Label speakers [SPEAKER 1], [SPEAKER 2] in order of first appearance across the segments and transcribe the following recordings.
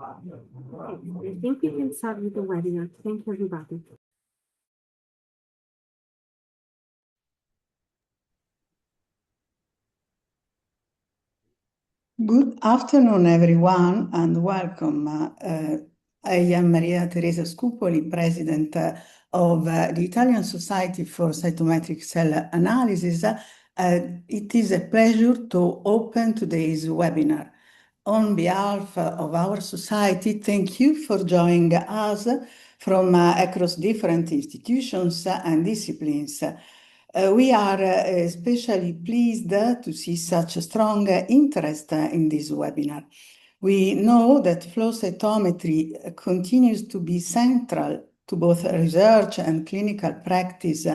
[SPEAKER 1] I think we can start with the webinar. Thank you, everybody.
[SPEAKER 2] Good afternoon, everyone, and welcome. I am Maria Teresa Scupoli, President of the Italian Society for Cytometric Cell Analysis. It is a pleasure to open today's webinar. On behalf of our society, thank you for joining us from across different institutions and disciplines. We are especially pleased to see such a strong interest in this webinar. We know that flow cytometry continues to be central to both research and clinical practice,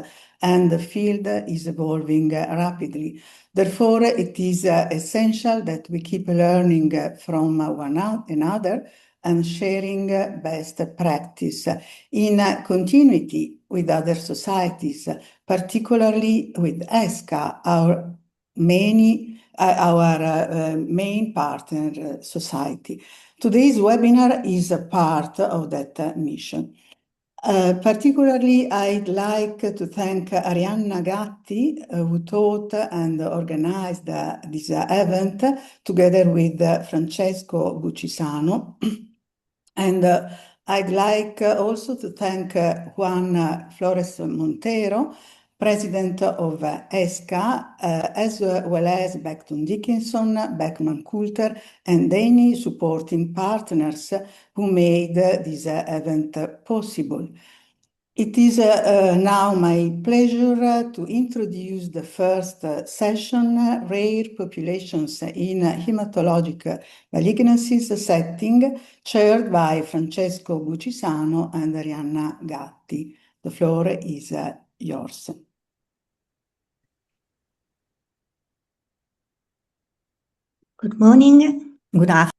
[SPEAKER 2] and the field is evolving rapidly. Therefore, it is essential that we keep learning from one another and sharing best practice in continuity with other societies, particularly with ESCCA, our main partner society. Today's webinar is a part of that mission. Particularly, I'd like to thank Arianna Gatti, who taught and organized this event together with Francesco Buccisano. And I'd like also to thank Juan Flores Montero, President of ESCCA, as well as Beckton Dickinson, Beckman Coulter, and any supporting partners who made this event possible. It is now my pleasure to introduce the first session, Rare Populations in Hematologic Malignancies setting, chaired by Francesco Buccisano and Arianna Gatti. The floor is yours.
[SPEAKER 3] Good morning, good afternoon.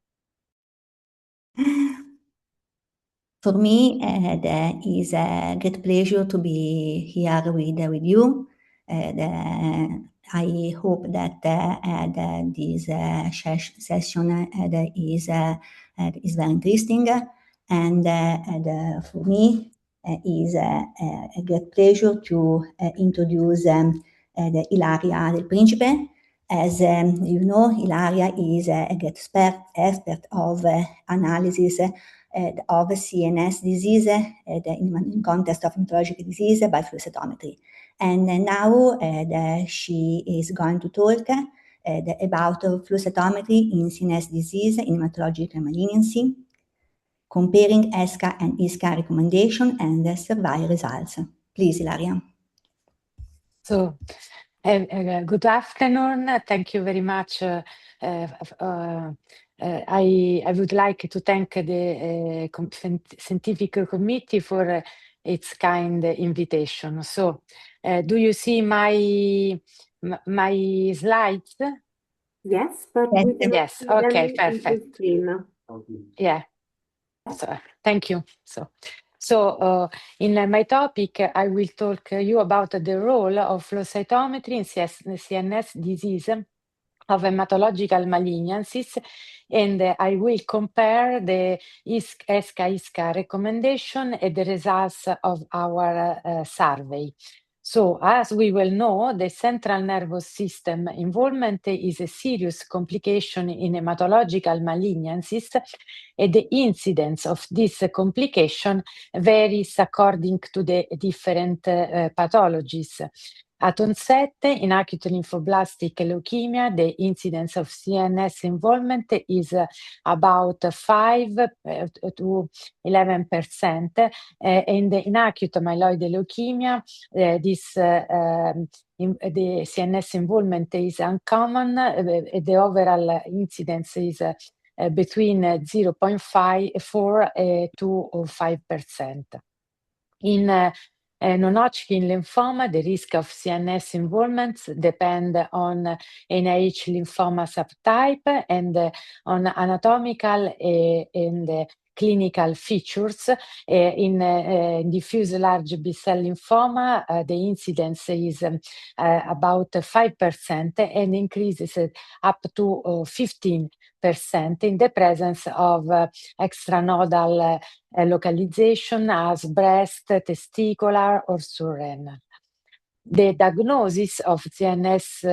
[SPEAKER 3] For me, it is a great pleasure to be here with you. I hope that this session is very interesting, and for me, is a great pleasure to introduce the Ilaria del Principe. As you know, Ilaria is a great expert of analysis of CNS disease in context of hematologic disease by flow cytometry. And now she is going to talk about flow cytometry in CNS disease in hematologic malignancy, comparing ESCCA and ISCCA recommendation and survey results. Please, Ilaria.
[SPEAKER 4] So, good afternoon. Thank you very much. I would like to thank the scientific committee for its kind invitation. So, do you see my slides?
[SPEAKER 1] Yes, but
[SPEAKER 4] yes. Okay, perfect. Yeah. So, thank you. So, in my topic, I will talk you about the role of flow cytometry in CNS disease of hematological malignancies, and I will compare the ESCCA recommendation and the results of our survey. So, as we well know, the central nervous system involvement is a serious complication in hematological malignancies, and the incidence of this complication varies according to the different pathologies. At onset, in acute lymphoblastic leukemia, the incidence of CNS involvement is about 5 to 11%, and in acute myeloid leukemia, the CNS involvement is uncommon. The overall incidence is between 0.4 to 5%. In non-Hodgkin lymphoma, the risk of CNS involvements depend on NIH lymphoma subtype and on anatomical and clinical features. In diffuse large B-cell lymphoma, the incidence is about 5% and increases up to 15% in the presence of extranodal localization as breast, testicular, or surrenal. The diagnosis of CNS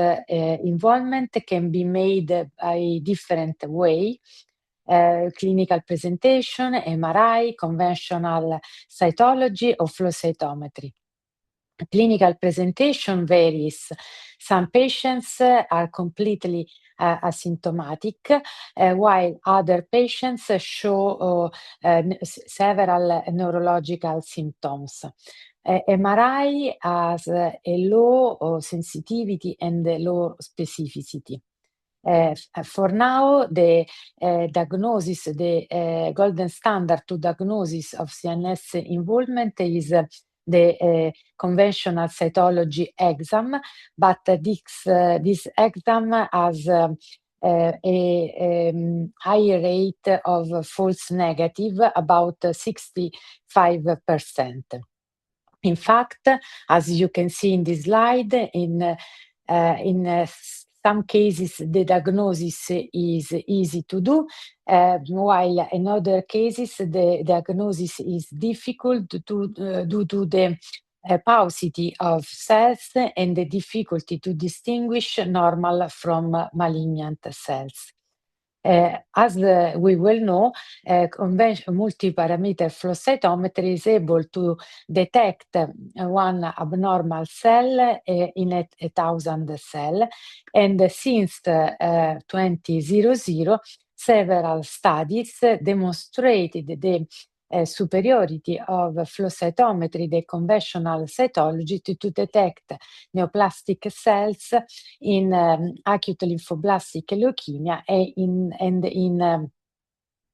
[SPEAKER 4] involvement can be made by different way. Clinical presentation, MRI, conventional cytology, or flow cytometry. Clinical presentation varies. Some patients are completely asymptomatic, while other patients show several neurological symptoms. MRI has a low sensitivity and a low specificity. For now, the diagnosis, the golden standard to diagnosis of CNS involvement is the conventional cytology exam, but this exam has a higher rate of false negative, about 65%. In fact, as you can see in this slide, in some cases, the diagnosis is easy to do, while in other cases, the diagnosis is difficult due to the paucity of cells and the difficulty to distinguish normal from malignant cells. As we well know, multi-parameter flow cytometry is able to detect one abnormal cell in 1,000 cells, and since 2000, several studies demonstrated the superiority of flow cytometry, the conventional cytology, to detect neoplastic cells in acute lymphoblastic leukemia and in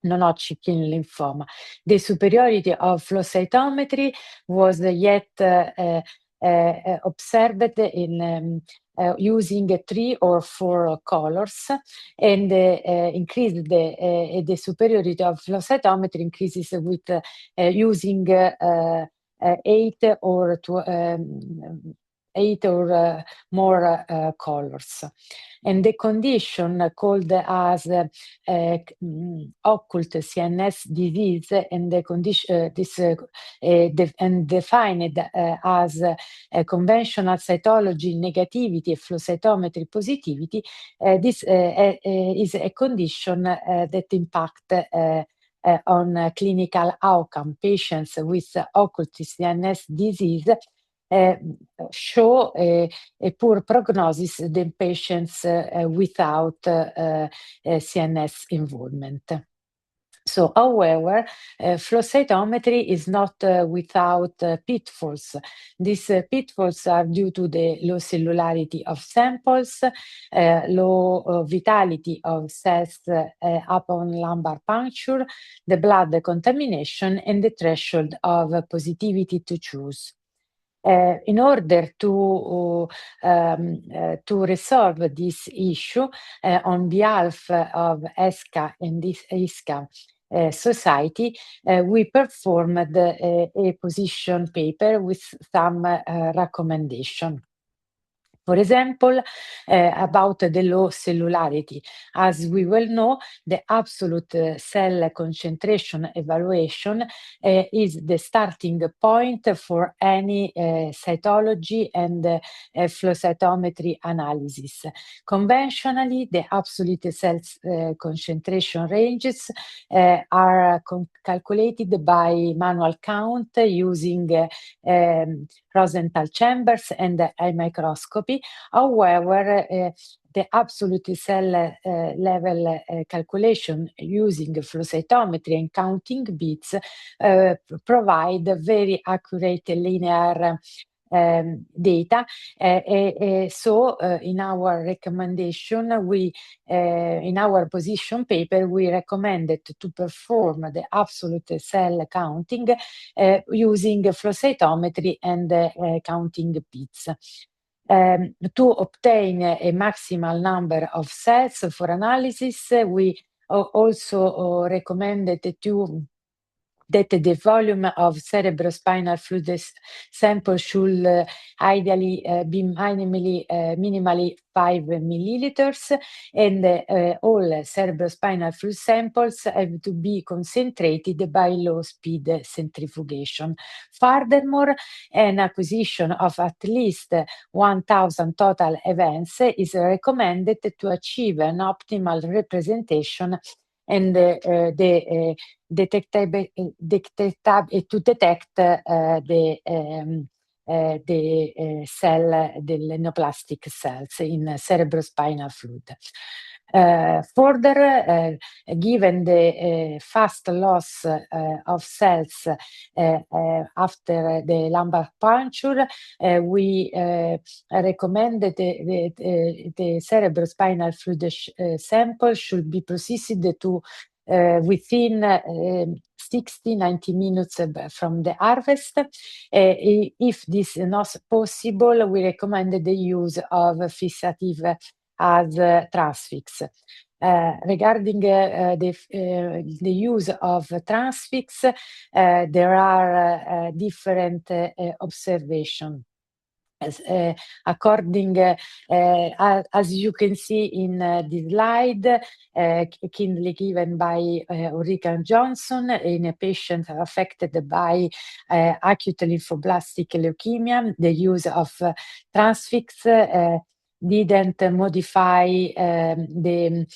[SPEAKER 4] non-Hodgkin lymphoma. The superiority of flow cytometry was yet observed in using 3 or 4 colors, and increased the superiority of flow cytometry increases with using 8 or more colors. And the condition called as occult CNS disease, and the condition and defined as conventional cytology negativity and flow cytometry positivity. This is a condition that impact on clinical outcome. Patients with occult CNS disease show a poor prognosis than patients without CNS involvement. So, however, flow cytometry is not without pitfalls. These pitfalls are due to the low cellularity of samples, low vitality of cells upon lumbar puncture, the blood contamination, and the threshold of positivity to choose. In order to resolve this issue, on behalf of ESCCA and this ISCCA society, we performed a position paper with some recommendation. For example, about the low cellularity. As we well know, the absolute cell concentration evaluation is the starting point for any cytology and flow cytometry analysis. Conventionally, the absolute cell concentration ranges are calculated by manual count using Rosenthal chambers and a microscopy. However, the absolute cell level calculation using flow cytometry and counting beats provide very accurate linear data. So in our recommendation, in our position paper, we recommended to perform the absolute cell counting using flow cytometry and counting beats. To obtain a maximal number of cells for analysis, we also recommended to that the volume of cerebrospinal fluid sample should ideally be minimally 5 milliliters, and all cerebrospinal fluid samples have to be concentrated by low-speed centrifugation. Furthermore, an acquisition of at least 1,000 total events is recommended to achieve an optimal representation and to detect the neoplastic cells in cerebrospinal fluid. Further, given the fast loss of cells after the lumbar puncture, we recommend that the cerebrospinal fluid sample should be processed to within 60-90 minutes from the harvest. If this is not possible, we recommend the use of fixative as transfix. Regarding the use of transfix, there are different observations. According, as you can see in the slide, kindly given by Ulrika and Johnson in a patient affected by acute lymphoblastic leukemia, the use of transfix didn't modify the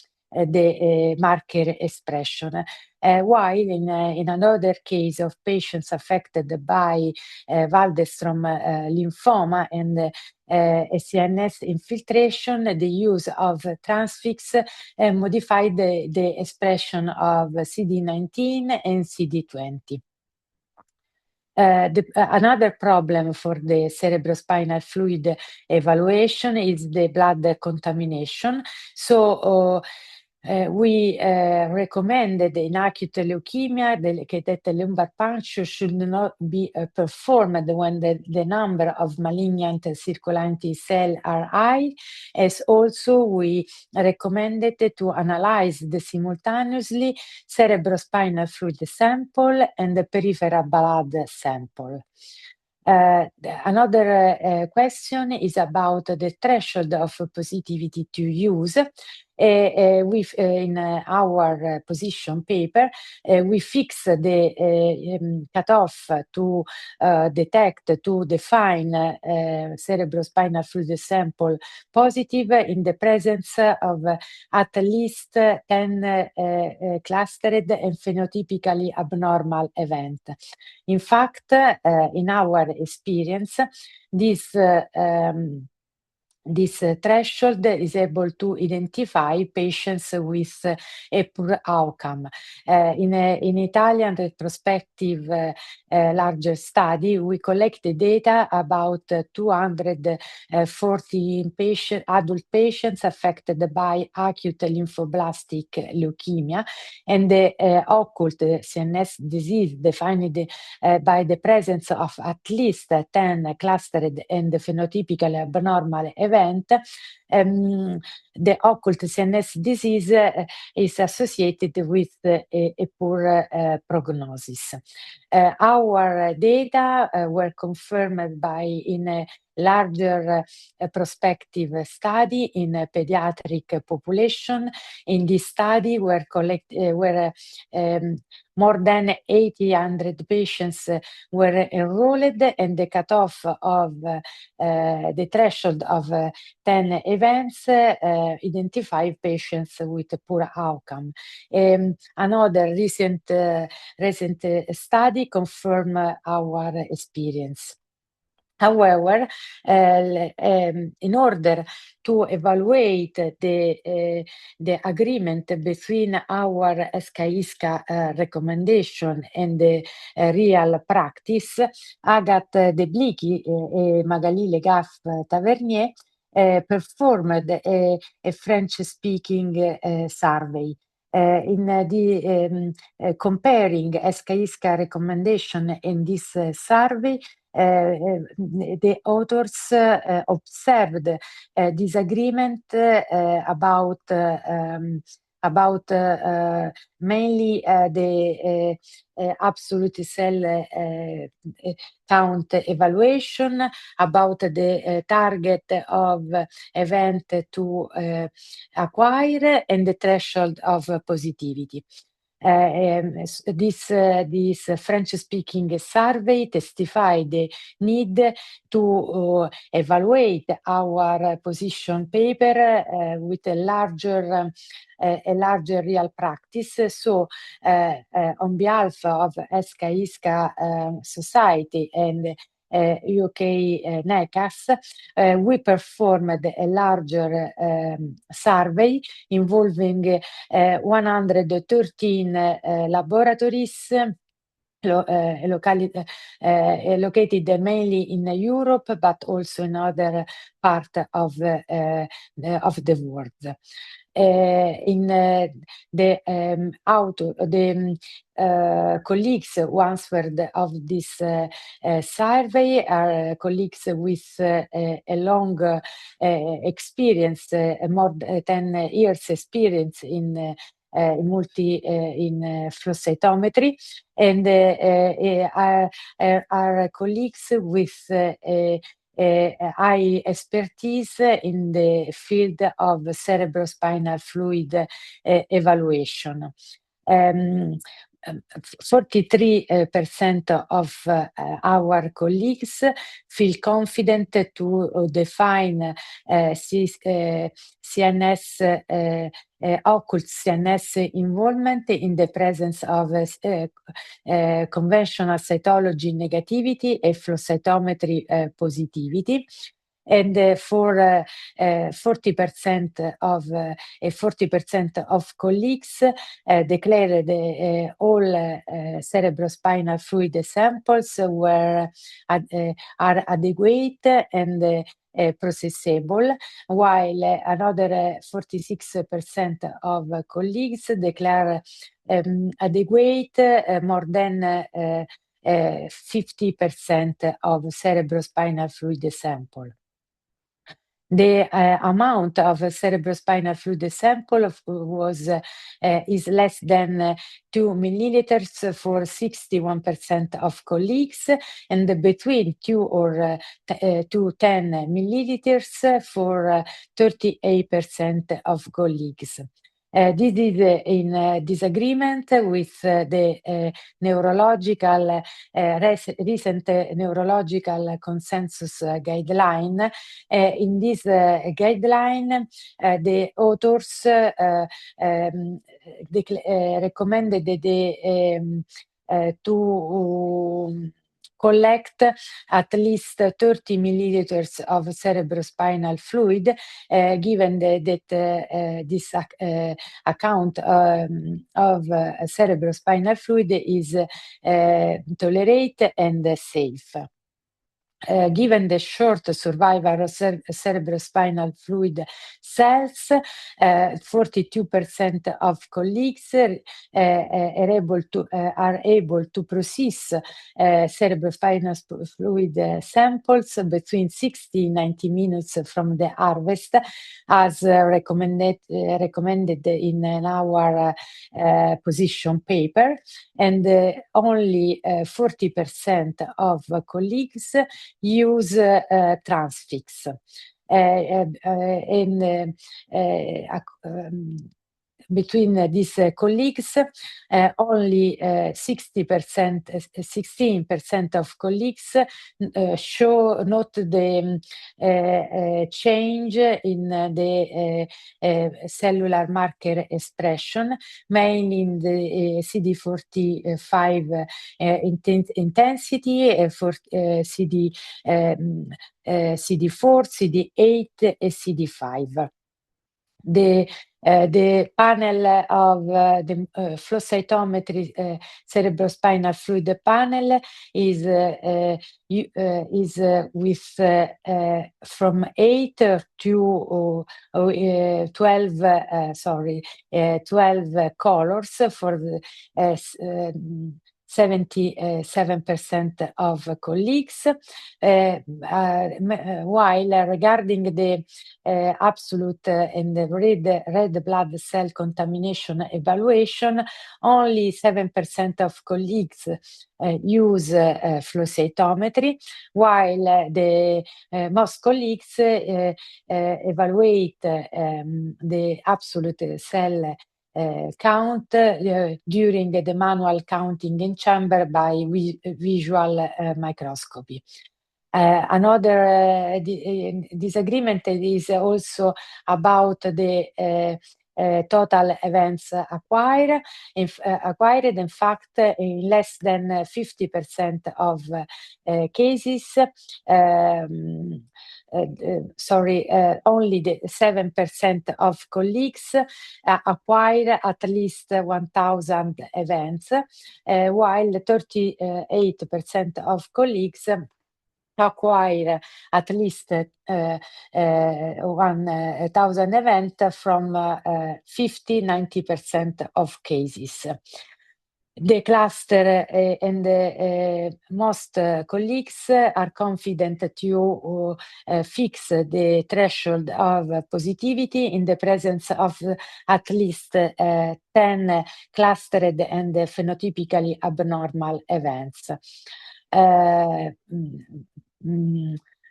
[SPEAKER 4] marker expression. While in another case of patients affected by Waldenstrom lymphoma and CNS infiltration, the use of transfix modified the expression of CD19 and CD20. Another problem for the cerebrospinal fluid evaluation is the blood contamination. So we recommend that in acute leukemia that the lumbar puncture should not be performed when the number of malignant circulating cells are high, as also we recommended to analyze simultaneously cerebrospinal fluid sample and the peripheral blood sample. Another question is about the threshold of positivity to use. In our position paper, we fix the cutoff to define cerebrospinal fluid sample positive in the presence of at least 10 clustered and phenotypically abnormal events. In fact, in our experience, this threshold is able to identify patients with a poor outcome. In Italian retrospective larger study, we collected data about 240 adult patients affected by acute lymphoblastic leukemia, and the occult CNS disease defined by the presence of at least 10 clustered and phenotypically abnormal events. The occult CNS disease is associated with a poor prognosis. Our data were confirmed in a larger prospective study in a pediatric population. In this study were more than 800 patients were enrolled, and the cutoff of the threshold of 10 events identified patients with a poor outcome. Another recent study confirmed our experience. However, in order to evaluate the agreement between our ISCCA recommendation and the real practice, Agathe Deblicki and Magali Legaff-Tavernier performed a French-speaking survey. In comparing ISCCA recommendation in this survey, the authors observed disagreement about about mainly the absolute cell count evaluation, about the target of event to acquire, and the threshold of positivity. This French-speaking survey testified the need to evaluate our position paper with a larger real practice. So, on behalf of ISCCA Society and UK NECAS, we performed a larger survey involving 113 laboratories located mainly in Europe, but also in other parts of the world. Colleagues who answered of this survey are colleagues with a long experience, more than 10 years experience in flow cytometry, and are colleagues with high expertise in the field of cerebrospinal fluid evaluation. 43% of our colleagues feel confident to define CNS occult CNS involvement in the presence of conventional cytology negativity and flow cytometry positivity. And for 40% of colleagues declared all cerebrospinal fluid samples are adequate and processable, while another 46% of colleagues declare adequate more than 50% of cerebrospinal fluid sample. The amount of cerebrospinal fluid sample is less than 2 milliliters for 61% of colleagues, and between 2 to 10 milliliters for 38% of colleagues. This is in disagreement with the recent neurological consensus guideline. In this guideline, the authors recommended to collect at least 30 milliliters of cerebrospinal fluid, given that this account of cerebrospinal fluid is tolerated and safe. Given the short survival of cerebrospinal fluid cells, 42% of colleagues are able to process cerebrospinal fluid samples between 60 and 90 minutes from the harvest, as recommended in our position paper, and only 40% of colleagues use transfix. Between these colleagues, only 16% of colleagues note the change in the cellular marker expression, mainly in the CD45 intensity, for CD4, CD8, and CD5. The panel of the flow cytometry cerebrospinal fluid panel is with from 8 to 12 12 colors for the 77% of colleagues, while regarding the absolute and the red blood cell contamination evaluation, only 7% of colleagues use flow cytometry, while the most colleagues evaluate the absolute cell count during the manual counting in chamber by visual microscopy. Another disagreement is also about the total events acquired. In fact, in less than 50% of cases, only the 7% of colleagues acquire at least 1,000 events, while 38% of colleagues acquire at least 1,000 events from 50-90% of cases. The cluster and most colleagues are confident to fix the threshold of positivity in the presence of at least 10 clustered and phenotypically abnormal events.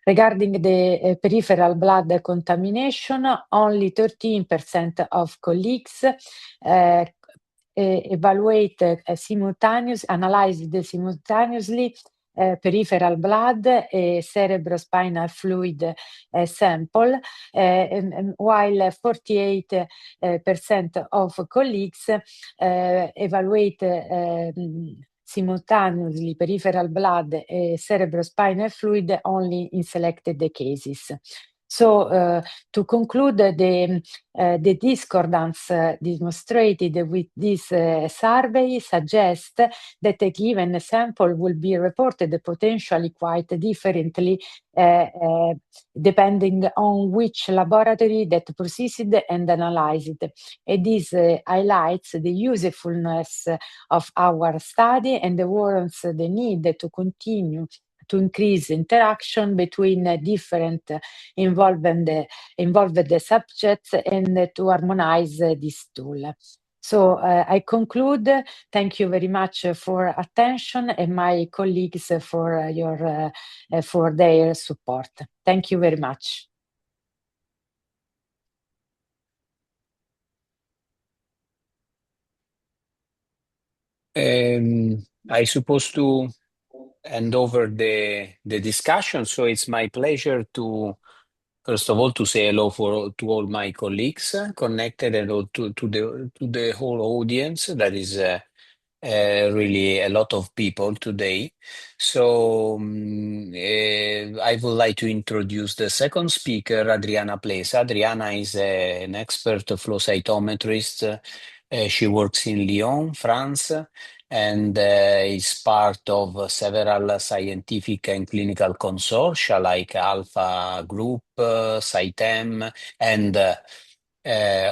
[SPEAKER 4] Regarding the peripheral blood contamination, only 13% of colleagues analyzed simultaneously peripheral blood, cerebrospinal fluid sample, while 48% of colleagues evaluate simultaneously peripheral blood, cerebrospinal fluid only in selected cases. So to conclude, the discordance demonstrated with this survey suggests that a given sample will be reported potentially quite differently depending on which laboratory that processed and analyzed it. And this highlights the usefulness of our study and warrants the need to continue to increase interaction between different involved subjects and to harmonize this tool. So I conclude. Thank you very much for attention and my colleagues for their support. Thank you very much.
[SPEAKER 5] I suppose to hand over the discussion. So it's my pleasure to, first of all, to say hello to all my colleagues connected and to the whole audience. That is really a lot of people today. So I would like to introduce the second speaker, Adriana Plesa. Adriana is an expert flow cytometrist. She works in Lyon, France, and is part of several scientific and clinical consortia like Alpha Group, CITEM, and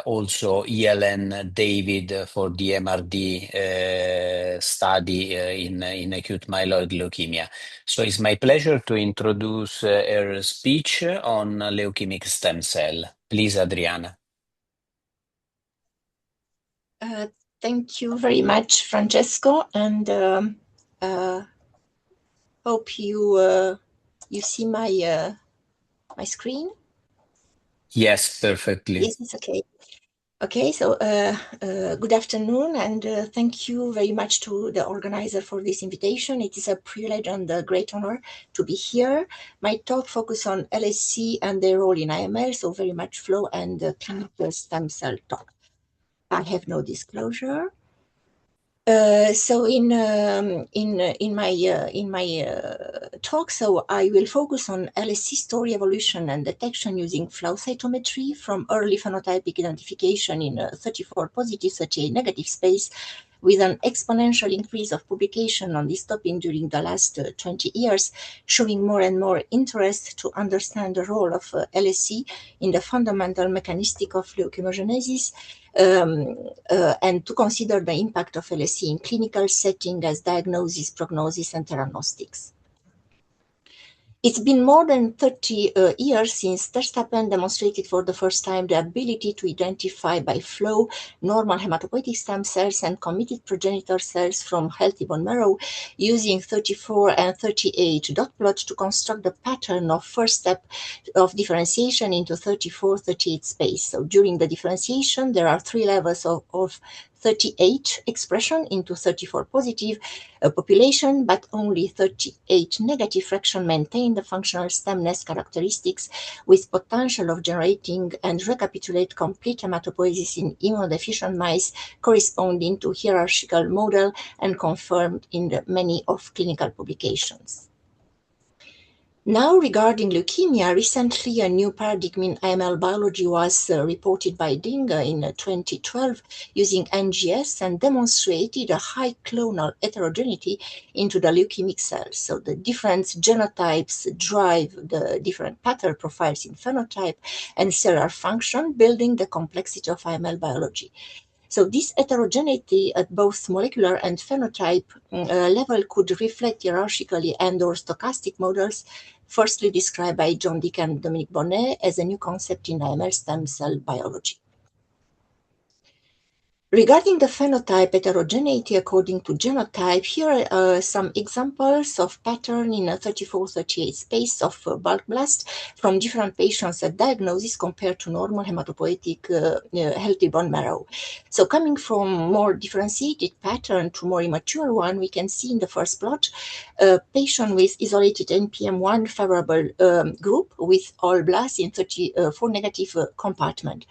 [SPEAKER 5] also ELN David for the MRD study in acute myeloid leukemia. So it's my pleasure to introduce her speech on leukemic stem cell. Please, Adriana.
[SPEAKER 6] Thank you very much, Francesco, and hope you see my screen.
[SPEAKER 5] Yes, perfectly.
[SPEAKER 6] Yes, it's okay. Okay, so good afternoon, and thank you very much to the organizer for this invitation. It is a privilege and a great honor to be here. My talk focuses on LSC and their role in AML, so very much flow and clinical stem cell talk. I have no disclosure. So in my talk, so I will focus on LSC story evolution and detection using flow cytometry from early phenotypic identification in 34 positive, 38 negative space with an exponential increase of publication on this topic during the last 20 years, showing more and more interest to understand the role of LSC in the fundamental mechanistic of leukemogenesis, and to consider the impact of LSC in clinical setting as diagnosis, prognosis, and theranostics. It's been more than 30 years since Verstappen demonstrated for the first time the ability to identify by flow normal hematopoietic stem cells and committed progenitor cells from healthy bone marrow using 34 and 38 dot plot to construct the pattern of first step of differentiation into 34-38 space. So during the differentiation, there are 3 levels of 38 expression into 34 positive population, but only 38 negative fraction maintain the functional stemness characteristics with potential of generating and recapitulate complete hematopoiesis in immunodeficient mice corresponding to hierarchical model and confirmed in the many of clinical publications. Now, regarding leukemia, recently a new paradigm in AML biology was reported by Dinge in 2012 using NGS and demonstrated a high clonal heterogeneity into the leukemic cells. So the different genotypes drive the different pattern profiles in phenotype and cellular function, building the complexity of AML biology. So this heterogeneity at both molecular and phenotype level could reflect hierarchically and/or stochastic models, firstly described by John Dick and Dominique Bonnet as a new concept in AML stem cell biology. Regarding the phenotype heterogeneity according to genotype, here are some examples of pattern in a 34-38 space of bulk blast from different patients at diagnosis compared to normal hematopoietic healthy bone marrow. So coming from more differentiated pattern to more immature one, we can see in the first plot a patient with isolated NPM1 favorable group with all blasts in 34 negative compartment.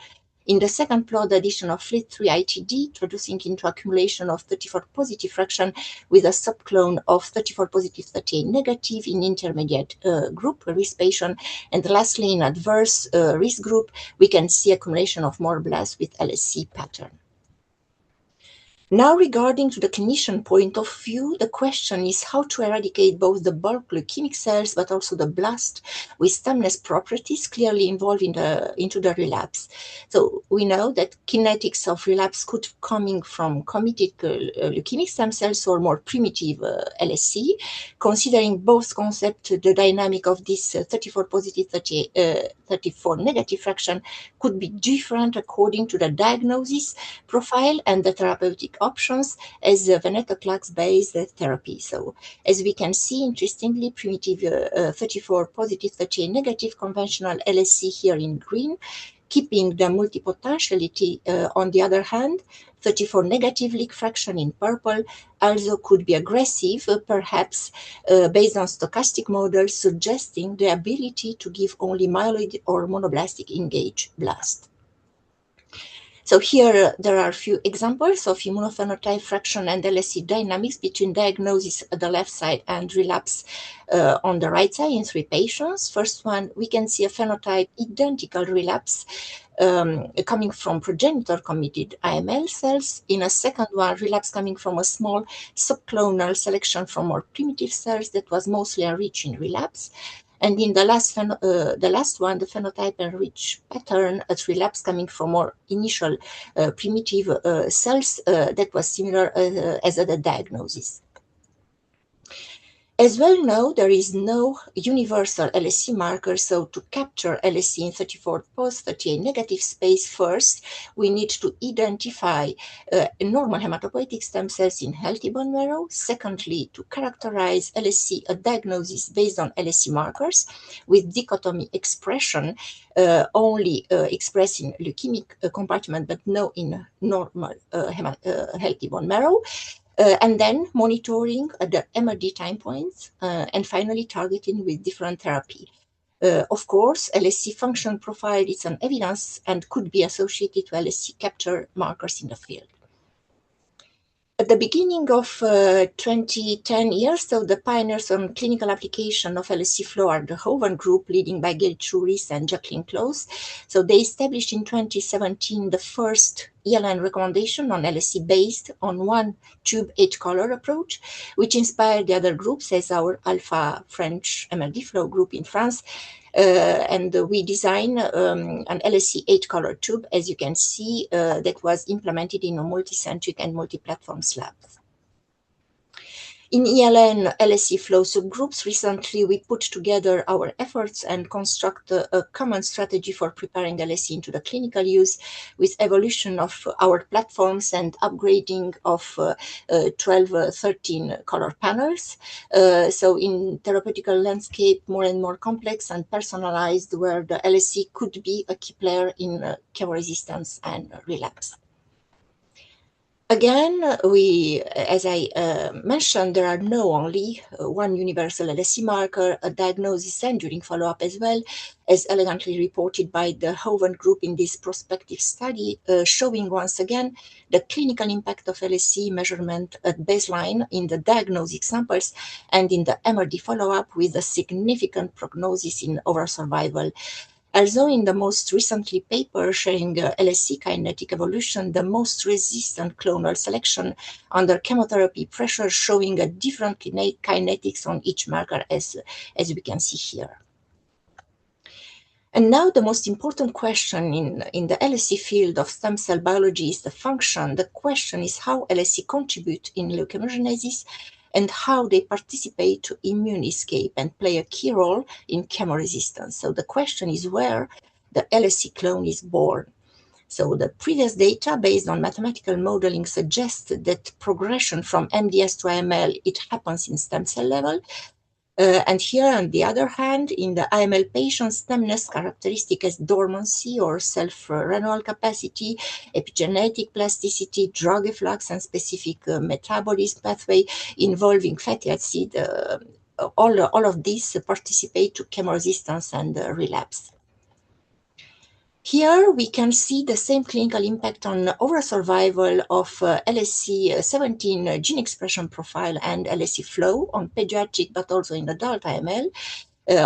[SPEAKER 6] In the second plot, the addition of FLT3 ITD, introducing into accumulation of 34 positive fraction with a subclone of 34 positive, 38 negative in intermediate group risk patient. And lastly, in adverse risk group, we can see accumulation of more blasts with LSC pattern. Now, regarding to the clinician point of view, the question is how to eradicate both the bulk leukemic cells, but also the blast with stemness properties clearly involved into the relapse. So we know that kinetics of relapse could coming from committed leukemic stem cells or more primitive LSC. Considering both concepts, the dynamic of this 34 positive, 34 negative fraction could be different according to the diagnosis profile and the therapeutic options as a venetoclax-based therapy. So as we can see, interestingly, primitive 34 positive, 38 negative conventional LSC here in green, keeping the multipotentiality on the other hand, 34 negative leak fraction in purple also could be aggressive, perhaps based on stochastic models suggesting the ability to give only myeloid or monoblastic engaged blast. So here there are a few examples of immunophenotype fraction and LSC dynamics between diagnosis at the left side and relapse on the right side in 3 patients. First one, we can see a phenotype identical relapse coming from progenitor committed AML cells. In a second one, relapse coming from a small subclonal selection from more primitive cells that was mostly enriched in relapse. And in the last one, the phenotype enriched pattern at relapse coming from more initial primitive cells that was similar as at the diagnosis. As well now, there is no universal LSC marker, so to capture LSC in 34 post 38 negative space first, we need to identify normal hematopoietic stem cells in healthy bone marrow. Secondly, to characterize LSC a diagnosis based on LSC markers with dichotomy expression only expressed in leukemic compartment, but no in normal healthy bone marrow. And then monitoring the MRD time points, and finally targeting with different therapy. Of course, LSC function profile is an evidence and could be associated to LSC capture markers in the field. At the beginning of 2010 years, so the pioneers on clinical application of LSC flow are the Hoven group, leading by Gary Truris and Jacqueline Close. So they established in 2017 the first ELN recommendation on LSC based on one tube 8-color approach, which inspired the other groups as our Alpha French MRD flow group in France. And we designed an LSC 8-color tube, as you can see, that was implemented in a multi-centric and multi-platform slabs. In ELN LSC flow subgroups, recently we put together our efforts and construct a common strategy for preparing LSC into the clinical use with evolution of our platforms and upgrading of 12, 13 color panels. So in therapeutical landscape, more and more complex and personalized, where the LSC could be a key player in chemo resistance and relapse. Again, as I mentioned, there are no only one universal LSC marker, a diagnosis and during follow-up as well, as elegantly reported by the Hoven group in this prospective study, showing once again the clinical impact of LSC measurement at baseline in the diagnostic samples and in the MRD follow-up with a significant prognosis in overall survival. Also, in the most recently paper showing LSC kinetic evolution, the most resistant clonal selection under chemotherapy pressure, showing a different kinetics on each marker, as we can see here. And now the most important question in the LSC field of stem cell biology is the function. The question is how LSC contribute in leukemogenesis and how they participate to immune escape and play a key role in chemoresistance. So the question is where the LSC clone is born. So the previous data based on mathematical modeling suggested that progression from MDS to AML, it happens in stem cell level. And here, on the other hand, in the AML patient, stemness characteristic as dormancy or self-renewal capacity, epigenetic plasticity, drug efflux, and specific metabolism pathway involving fatty acid, all of these participate to chemoresistance and relapse. Here we can see the same clinical impact on overall survival of LSC17 gene expression profile and LSC flow on pediatric but also in adult AML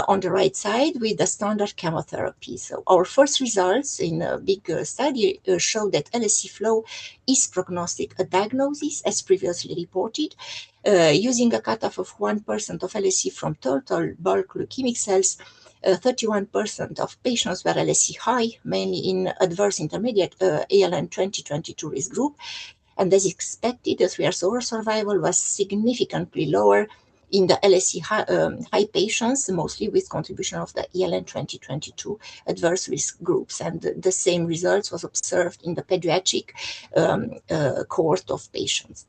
[SPEAKER 6] on the right side with the standard chemotherapy. So our first results in a big study show that LSC flow is prognostic a diagnosis as previously reported using a cutoff of 1% of LSC from total bulk leukemic cells. 31% of patients were LSC high, mainly in adverse intermediate ALN 2022 risk group. And as expected, the 3 years overall survival was significantly lower in the LSC high patients, mostly with contribution of the ELN 2022 adverse risk groups. And the same results was observed in the pediatric cohort of patients.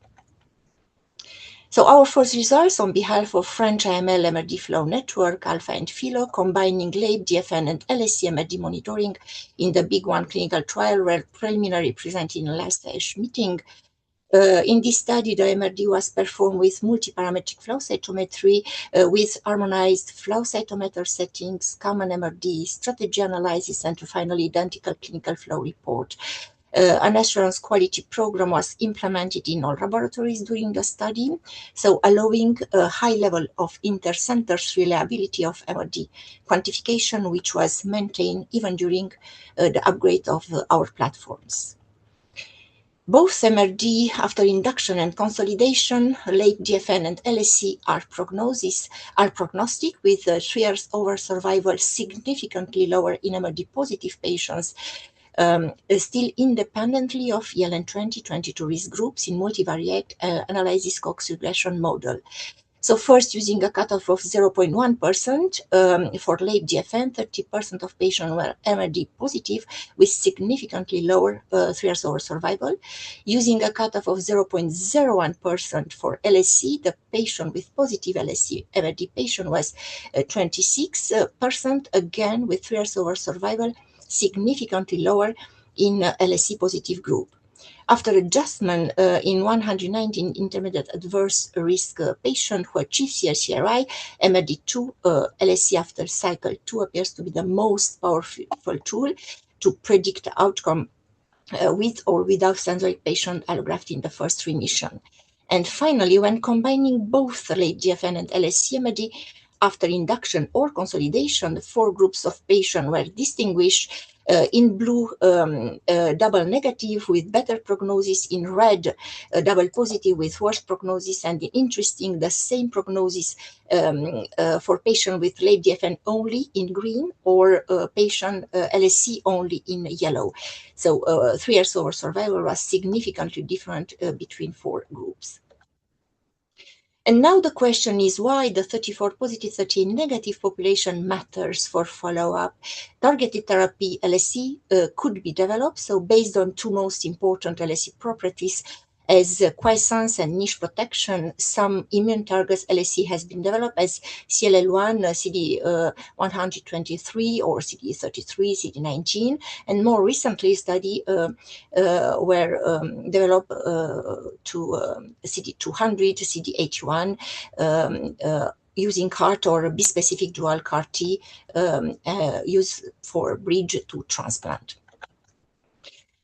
[SPEAKER 6] So our first results on behalf of French AML MRD Flow Network, Alpha and Philo, combining LABE, DFN, and LSC MRD monitoring in the Big One clinical trial were preliminary presented in the last ASH meeting. In this study, the MRD was performed with multiparametric flow cytometry with harmonized flow cytometer settings, common MRD, strategy analysis, and finally identical clinical flow report. An assurance quality program was implemented in all laboratories during the study, so allowing a high level of inter-centers reliability of MRD quantification, which was maintained even during the upgrade of our platforms. Both MRD after induction and consolidation, late DFN and LSC are prognostic with 3 years overall survival significantly lower in MRD positive patients, still independently of ELN 2022 risk groups in multivariate analysis Cox regression model. So first, using a cutoff of 0.1% for late DFN, 30% of patients were MRD positive with significantly lower 3 years overall survival. Using a cutoff of 0.01% for LSC, the patient with positive LSC MRD patient was 26%, again with 3 years overall survival, significantly lower in LSC positive group. After adjustment in 119 intermediate adverse risk patients who achieve CR/CRi, MRD2 LSC after cycle 2 appears to be the most powerful tool to predict the outcome with or without censored patient allograft in the first remission. And finally, when combining both late GFN and LSC MRD after induction or consolidation, the 4 groups of patients were distinguished in blue, double negative with better prognosis, in red, double positive with worse prognosis, and interesting, the same prognosis for patient with late GFN only in green, or patient LSC only in yellow. So 3 years over survival was significantly different between 4 groups. And now the question is why the 34 positive, 38 negative population matters for follow-up. Targeted therapy LSC could be developed, so based on 2 most important LSC properties, as quiescence and niche protection, some immune targets LSC has been developed as CLL1, CD123, or CD33, CD19, and more recently study were developed to CD200, CD81, using CAR-T or bispecific dual CAR-T used for bridge to transplant.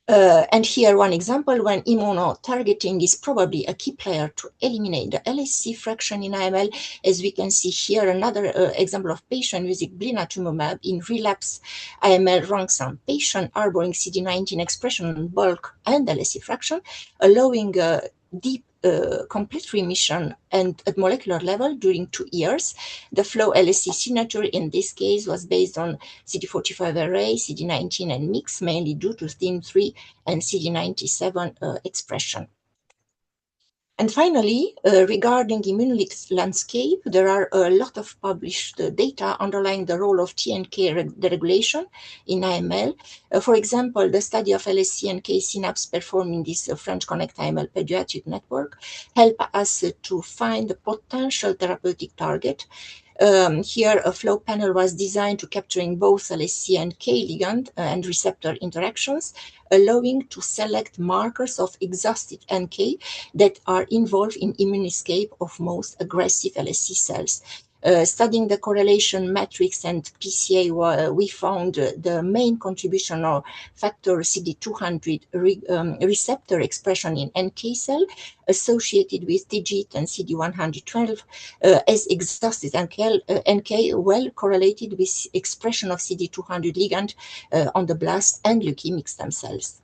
[SPEAKER 6] And here one example, when immunotargeting is probably a key player to eliminate the LSC fraction in AML, as we can see here, another example of patient using blinatumomab in relapse AML rank some patient harboring CD19 expression on bulk and LSC fraction, allowing deep complete remission and at molecular level during 2 years. The flow LSC signature in this case was based on CD45 array, CD19 and mix, mainly due to TIM3 and CD97 expression. And finally, regarding immune landscape, there are a lot of published data underlying the role of TNK deregulation in AML. For example, the study of LSC and K synapse performed in this French Connect AML pediatric network helped us to find a potential therapeutic target. Here, a flow panel was designed to capturing both LSC and K ligand and receptor interactions, allowing to select markers of exhausted NK that are involved in immune escape of most aggressive LSC cells. Studying the correlation matrix and PCA, we found the main contribution of factor CD200 receptor expression in NK cell associated with TIGIT and CD112 as exhausted NK well correlated with expression of CD200 ligand on the blast and leukemic stem cells.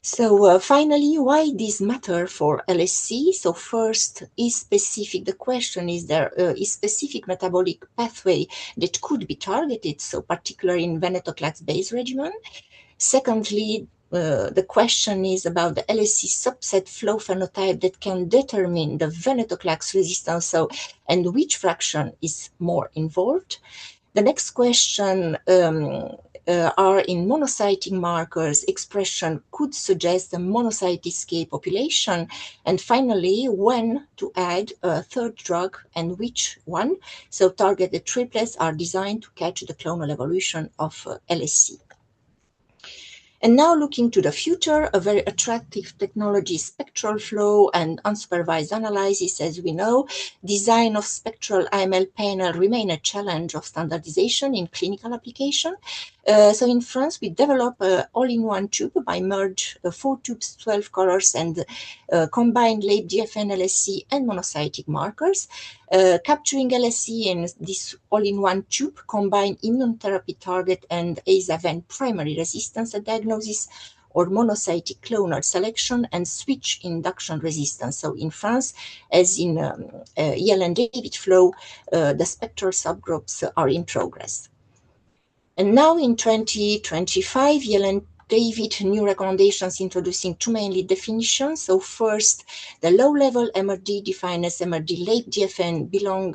[SPEAKER 6] So finally, why this matter for LSC? So first, the question is there is specific metabolic pathway that could be targeted, so particularly in venetoclax-based regimen. Secondly, the question is about the LSC subset flow phenotype that can determine the venetoclax resistance, and which fraction is more involved. The next question are in monocytic markers expression could suggest a monocyte escape population. And finally, when to add a third drug and which one. So targeted triplets are designed to catch the clonal evolution of LSC. And now looking to the future, a very attractive technology, spectral flow and unsupervised analysis, as we know. Design of spectral AML panel remain a challenge of standardization in clinical application. So in France, we developed an all-in-one tube by merge 4 tubes, 12 colors, and combined late GFN, LSC, and monocytic markers. Capturing LSC in this all-in-one tube, combine immune therapy target and AZA-VEN primary resistance at diagnosis, or monocytic clonal selection and switch induction resistance. So in France, as in Yale and David flow, the spectral subgroups are in progress. And now in 2025, Yale and David, new recommendations introducing 2 mainly definitions. So first, the low-level MRD defined as MRD late GFN belong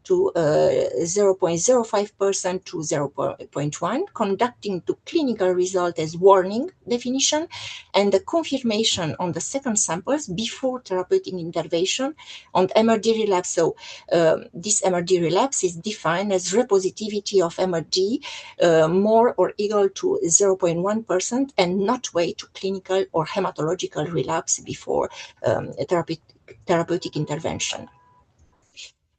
[SPEAKER 6] to 0.05% to 0.1, conducting to clinical result as warning definition, and the confirmation on the second samples before therapeutic intervention on MRD relapse. So this MRD relapse is defined as repositivity of MRD more or equal to 0.1% and not way to clinical or hematological relapse before therapeutic intervention.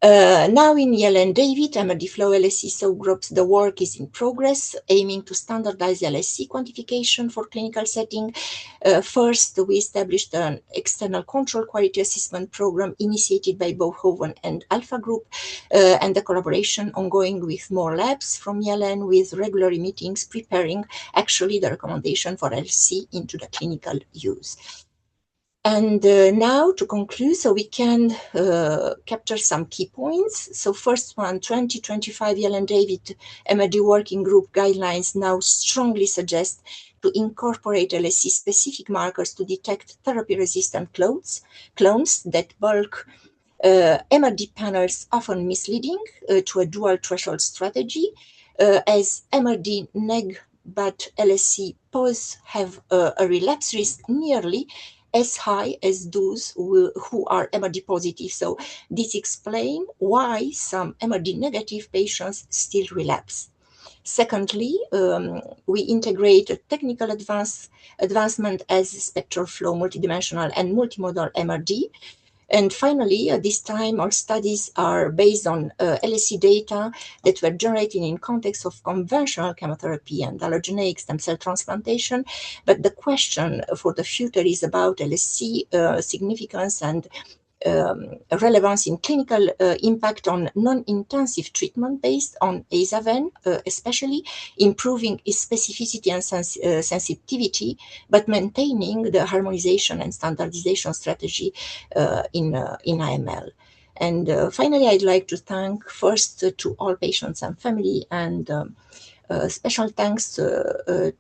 [SPEAKER 6] Now in Yellen David, MRD flow LSC subgroups, the work is in progress, aiming to standardize LSC quantification for clinical setting. First, we established an external control quality assessment program initiated by both Hoven and Alpha Group, and the collaboration ongoing with more labs from Yellen, with regular meetings preparing actually the recommendation for LSC into the clinical use. And now to conclude, so we can capture some key points. So first one, 2025 Yellen David MRD working group guidelines now strongly suggest to incorporate LSC specific markers to detect therapy-resistant clones that bulk MRD panels often misleading to a dual threshold strategy, as MRD neg but LSC pos have a relapse risk nearly as high as those who are MRD positive. So this explains why some MRD negative patients still relapse. Secondly, we integrate a technical advancement as spectral flow, multidimensional and multimodal MRD. And finally, this time our studies are based on LSC data that were generated in context of conventional chemotherapy and allogeneic stem cell transplantation. But the question for the future is about LSC significance and relevance in clinical impact on non-intensive treatment based on AZA-VEN, especially improving its specificity and sensitivity, but maintaining the harmonization and standardization strategy in AML. And finally, I'd like to thank first to all patients and family, and special thanks to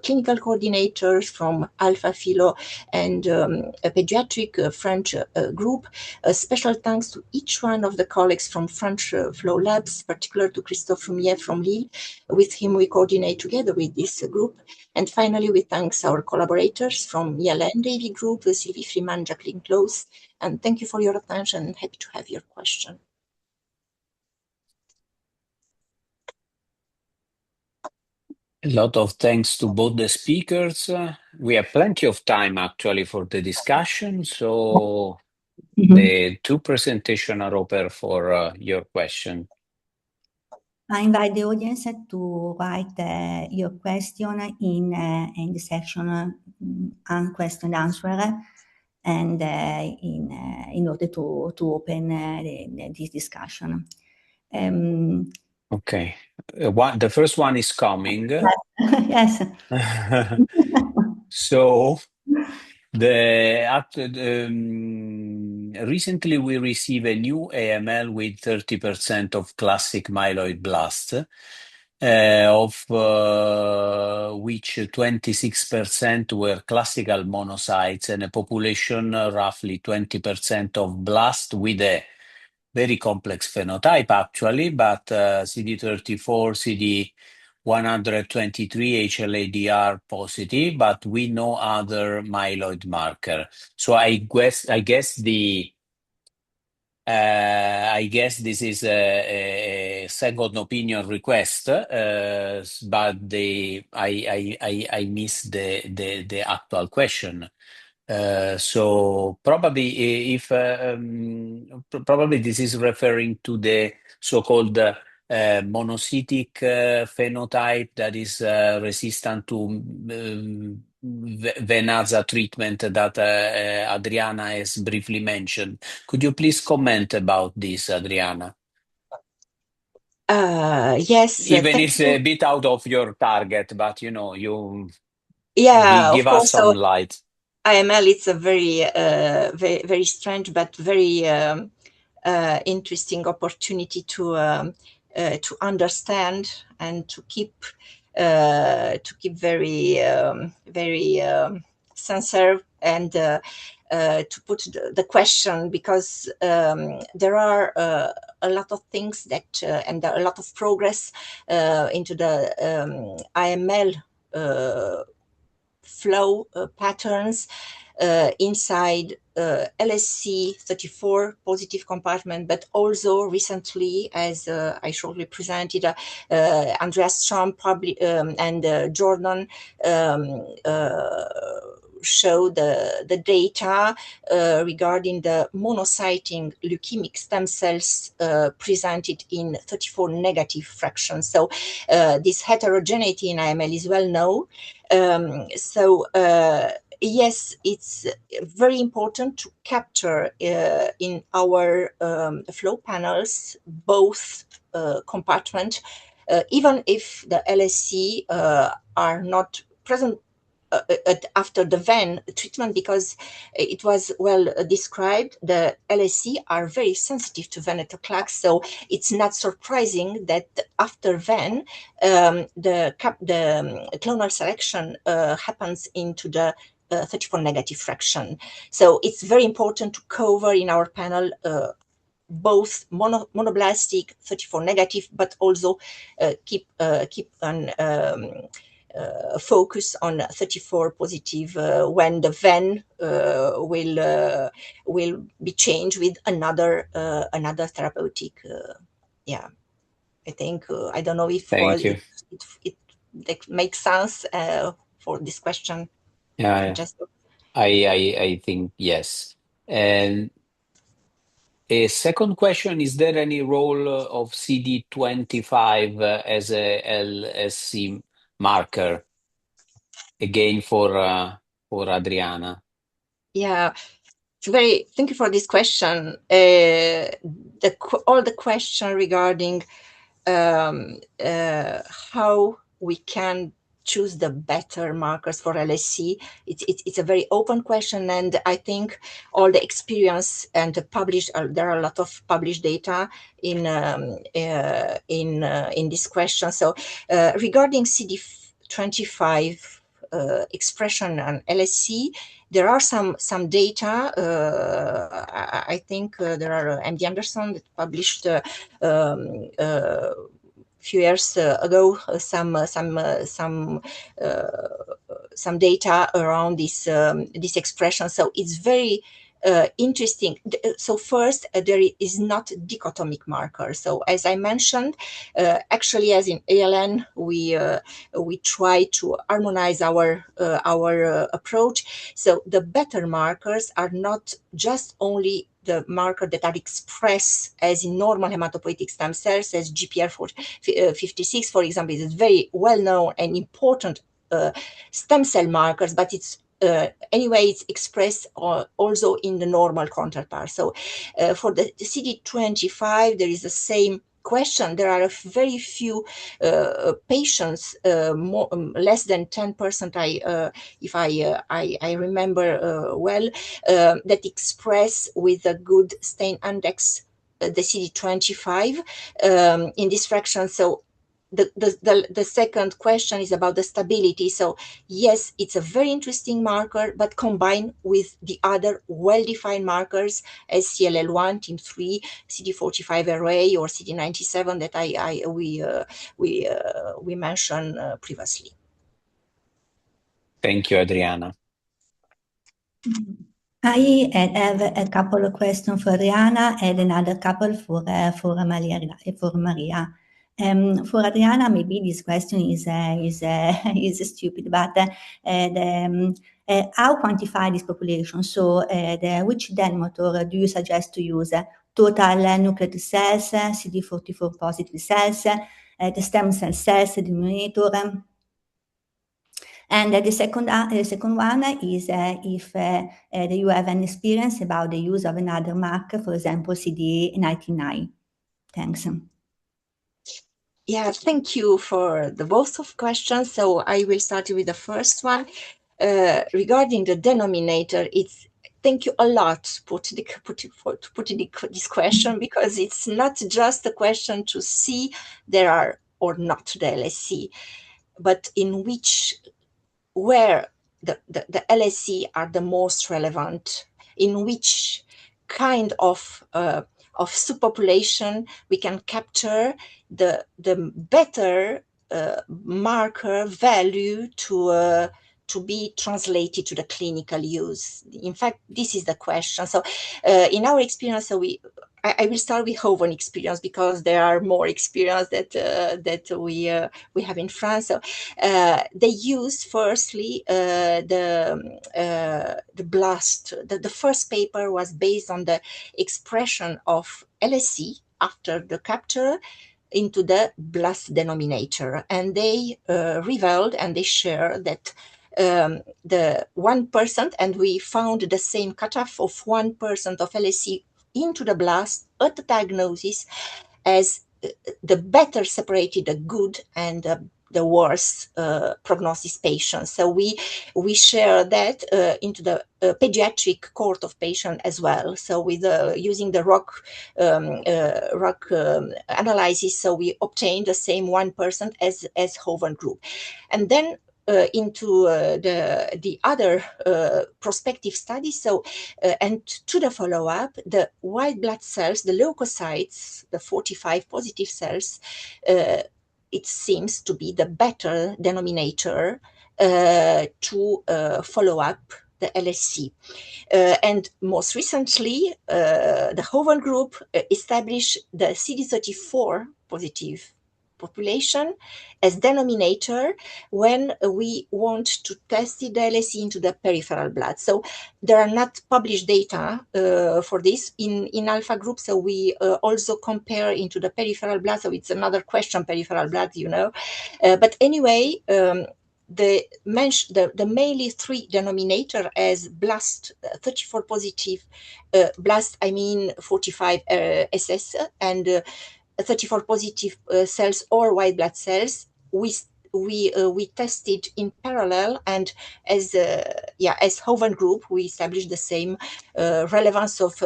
[SPEAKER 6] clinical coordinators from Alpha Philo and a pediatric French group. Special thanks to each one of the colleagues from French Flow Labs, particularly to Christophe Rumier from Lille. With him, we coordinate together with this group. And finally, we thank our collaborators from Yellen Davy Group, Sylvie Freeman, Jacqueline Close. And thank you for your attention, and happy to have your question.
[SPEAKER 5] A lot of thanks to both the speakers. We have plenty of time actually for the discussion, so the two presentations are open for your question.
[SPEAKER 3] I invite the audience to write your question in the section question answer, and in order to open this discussion.
[SPEAKER 5] Okay, the first one is coming.
[SPEAKER 3] Yes.
[SPEAKER 5] So recently we received a new AML with 30% of classic myeloid blast, of which 26% were classical monocytes, and a population roughly 20% of blast with a very complex phenotype actually, but CD34, CD123, HLA-DR positive, but we no other myeloid marker. So I guess this is a second opinion request, but I missed the actual question. So probably probably this is referring to the so-called monocytic phenotype that is resistant to Venaza treatment that Adriana has briefly mentioned. Could you please comment about this, Adriana?
[SPEAKER 6] Yes.
[SPEAKER 5] Even it's a bit out of your target, but you give
[SPEAKER 6] of course,
[SPEAKER 5] us some light.
[SPEAKER 6] AML, it's a very, very strange but very interesting opportunity to understand and to keep very, very sincere, and to put the question, because there are a lot of things that and a lot of progress into the AML flow patterns inside LSC34 positive compartment, but also recently, as I shortly presented, Andreas Trump and Jordan show the data regarding the monocyting leukemic stem cells presented in 34 negative fractions. So this heterogeneity in AML is well known. Yes, it's very important to capture in our flow panels both compartment, even if the LSC are not present after the VEN treatment, because it was well described, the LSC are very sensitive to venetoclax, so it's not surprising that after VEN, the clonal selection happens into the 34 negative fraction. So it's very important to cover in our panel both monoblastic 34 negative, but also keep an focus on 34 positive when the VEN will be changed with another therapeutic. Yeah, I think I don't know if
[SPEAKER 5] Thank you.
[SPEAKER 6] it makes sense for this question.
[SPEAKER 5] Yeah, I think yes. And a second question, is there any role of CD25 as a LSC marker? Again for Adriana.
[SPEAKER 6] Yeah, thank you for this question. All the question regarding how we can choose the better markers for LSC. It's a very open question, and I think all the experience and the published there are a lot of published data in this question. So regarding CD25 expression on LSC, there are some data. I think there are MD Anderson that published few years ago some data around this expression. So it's very interesting. So first, there is not dichotomic marker. So as I mentioned, actually, as in ALN, we try to harmonize our approach. So the better markers are not just only the marker that are expressed as in normal hematopoietic stem cells, as GPR56, for example, is very well known and important stem cell markers, but it's anyway, it's expressed also in the normal counterpart. So for the CD25, there is the same question. There are very few patients, less than 10%, if I remember well, that express with a good stain index the CD25 in this fraction. So the second question is about the stability. So yes, it's a very interesting marker, but combined with the other well-defined markers as CLL1, TIM3, CD45 array, or CD97 that we mentioned previously.
[SPEAKER 5] Thank you, Adriana.
[SPEAKER 3] I have a couple of questions for Adriana and another couple for Maria. For Adriana, maybe this question is stupid, but how quantify this population? So, which denominator do you suggest to use? Total nucleated cells, CD44 positive cells, the stem cells, the denominator. And the second one is if you have an experience about the use of another marker, for example, CD99. Thanks.
[SPEAKER 6] Yeah, thank you for the both of questions. So I will start with the first one. Regarding the denominator, thank you a lot for putting this question, because it's not just a question to see there are or not the LSC, but in where the LSC are the most relevant, in which kind of subpopulation we can capture the better marker value to be translated to the clinical use. In fact, this is the question. So in our experience, I will start with Hoven experience because there are more experience that we have in France. So they used firstly the blast. The first paper was based on the expression of LSE after the capture into the blast denominator, and they revealed and they shared that the 1%, and we found the same cutoff of 1% of LSE into the blast at the diagnosis as the better separated the good and the worse prognosis patients. So we share that into the pediatric cohort of patients as well. So with using the ROC analysis, so we obtained the same 1% as Hoven group, and then into the other prospective studies. So and to the follow-up, the white blood cells, the leukocytes, the 45 positive cells, it seems to be the better denominator to follow up the LSC. And most recently, the Hoven group established the CD34 positive population as denominator when we want to test the LSE into the peripheral blood. So there are not published data for this in alpha group. So we also compare into the peripheral blood. So it's another question, peripheral blood, you know. But anyway, the mainly three denominator as blast 34 positive, blast, I mean 45 SS, and 34 positive cells or white blood cells. We tested in parallel, and as Hoven group, we established the same relevance of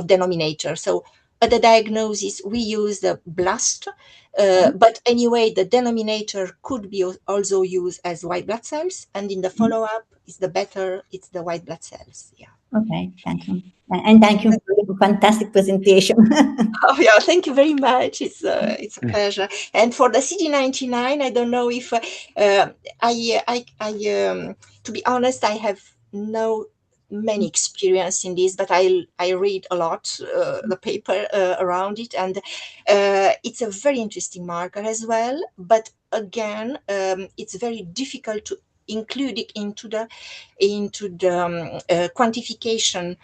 [SPEAKER 6] denominator. So at the diagnosis, we use the blast, but anyway, the denominator could be also used as white blood cells, and in the follow-up, it's the white blood cells. Yeah.
[SPEAKER 3] Okay, thank you. And thank you for the fantastic presentation.
[SPEAKER 6] Oh yeah, thank you very much. It's a pleasure. And for the CD99, I don't know if to be honest, I have no many experience in this, but I read a lot the paper around it, and it's a very interesting marker as well. But again, it's very difficult to include it into the quantification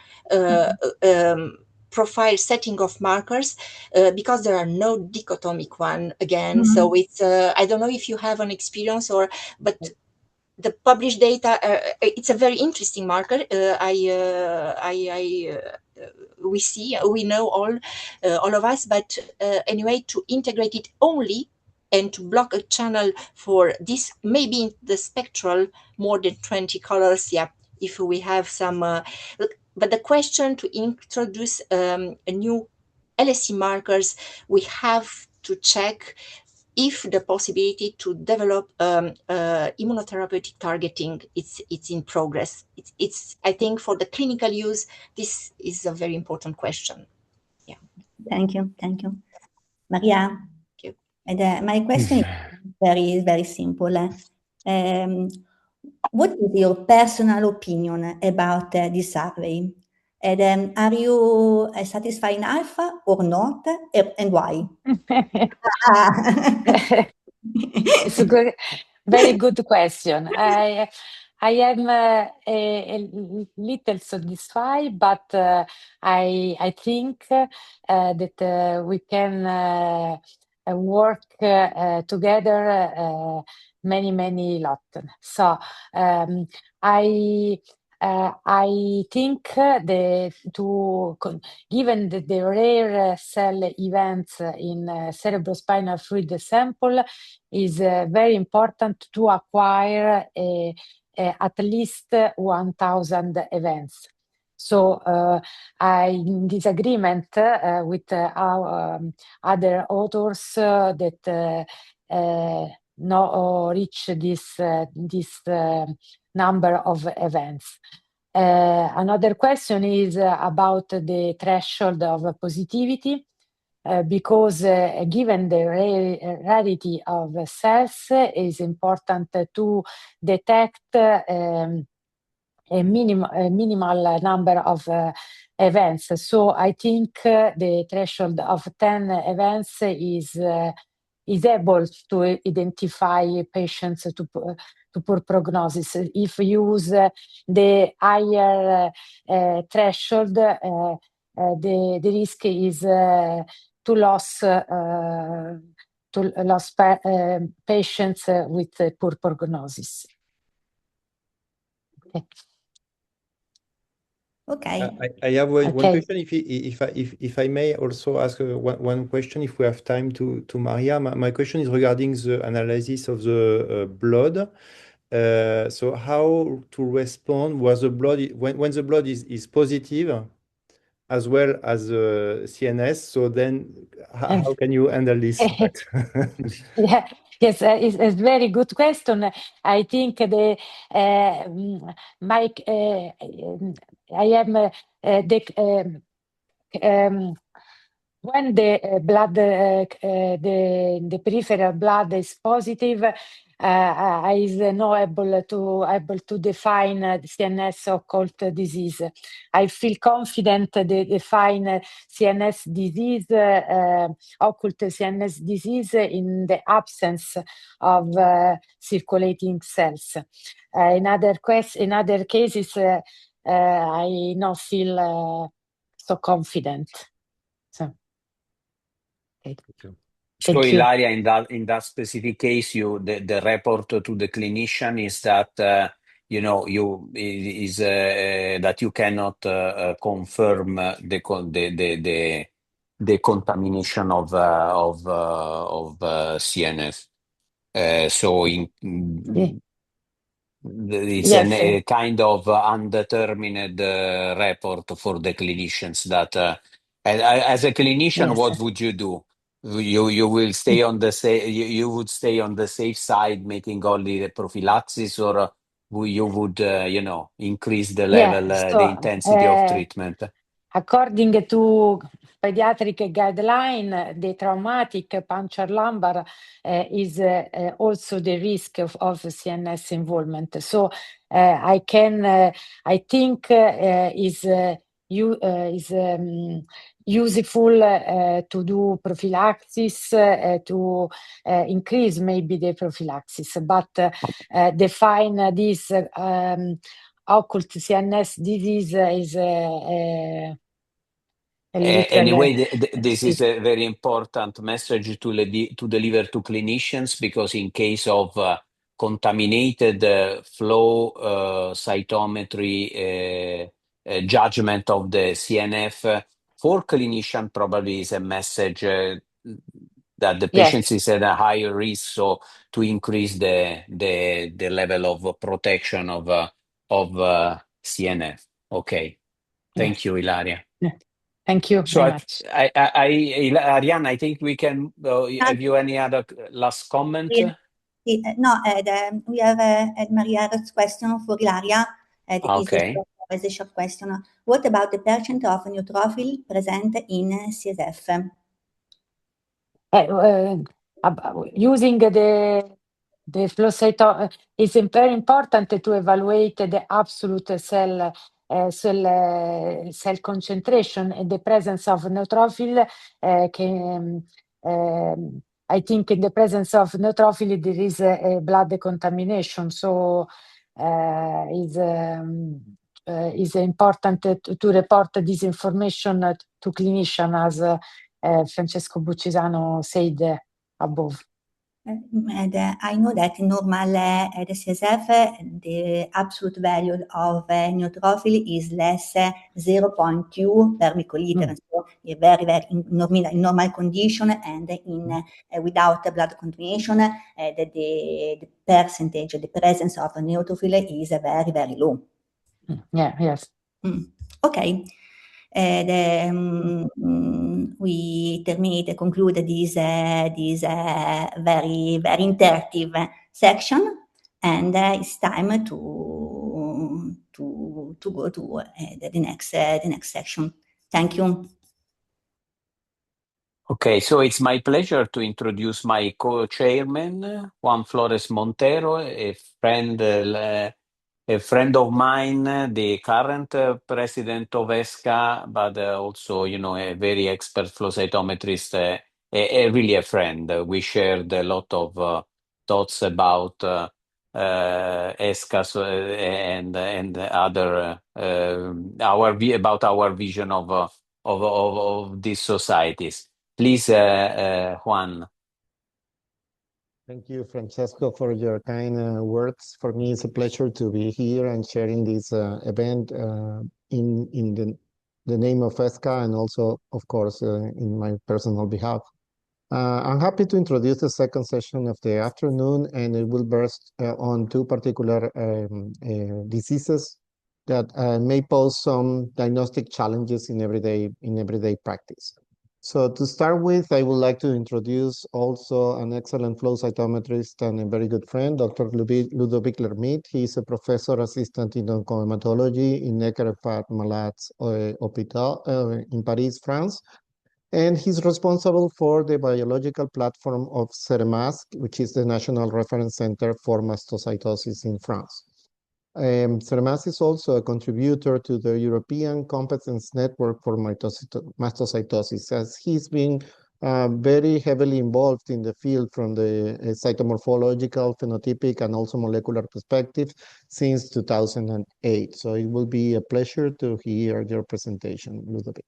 [SPEAKER 6] profile setting of markers because there are no dichotomic one again. So it's I don't know if you have an experience but the published data, it's a very interesting marker. We know all of us, but anyway, to integrate it only and to block a channel for this, maybe in the spectral more than 20 colors, yeah, if we have some, but the question to introduce a new LSE markers, we have to check if the possibility to develop immunotherapeutic targeting, it's in progress. It's I think for the clinical use, this is a very important question. Yeah.
[SPEAKER 3] Thank you. Maria?
[SPEAKER 6] Thank you.
[SPEAKER 3] And my question is very simple. What is your personal opinion about this survey? And are you satisfied in alpha or not, and why?
[SPEAKER 4] It's a very good question. I am a little satisfied, but I think that we can work together many lot. So I think given the rare cell events in cerebrospinal fluid sample is very important to acquire at least 1,000 events. So in disagreement with our other authors that reach this number of events. Another question is about the threshold of positivity, because given the rarity of cells, it is important to detect a minimal number of events. So I think the threshold of 10 events is able to identify patients to poor prognosis. If you use the higher threshold, the risk is to lose patients with poor prognosis.
[SPEAKER 3] Okay.
[SPEAKER 7] I have one
[SPEAKER 4] Okay.
[SPEAKER 7] question. If I may also ask one question, if we have time to Maria. My question is regarding the analysis of the blood. So how to respond was the blood when the blood is positive as well as CNS. So then how can you handle this?
[SPEAKER 4] Yeah, yes, it's a very good question. I think I am when the blood, the peripheral blood is positive, I is not able to define CNS occult disease. I feel confident to define CNS disease, occult CNS disease in the absence of circulating cells. In other cases, I not feel so confident. So. Okay.
[SPEAKER 5] So
[SPEAKER 4] Thank you.
[SPEAKER 5] Ilaria, in that specific case, the report to the clinician is that that you cannot confirm the contamination of CNS. So it's
[SPEAKER 4] Yes.
[SPEAKER 5] a kind of undetermined report for the clinicians that as a clinician,
[SPEAKER 4] Yes.
[SPEAKER 5] what would you do? You will stay on the you would stay on the safe side, making only the prophylaxis, or you would increase the level, the intensity of treatment.
[SPEAKER 4] According to pediatric guideline, the traumatic puncture lumbar is also the risk of CNS involvement. So I think is useful to do prophylaxis to increase maybe the prophylaxis, but define this occult CNS disease is
[SPEAKER 5] Anyway, this is a very important message to deliver to clinicians, because in case of contaminated flow cytometry judgment of the CNF, for clinician probably is a message that the patient is at a higher risk, so to increase the level of protection of CNF. Okay, thank you, Ilaria.
[SPEAKER 4] Thank you
[SPEAKER 5] So
[SPEAKER 4] very much.
[SPEAKER 5] Ariane, I think we can. Have you any other last comment?
[SPEAKER 3] No, we have Maria's question for Ilaria.
[SPEAKER 5] Okay.
[SPEAKER 3] Is a short question. What about the percent of neutrophil present in CSF?
[SPEAKER 4] Using the flow cytometry, it's very important to evaluate the absolute cell concentration and the presence of neutrophil. I think in the presence of neutrophil there is a blood contamination, so is important to report this information to clinician, as Francesco Buccisano said above.
[SPEAKER 3] And I know that in normal the CSF, the absolute value of neutrophil is less 0.2 per microliter. So very, very in normal condition and in without blood contamination, the percentage, the presence of neutrophil is very, very low.
[SPEAKER 4] Yes.
[SPEAKER 3] Okay. We conclude this very, very interactive section, and it's time to go to the next section. Thank you.
[SPEAKER 5] Okay, so it's my pleasure to introduce my co-chairman, Juan Flores Montero, a friend a friend of mine, the current president of ESCCA, but also, a very expert flow cytometrist, really a friend. We shared a lot of thoughts about ESCCA and other about our vision of these societies. Please, Juan.
[SPEAKER 8] Thank you, Francesco, for your kind words. For me, it's a pleasure to be here and sharing this event in the name of ESCCA and also, of course, in my personal behalf. I'm happy to introduce the second session of the afternoon, and it will burst on two particular diseases that may pose some diagnostic challenges in everyday practice. So to start with, I would like to introduce also an excellent flow cytometrist and a very good friend, Dr. Ludovic Lermite. He is a professor assistant in oncohematology in Necker-Fat Malades Hôpital in Paris, France. And he's responsible for the biological platform of CEREMASC, which is the National Reference Center for Mastocytosis in France. CEREMASC is also a contributor to the European Competence Network for Mastocytosis, as he's been very heavily involved in the field from the cytomorphological, phenotypic, and also molecular perspective since 2008. So it will be a pleasure to hear your presentation, Ludovic.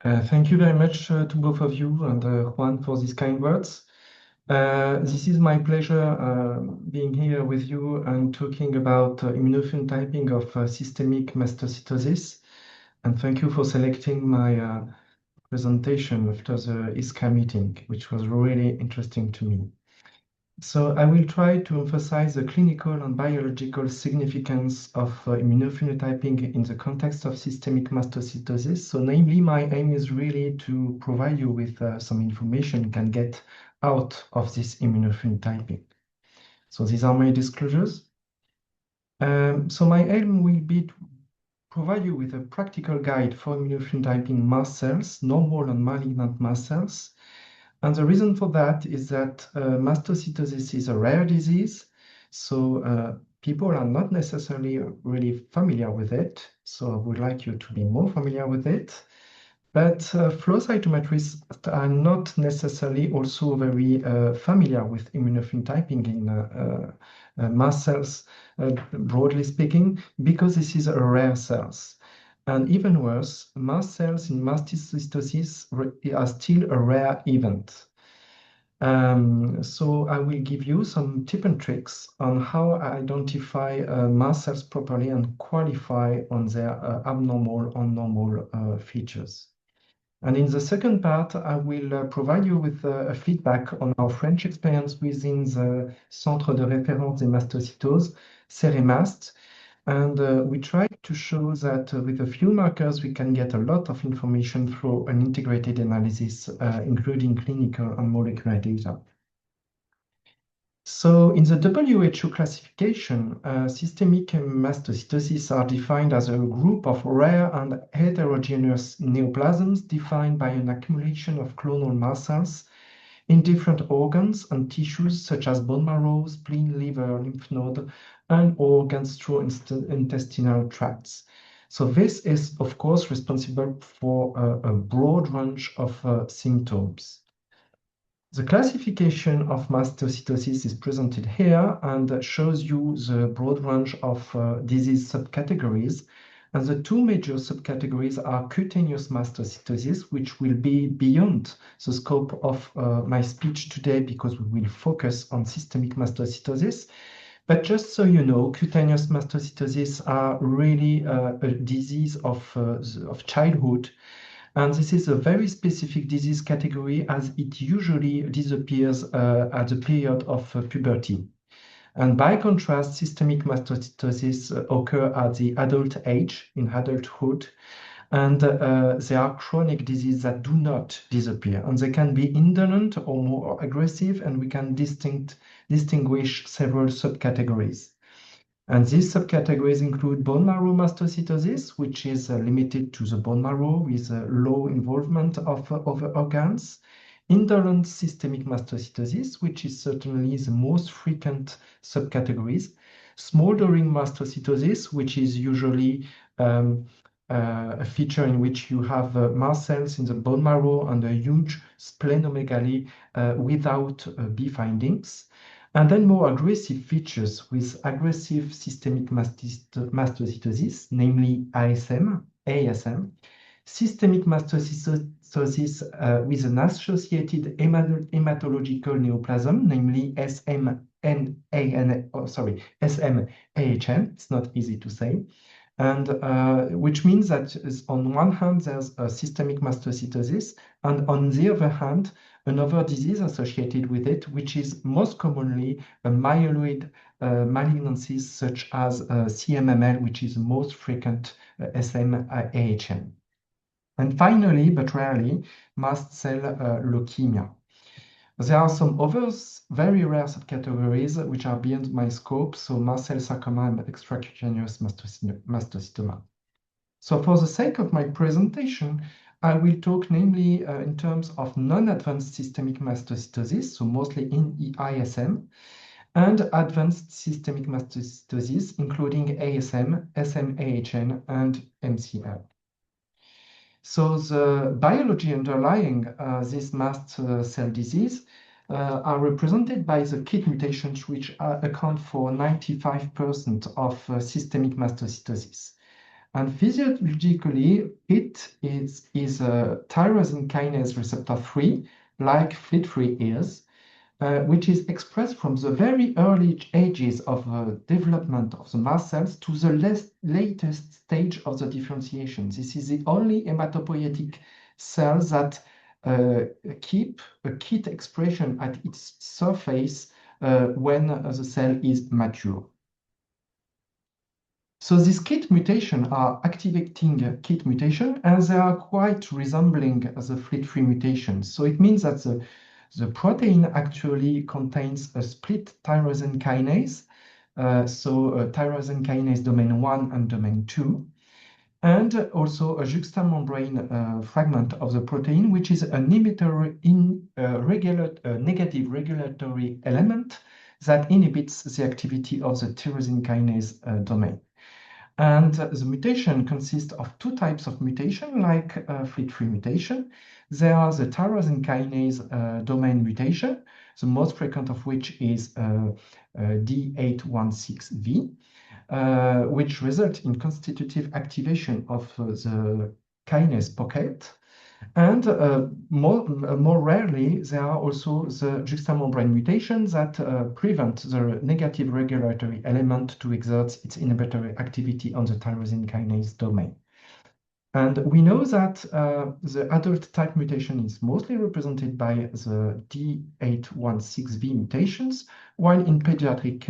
[SPEAKER 9] Thank you very much to both of you and Juan for these kind words. This is my pleasure being here with you and talking about immunophenotyping of systemic mastocytosis. And thank you for selecting my presentation after the ISCCA meeting, which was really interesting to me. So I will try to emphasize the clinical and biological significance of immunophenotyping in the context of systemic mastocytosis. So namely, my aim is really to provide you with some information you can get out of this immunophenotyping. So these are my disclosures. So my aim will be to provide you with a practical guide for immunophenotyping mast cells, normal and malignant mast cells. And the reason for that is that mastocytosis is a rare disease, so people are not necessarily really familiar with it. So I would like you to be more familiar with it. But flow cytometrists are not necessarily also very familiar with immunophenotyping in mast cells, broadly speaking, because this is a rare cells. And even worse, mast cells in mastocytosis are still a rare event. So I will give you some tips and tricks on how I identify mast cells properly and qualify on their abnormal or normal features. And in the second part, I will provide you with a feedback on our French experience within the Centre de Référence des Mastocytoses, CEREMASC. And we try to show that with a few markers, we can get a lot of information through an integrated analysis, including clinical and molecular data. So in the WHO classification, systemic mastocytosis are defined as a group of rare and heterogeneous neoplasms defined by an accumulation of clonal mast cells in different organs and tissues such as bone marrow, spleen, liver, lymph node, and or gastrointestinal tracts. So this is, of course, responsible for a broad range of symptoms. The classification of mastocytosis is presented here and shows you the broad range of disease subcategories. And the two major subcategories are cutaneous mastocytosis, which will be beyond the scope of my speech today because we will focus on systemic mastocytosis. But just so you know, cutaneous mastocytosis are really a disease of childhood. And this is a very specific disease category as it usually disappears at the period of puberty. And by contrast, systemic mastocytosis occur at the adult age, in adulthood, and they are chronic diseases that do not disappear. And they can be indolent or more aggressive, and we can distinguish several subcategories. And these subcategories include bone marrow mastocytosis, which is limited to the bone marrow with low involvement of other organs. Indolent systemic mastocytosis, which is certainly the most frequent subcategories. smoldering mastocytosis, which is usually a feature in which you have mast cells in the bone marrow and a huge splenomegaly without B findings. And then more aggressive features with aggressive systemic mastocytosis, namely ASM, systemic mastocytosis with an associated hematological neoplasm, namely SMAHN. It's not easy to say. And which means that on one hand, there's a systemic mastocytosis, and on the other hand, another disease associated with it, which is most commonly a myeloid malignancies such as CMML, which is the most frequent SMAHN. And finally, but rarely, mast cell leukemia. There are some others, very rare subcategories, which are beyond my scope, so mast cell sarcoma and extracutaneous mastocytoma. So for the sake of my presentation, I will talk namely in terms of non-advanced systemic mastocytosis, so mostly in ISM, and advanced systemic mastocytosis, including ASM, SMAHN, and MCL. So the biology underlying this mast cell disease are represented by the KIT mutations, which account for 95% of systemic mastocytosis. And physiologically, it is a tyrosine kinase receptor 3, like FLT3 is, which is expressed from the very early ages of development of the mast cells to the latest stage of the differentiation. This is the only hematopoietic cells that keep a KIT expression at its surface when the cell is mature. So these KIT mutations are activating KIT mutation, and they are quite resembling the FLT3 mutations. So it means that the protein actually contains a split tyrosine kinase, tyrosine kinase domain 1 and domain 2, and also a juxtamembrane fragment of the protein, which is an emitter in negative regulatory element that inhibits the activity of the tyrosine kinase domain. And the mutation consists of two types of mutation, like FLT3 mutation. There are the tyrosine kinase domain mutation, the most frequent of which is D816V, which result in constitutive activation of the kinase pocket. And more rarely, there are also the juxtamembrane mutations that prevent the negative regulatory element to exert its inhibitory activity on the tyrosine kinase domain. And we know that the adult type mutation is mostly represented by the D816V mutations, while in pediatric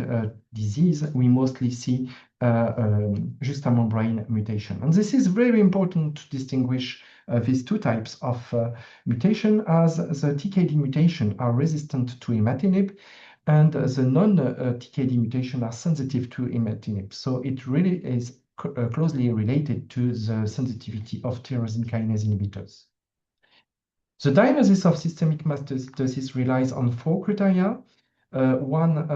[SPEAKER 9] disease, we mostly see juxtamembrane mutation. And this is very important to distinguish these two types of mutation, as the TKD mutation are resistant to imatinib, and the non-TKD mutation are sensitive to imatinib. So it really is closely related to the sensitivity of tyrosine kinase inhibitors. The diagnosis of systemic mastocytosis relies on five criteria, one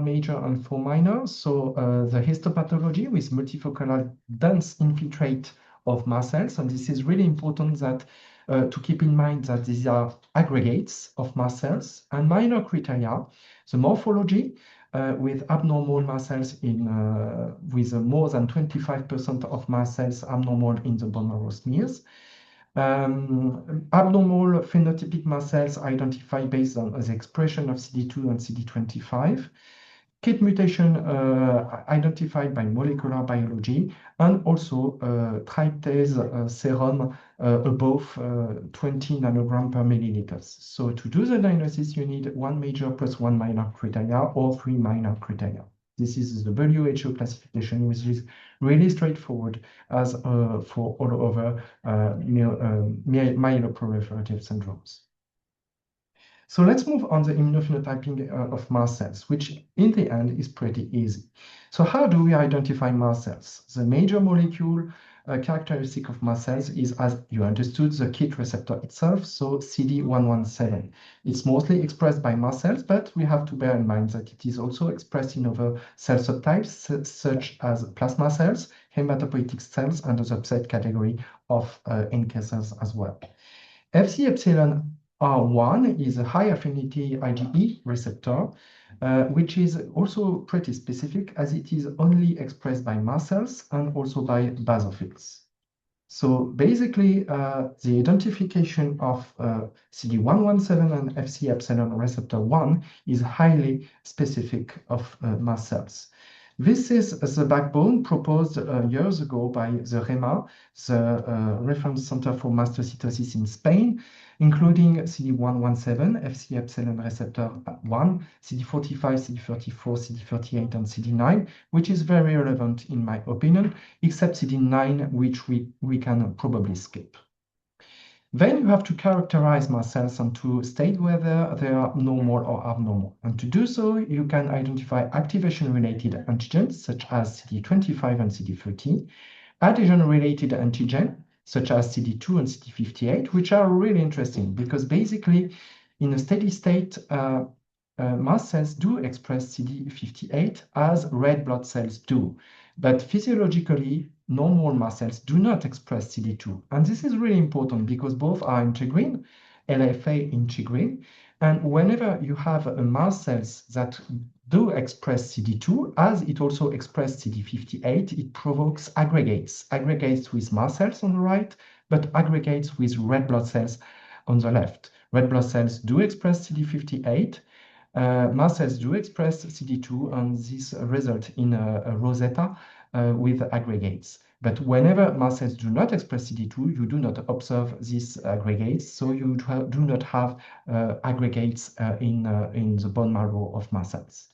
[SPEAKER 9] major and four minor. So the histopathology with multifocal dense infiltrate of mast cells, and this is really important that to keep in mind that these are aggregates of mast cells, and minor criteria, the morphology with abnormal mast cells with more than 25% of mast cells abnormal in the bone marrow smears. Abnormal phenotypic mast cells identified based on the expression of CD2 and CD25. KIT mutation identified by molecular biology, and also tryptase serum above 20 nanogram per milliliters. So to do the diagnosis, you need one major plus one minor criteria, or three minor criteria. This is the WHO classification, which is really straightforward as for all over myeloproliferative syndromes. So let's move on the immunophenotyping of mast cells, which in the end is pretty easy. So how do we identify mast cells? The major molecule characteristic of mast cells is, as you understood, the KIT receptor itself, so CD117. It's mostly expressed by mast cells, but we have to bear in mind that it is also expressed in other cell subtypes, such as plasma cells, hematopoietic cells, and a subset category of NK cells as well. Fc epsilon R1 is a high affinity IgE receptor, which is also pretty specific as it is only expressed by mast cells and also by basophils. So basically, the identification of CD117 and Fc epsilon receptor 1 is highly specific of mast cells. This is the backbone proposed years ago by the REMA, the Reference Center for Mastocytosis in Spain, including CD117, Fc epsilon receptor 1, CD45, CD34, CD38, and CD9, which is very relevant in my opinion, except CD9, which we can probably skip. Then you have to characterize mast cells and to state whether they are normal or abnormal. And to do so, you can identify activation-related antigens, such as CD25 and CD30, adhesion-related antigen, such as CD2 and CD58, which are really interesting because basically, in a steady state, mast cells do express CD58 as red blood cells do. But physiologically, normal mast cells do not express CD2. And this is really important because both are integrin, LFA integrin. And whenever you have a mast cells that do express CD2, as it also expresses CD58, it provokes aggregates with mast cells on the right, but aggregates with red blood cells on the left. Red blood cells do express CD58, mast cells do express CD2, and this results in a rosetta with aggregates. But whenever mast cells do not express CD2, you do not observe these aggregates, so you do not have aggregates in the bone marrow of mast cells.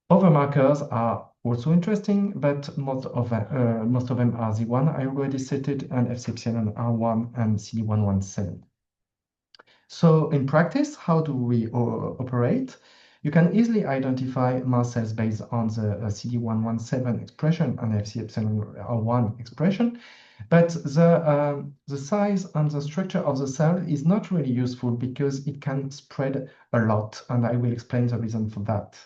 [SPEAKER 9] Other markers are also interesting, but most of them are the one I already stated, and Fc epsilon R1 and CD117. So in practice, how do we operate? You can easily identify mast cells based on the CD117 expression and Fc epsilon R1 expression, but the size and the structure of the cell is not really useful because it can spread a lot, and I will explain the reason for that.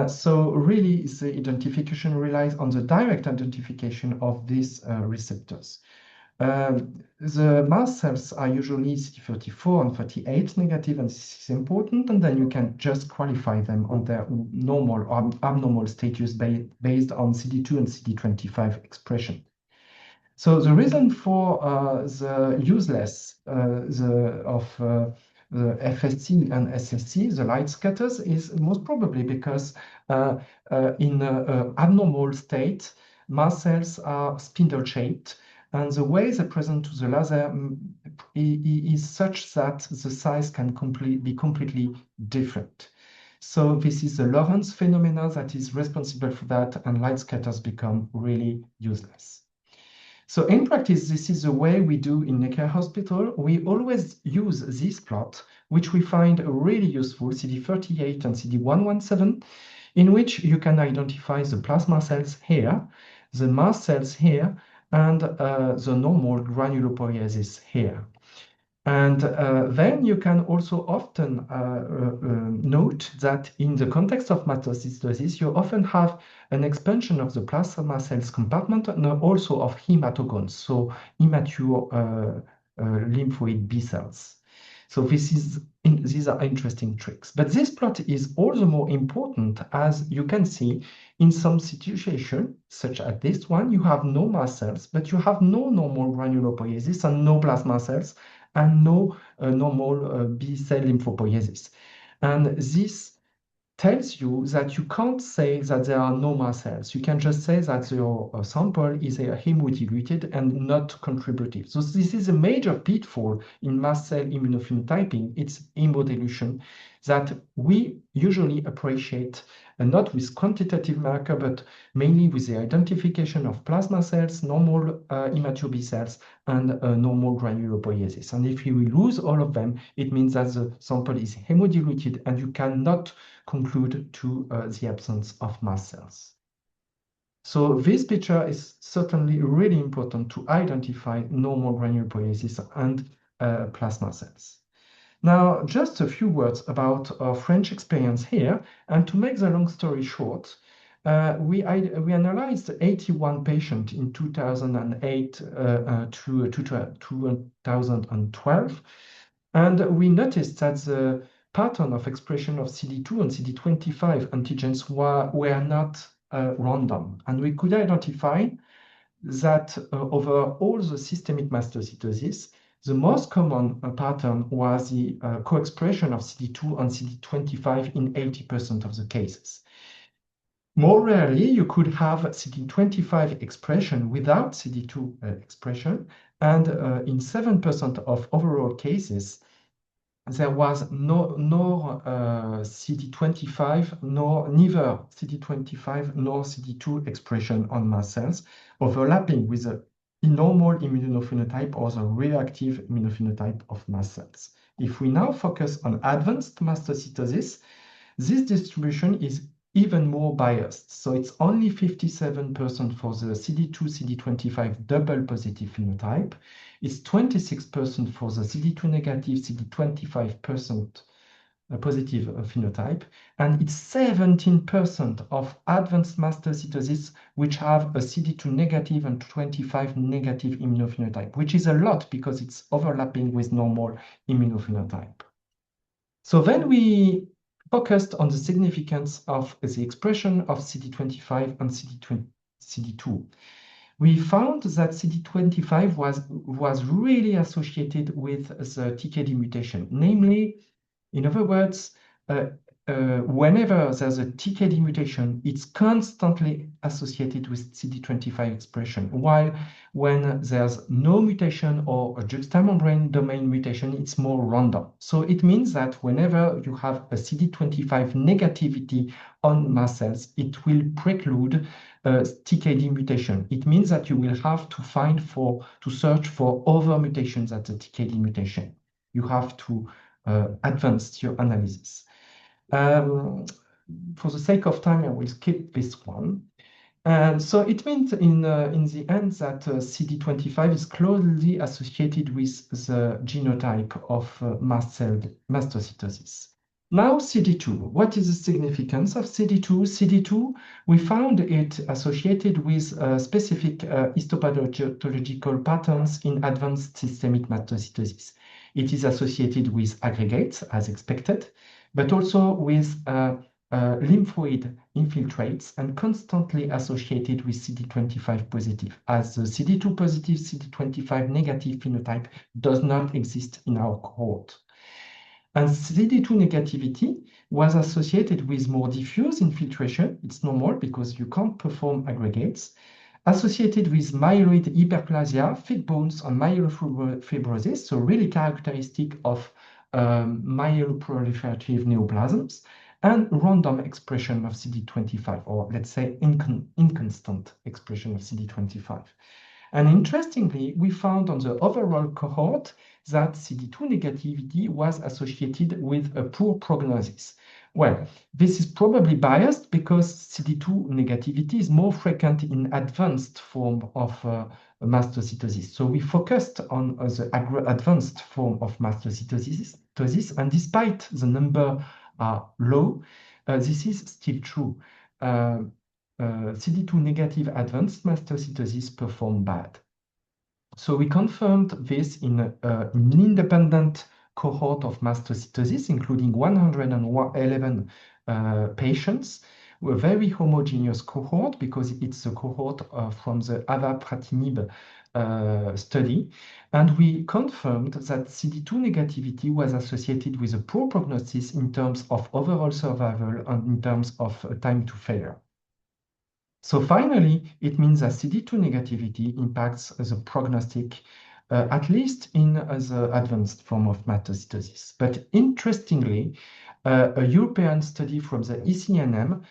[SPEAKER 9] So really, the identification relies on the direct identification of these receptors. The mast cells are usually CD34 and 38 negative, and this is important, and then you can just qualify them on their normal or abnormal status based on CD2 and CD25 expression. So the reason for the useless of the FSC and SSC, the light scatters, is most probably because in an abnormal state, mast cells are spindle-shaped, and the way they present to the laser is such that the size can be completely different. So this is the Lorentz phenomena that is responsible for that, and light scatters become really useless. So in practice, this is the way we do in Necker Hospital. We always use this plot, which we find really useful, CD38 and CD117, in which you can identify the plasma cells here, the mast cells here, and the normal granulopoiesis here. And then you can also often note that in the context of mastocytosis, you often have an expansion of the plasma cells compartment and also of hematogones, so immature lymphoid B cells. So these are interesting tricks. But this plot is all the more important as you can see in some situation, such as this one, you have no mast cells, but you have no normal granulopoiesis and no plasma cells, and no normal B cell lymphopoiesis. And this tells you that you can't say that there are no mast cells. You can just say that your sample is hemodiluted and not contributive. So this is a major pitfall in mast cell immunophenotyping. It's hemodilution that we usually appreciate, and not with quantitative marker, but mainly with the identification of plasma cells, normal immature B cells, and normal granulopoiesis. And if you lose all of them, it means that the sample is hemodiluted and you cannot conclude to the absence of mast cells. So this picture is certainly really important to identify normal granular poiesis and plasma cells. Now, just a few words about our French experience here, and to make the long story short, we analyzed 81 patients in 2008 to 2012, and we noticed that the pattern of expression of CD2 and CD25 antigens were not random, and we could identify that over all the systemic mastocytosis, the most common pattern was the co-expression of CD2 and CD25 in 80% of the cases. More rarely, you could have CD25 expression without CD2 expression, and in 7% of overall cases, there was no CD25, neither CD25 nor CD2 expression on mast cells, overlapping with the normal immunophenotype or the reactive immunophenotype of mast cells. If we now focus on advanced mastocytosis, this distribution is even more biased. So it's only 57% for the CD2, CD25 double positive phenotype. It's 26% for the CD2 negative, CD25% positive phenotype. And it's 17% of advanced mastocytosis which have a CD2 negative and 25 negative immunophenotype, which is a lot because it's overlapping with normal immunophenotype. So then we focused on the significance of the expression of CD25 and CD2. We found that CD25 was really associated with the TKD mutation. Namely, in other words, whenever there's a TKD mutation, it's constantly associated with CD25 expression, while when there's no mutation or a juxtamembrane domain mutation, it's more random. So it means that whenever you have a CD25 negativity on mast cells, it will preclude TKD mutation. It means that you will have to search for other mutations at the TKD mutation. You have to advance your analysis. For the sake of time, I will skip this one. And so it means in the end that CD25 is closely associated with the genotype of mast cell mastocytosis. Now CD2, what is the significance of CD2? CD2, we found it associated with specific histopathological patterns in advanced systemic mastocytosis. It is associated with aggregates, as expected, but also with lymphoid infiltrates and constantly associated with CD25 positive, as the CD2 positive, CD25 negative phenotype does not exist in our cohort. And CD2 negativity was associated with more diffuse infiltration. It's normal because you can't perform aggregates. Associated with myeloid hyperplasia, thick bones, and myelofibrosis, so really characteristic of myeloproliferative neoplasms, and random expression of CD25, or let's say inconstant expression of CD25. And interestingly, we found on the overall cohort that CD2 negativity was associated with a poor prognosis. Well, this is probably biased because CD2 negativity is more frequent in advanced form of mastocytosis. So we focused on the advanced form of mastocytosis, and despite the number are low, this is still true. CD2 negative advanced mastocytosis perform bad. So we confirmed this in an independent cohort of mastocytosis, including 111 patients, a very homogeneous cohort because it's a cohort from the avapritinib study. And we confirmed that CD2 negativity was associated with a poor prognosis in terms of overall survival and in terms of time to failure. So finally, it means that CD2 negativity impacts the prognostic, at least in the advanced form of mastocytosis. But interestingly, a European study from the ECNM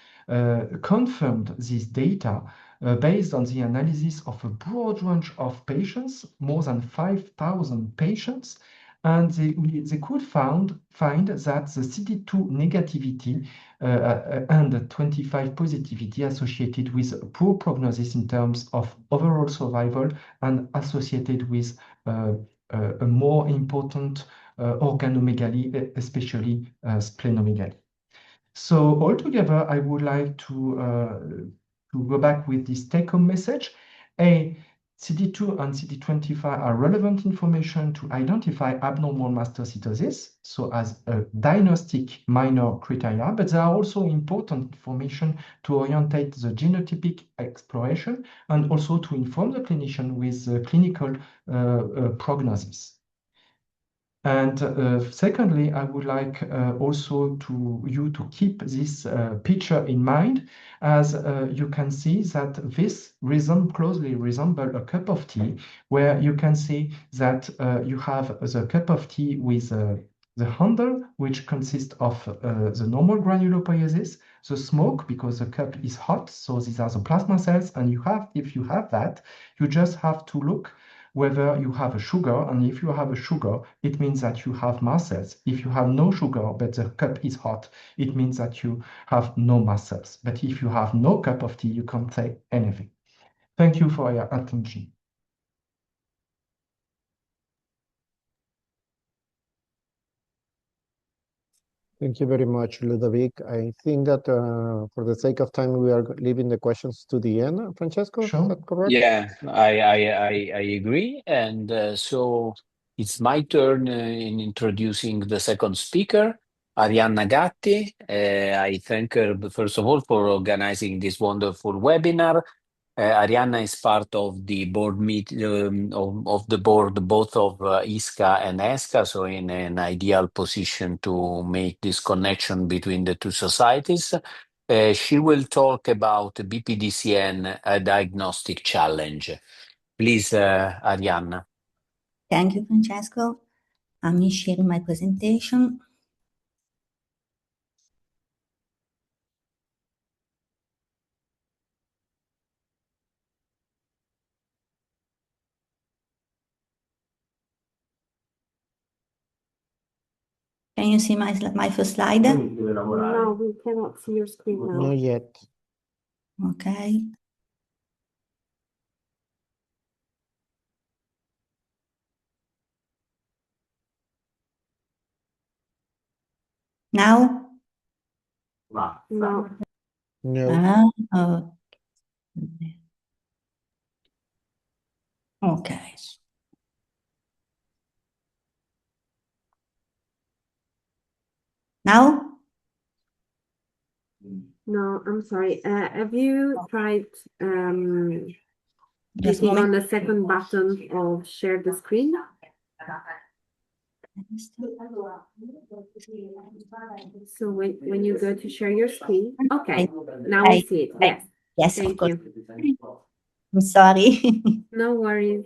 [SPEAKER 9] confirmed this data based on the analysis of a broad range of patients, more than 5,000 patients, and they could find that the CD2 negativity and 25 positivity associated with poor prognosis in terms of overall survival and associated with a more important organomegaly, especially splenomegaly. So altogether, I would like to go back with this take-home message. CD2 and CD25 are relevant information to identify abnormal mastocytosis, so as a diagnostic minor criteria, but they are also important information to orientate the genotypic exploration and also to inform the clinician with the clinical prognosis. And secondly, I would like also you to keep this picture in mind, as you can see that this closely resembles a cup of tea, where you can see that you have the cup of tea with the handle, which consists of the normal granulopoiesis, the smoke, because the cup is hot, so these are the plasma cells, and if you have that, you just have to look whether you have a sugar, and if you have a sugar, it means that you have mast cells. If you have no sugar, but the cup is hot, it means that you have no mast cells. But if you have no cup of tea, you can't say anything. Thank you for your attention.
[SPEAKER 8] Thank you very much, Ludovic. I think that for the sake of time, we are leaving the questions to the end. Francesco,
[SPEAKER 9] Sure.
[SPEAKER 8] is that correct?
[SPEAKER 5] Yeah, I agree. And so it's my turn in introducing the second speaker, Arianna Gatti. I thank her, first of all, for organizing this wonderful webinar. Arianna is part of the board of the board, both of ISCCA and ESCCA, so in an ideal position to make this connection between the two societies. She will talk about BPDCN, a diagnostic challenge. Please, Arianna.
[SPEAKER 3] Thank you, Francesco. I'm sharing my presentation. Can you see my first slide?
[SPEAKER 1] No, we cannot see your screen now.
[SPEAKER 8] Not yet.
[SPEAKER 3] Okay. Now?
[SPEAKER 1] No.
[SPEAKER 8] No.
[SPEAKER 3] Okay. Now?
[SPEAKER 1] No, I'm sorry. Have you tried
[SPEAKER 3] Just
[SPEAKER 1] clicking on
[SPEAKER 3] moment.
[SPEAKER 1] the second button of share the screen? So when you go to share your screen, okay, now we see it. Yes.
[SPEAKER 3] Yes,
[SPEAKER 1] Thank
[SPEAKER 3] of course.
[SPEAKER 1] you.
[SPEAKER 3] I'm sorry.
[SPEAKER 1] No worries.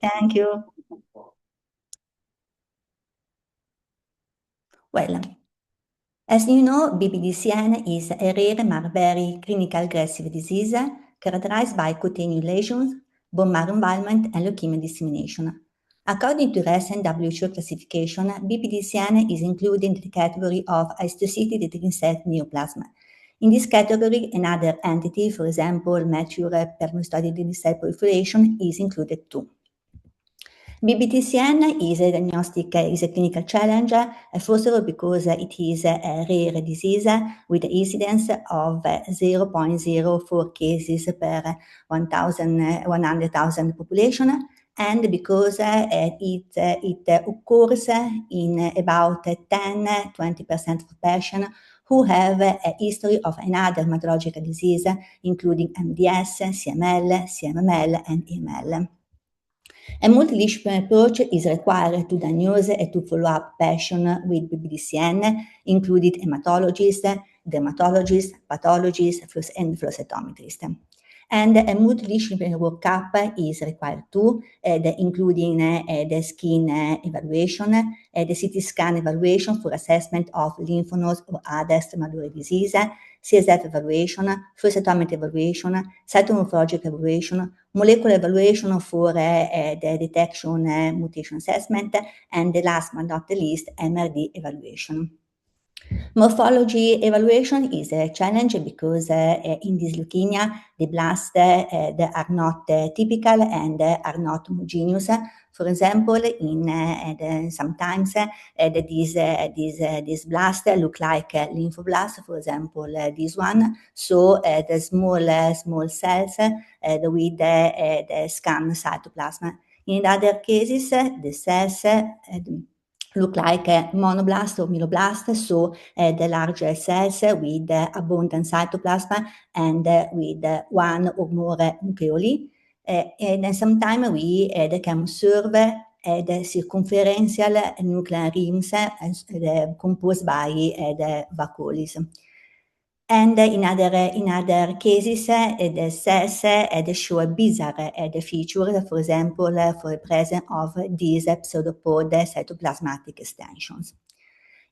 [SPEAKER 3] Thank you. Well, as you know, BPDCN is a rare but very clinical aggressive disease characterized by cutaneous lesions, bone marrow involvement, and leukemia dissemination. According to recent WHO classification, BPDCN is included in the category of histiocytic dendritic neoplasm. In this category, another entity, for example, mature permyocytic dendritic cell proliferation, is included too. BPDCN is a clinical challenge, first of all because it is a rare disease with an incidence of 0.04 cases per 100,000 population, and because it occurs in about 10-20% of patients who have a history of another hematological disease, including MDS, CML, CMML, and AML. A multidisciplinary approach is required to diagnose and to follow up patients with BPDCN, including hematologists, dermatologists, pathologists, and flow cytometrists. And a multidisciplinary workup is required too, including the skin evaluation, the CT scan evaluation for assessment of lymph nodes or other extramedullary disease, CSF evaluation, flow cytometry evaluation, cytomorphologic evaluation, molecular evaluation for the detection mutation assessment, and the last but not the least, MRD evaluation. Morphology evaluation is a challenge because in this leukemia, the blasts they are not typical and are not homogeneous. For example, sometimes these blasts look like lymphoblasts, for example, this one. So the small cells with the scan cytoplasm. In other cases, the cells look like monoblast or myeloblast, so the larger cells with abundant cytoplasm and with one or more nucleoli. And then sometimes we can observe the circumferential nuclear rings composed by the vacuoles. And in other cases, the cells show a bizarre feature, for example, for the presence of these pseudopod cytoplasmatic extensions.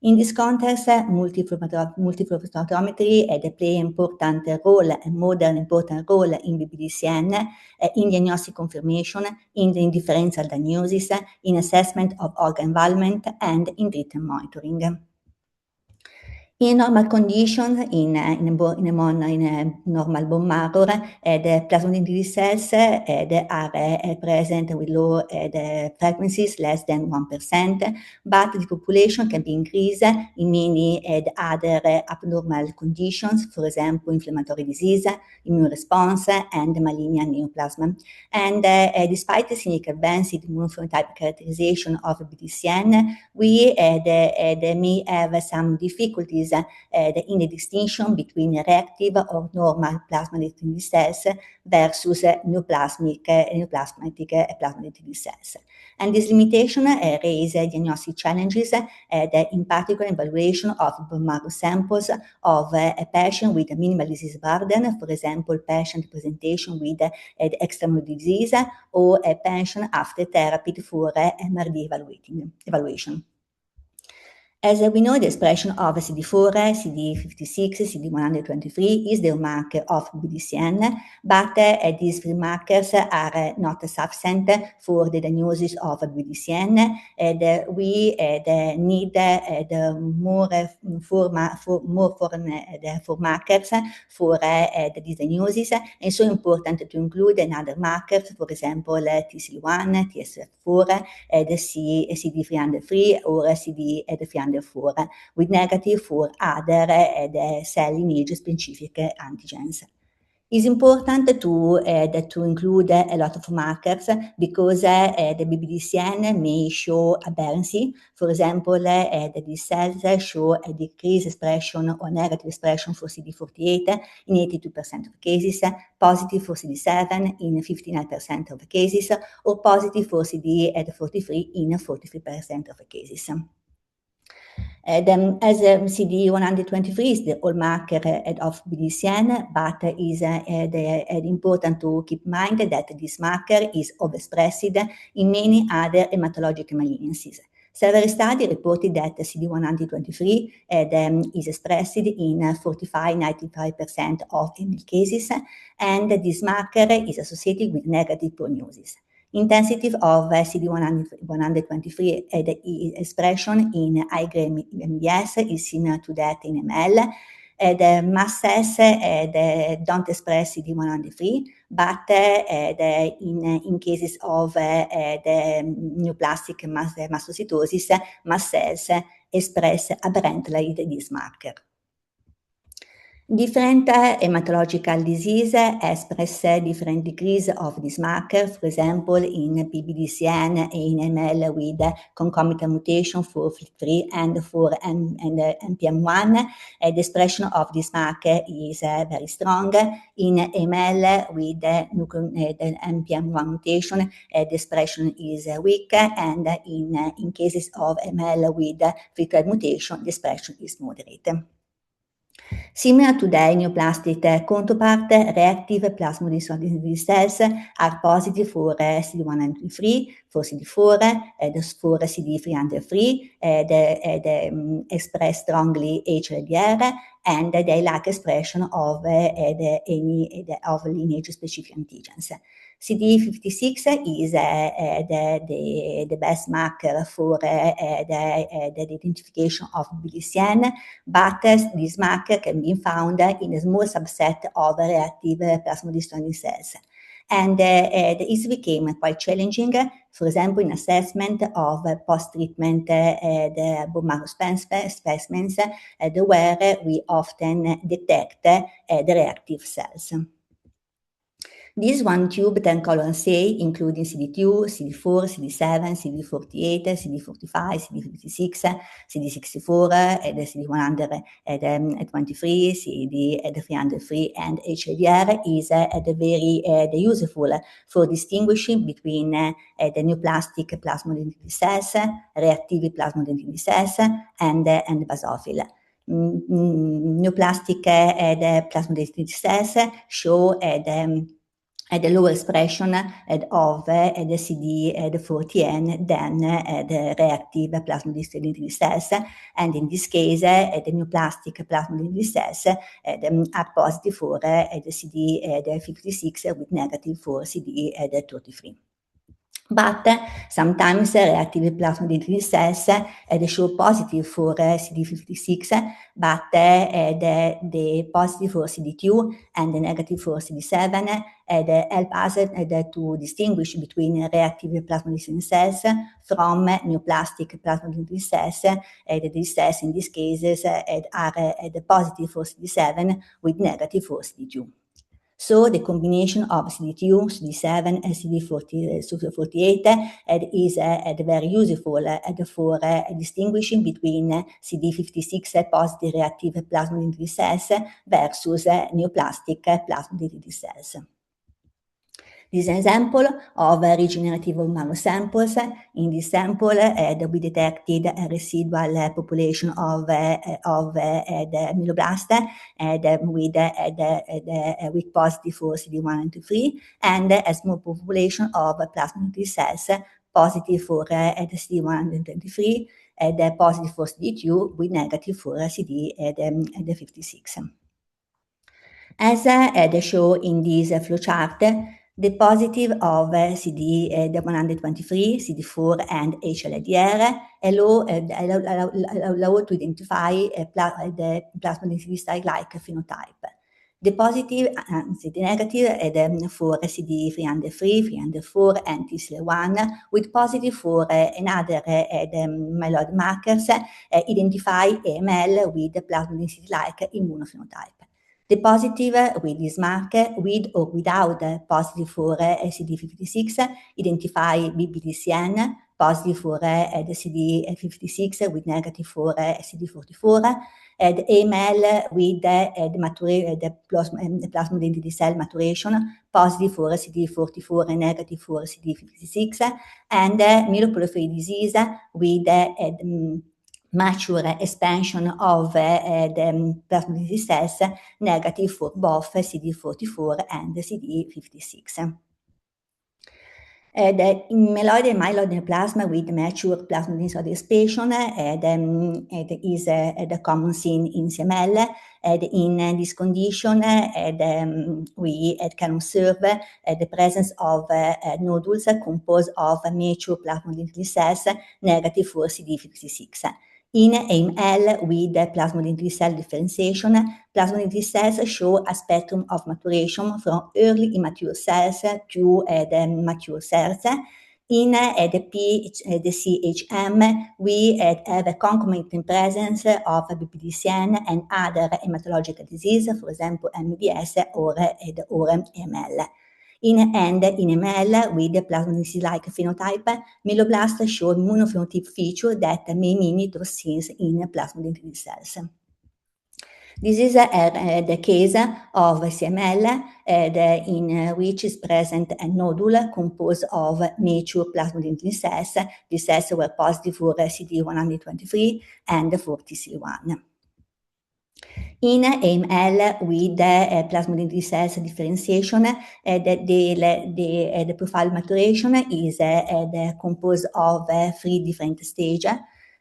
[SPEAKER 3] In this context, multiflow cytometry play an important role, a modern important role in BBDCN, in diagnostic confirmation, in differential diagnosis, in assessment of organ involvement, and in treatment monitoring. In normal conditions, in a normal bone marrow, the plasmacytoid cells they are present with low the frequencies less than 1%, but the population can be increased in many other abnormal conditions, for example, inflammatory disease, immune response, and malignant neoplasm. And despite the significant advance in immunophenotype characterization of BDCN, we may have some difficulties in the distinction between reactive or normal plasmacytoid cells versus neoplasmatic plasmacytoid cells. And this limitation raise diagnostic challenges, in particular evaluation of bone marrow samples of a patient with a minimal disease burden, for example, patient presentation with extramedullary disease, or a patient after therapy for MRD evaluation. As we know, the expression of CD4, CD56, CD123 is the marker of BDCN, but these three markers are not sufficient for the diagnosis of BDCN. We need more markers for this diagnosis, and so important to include another markers, for example, TCL1, TSF4, the CD303 or CD304, with negative for other cell lineage specific antigens. It's important to include a lot of markers because the BBDCN may show aberrancy. For example, these cells show a decreased expression or negative expression for CD48 in 82% of cases, positive for CD7 in 59% of cases, or positive for CD43 in 43% of cases. Then, as CD123 is the hallmarker of BDCN, but is important to keep in mind that this marker is overexpressed in many other hematologic malignancies. Several studies reported that CD123 is expressed in 45-95% of AML cases, and this marker is associated with negative prognosis. Intensity of CD123 expression in high-grade MDS is similar to that in ML. The mast cells don't express CD123, but in cases of the neoplastic mastocytosis, mast cells express aberrantly this marker. Different hematological disease express different degrees of this marker. For example, in BBDCN and in ML with concomitant mutation for FLT3 and for NPM1, the expression of this marker is very strong. In ML with the NPM1 mutation, the expression is weak, and in cases of ML with FLT3 mutation, the expression is moderate. Similar to their neoplastic counterpart, reactive plasmodiesel cells are positive for CD193, for CD4, for CD303, they express strongly HLDR, and they lack expression of lineage-specific antigens. CD56 is the best marker for the identification of BDCN, but this marker can be found in a small subset of reactive plasmodiesel cells. And it became quite challenging, for example, in assessment of post-treatment the bone marrow specimens, where we often detect the reactive cells. This one tube 10 column array, including CD2, CD4, CD7, CD48, CD45, CD56, CD64, CD123, CD303, and HLDR is very useful for distinguishing between the neoplastic plasmodiesel cells, reactive plasmodiesel cells, and basophil. Neoplastic plasmodiesel cells show the lower expression of the CD40N than the reactive plasmodiesel cells, and in this case, the neoplastic plasmodiesel cells are positive for the CD56 with negative for CD33. But sometimes reactive plasmodiesel cells they show positive for CD56, but the positive for CD2 and the negative for CD7 help us to distinguish between reactive plasmodiesel cells from neoplastic plasmodiesel cells. These cells in these cases are the positive for CD7 with negative for CD2. So the combination of CD2, CD7, and CD48 is very useful for distinguishing between CD56 positive reactive plasmodiesel cells versus neoplastic plasmodiesel cells. This is an example of regenerative bone marrow samples. In this sample, we detected a residual population of the myeloblast with positive for CD193, and a small population of plasmodiesel cells positive for the CD123, and positive for CD2 with negative for CD56. As they show in this flowchart, the positive of CD123, CD4, and HLDR allow to identify the plasmodiesel-like phenotype. The positive and the negative for CD303, 304, and TCL1, with positive for another myeloid markers identify AML with the plasmodiesel-like immunophenotype. The positive with this marker, with or without positive for CD56, identify BDCN, positive for the CD56 with negative for CD44, and AML with the plasmodiesel cell maturation, positive for CD44 and negative for CD56, and myeloproliferative disease with mature expansion of the plasmodiesel cells negative for both CD44 and CD56. The myeloid and myeloid neoplasm with mature plasmodiesel expansion is the common scene in CML. In this condition, we can observe the presence of nodules composed of mature plasmodiesel cells negative for CD56. In AML with plasmodiesel cell differentiation, plasmodiesel cells show a spectrum of maturation from early immature cells to the mature cells. In the CHM, we have a concomitant presence of BPDCN and other hematological disease, for example, MDS or AML. In ML, with the plasmodiesel-like phenotype, myeloblasts show immunophenotypic feature that may mimic those seen in plasmodiesel cells. This is the case of CML, in which is present a nodule composed of mature plasmodiesel cells. These cells were positive for CD123 and for TCL1. In AML with plasma dendritic cells differentiation, the profile maturation is composed of 3 different stages.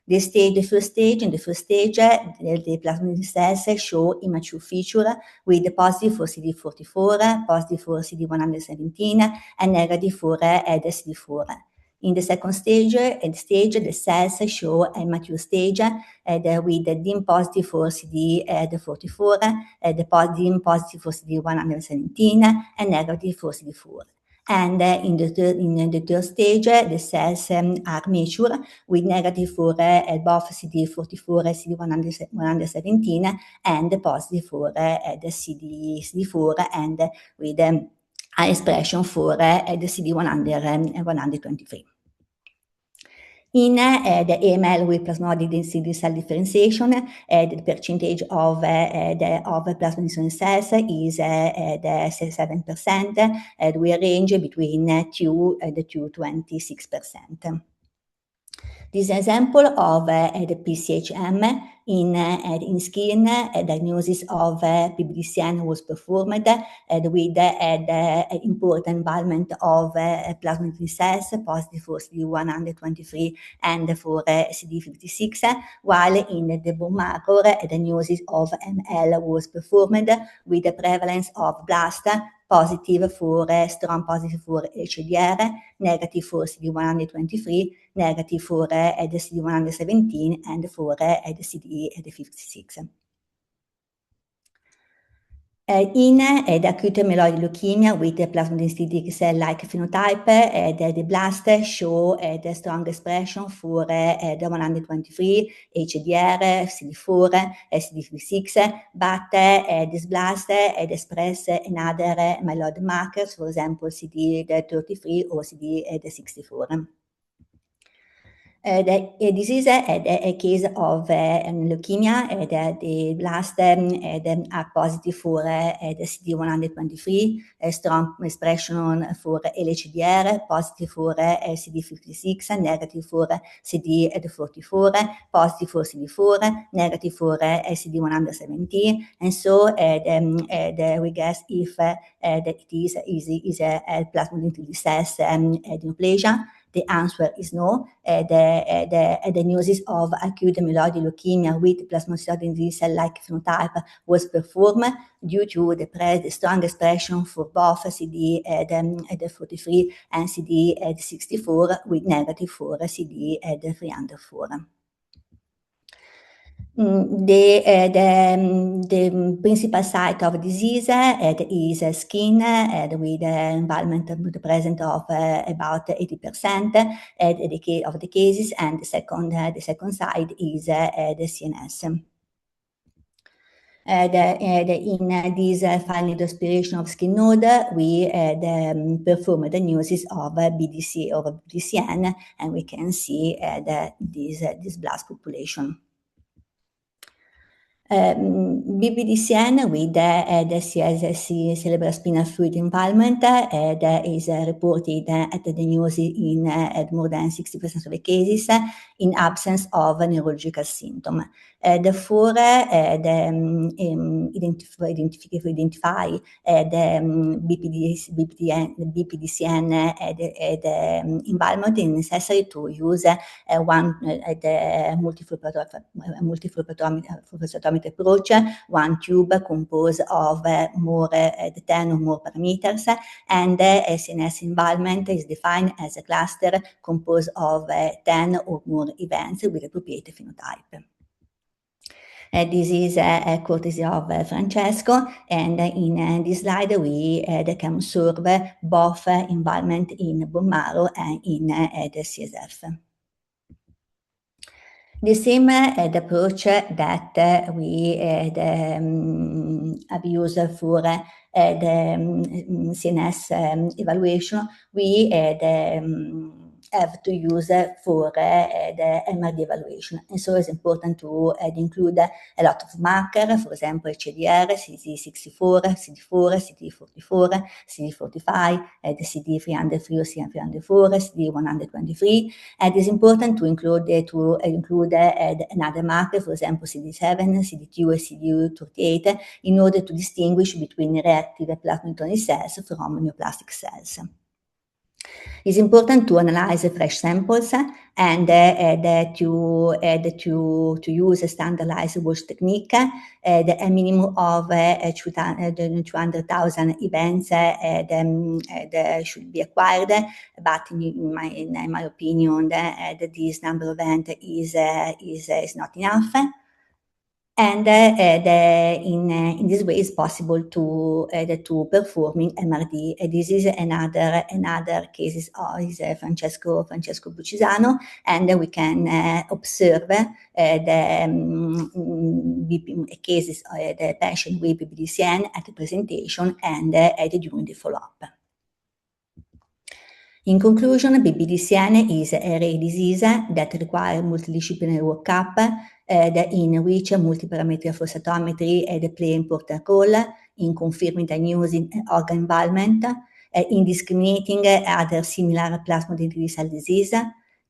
[SPEAKER 3] The first stage, the plasma dendritic cells show immature feature with positive for CD44, positive for CD117, and negative for the CD4. In the second stage, the cells show a mature stage with the DIM positive for CD44, the DIM positive for CD117, and negative for CD4. And in the third stage, the cells are mature with negative for both CD44 and CD117, and positive for the CD4, and with high expression for the CD123. In the AML with plasmodic density cell differentiation, the percentage of plasmodic cells is 7%, and we range between 2 to 26%. This example of the PCHM in skin diagnosis of PBDCN was performed with the important involvement of plasma cells positive for CD123 and for CD56, while in the bone marrow diagnosis of ML was performed with the prevalence of blast positive for strong positive for HDR, negative for CD123, negative for the CD117, and for the CD56. In the acute myeloid leukemia with the plasma density cell-like phenotype, the blast show the strong expression for the 123, HDR, CD4, CD56, but this blast express another myeloid markers, for example, CD33 or CD64. This is a case of leukemia. The blast are positive for the CD123, strong expression for LHDR, positive for CD56, negative for CD44, positive for CD4, negative for CD117, and so we guess if that it is a plasma dendritic cells neoplasia. The answer is no. The diagnosis of acute myeloid leukemia with plasmacytoid cell-like phenotype was performed due to the strong expression for both CD43 and CD64 with negative for CD304. The principal site of disease is skin with involvement with the presence of about 80% of the cases, and the second site is the CNS. In this final aspiration of skin node, we perform the diagnosis of BDC or BDCN, and we can see this blast population. BPDCN with the CSSC cerebral spinal fluid involvement that is reported at the diagnosis in more than 60% of the cases in absence of neurological symptom. Therefore, identify the BPDCN involvement is necessary to use the multifluorocytometry approach, one tube composed of more 10 or more parameters, and CNS involvement is defined as a cluster composed of 10 or more events with appropriate phenotype. This is a courtesy of Francesco, and in this slide we can observe both involvement in bone marrow and in the CSF. The same the approach that we have used for the CNS evaluation, we have to use for the MRD evaluation. And so it's important to include a lot of markers, for example, HDR, CD64, CD4, CD44, CD45, the CD303 or CD304, CD123. And it's important to include another marker, for example, CD7, CD2, or CD38, in order to distinguish between reactive plasmatoid cells from neoplastic cells. It's important to analyze fresh samples and to use a standardized wash technique. A minimum of 200,000 events should be acquired, but in my opinion, this number of events is not enough. And in this way, it's possible to performing MRD. This is another case is Francesco Buccisano, and we can observe the cases the patient with BDCN at the presentation and during the follow-up. In conclusion, BPDCN is a rare disease that requires multidisciplinary workup in which multiparametric flow cytometry play an important role in confirming diagnosing organ involvement, in discriminating other similar plasmodietary cell disease,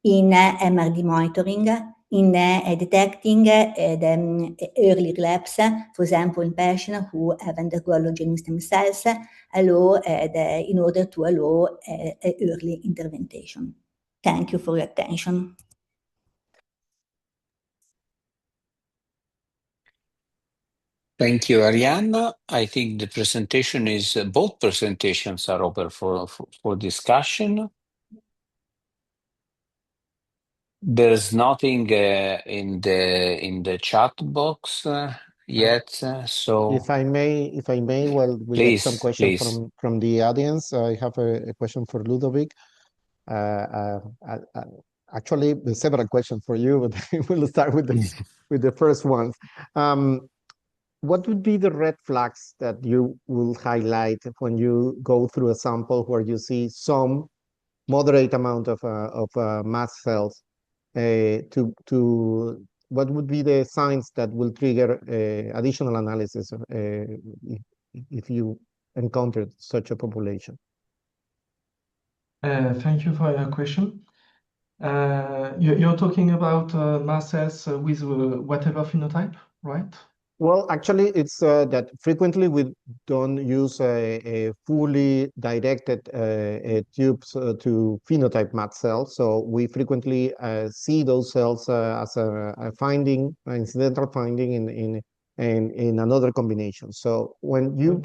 [SPEAKER 3] in MRD monitoring, in detecting the early relapse, for example, in patients who have undergone allogeneic stem cells, in order to allow early intervention. Thank you for your attention.
[SPEAKER 5] Thank you, Arianna. I think the presentation is, both presentations are open for discussion. There's nothing in the chat box yet, so
[SPEAKER 8] if I may, well, we get some questions from the audience. I have a question for Ludovic. Actually, there's several questions for you, but we'll start with the first ones. What would be the red flags that you will highlight when you go through a sample where you see some moderate amount of mast cells? What would be the signs that will trigger additional analysis if you encountered such a population?
[SPEAKER 9] Thank you for your question. You're talking about mast cells with whatever phenotype, right?
[SPEAKER 8] Well, actually, it's that frequently we don't use a fully directed tubes to phenotype mast cells. So we frequently see those cells as a finding, an incidental finding in another combination. So when you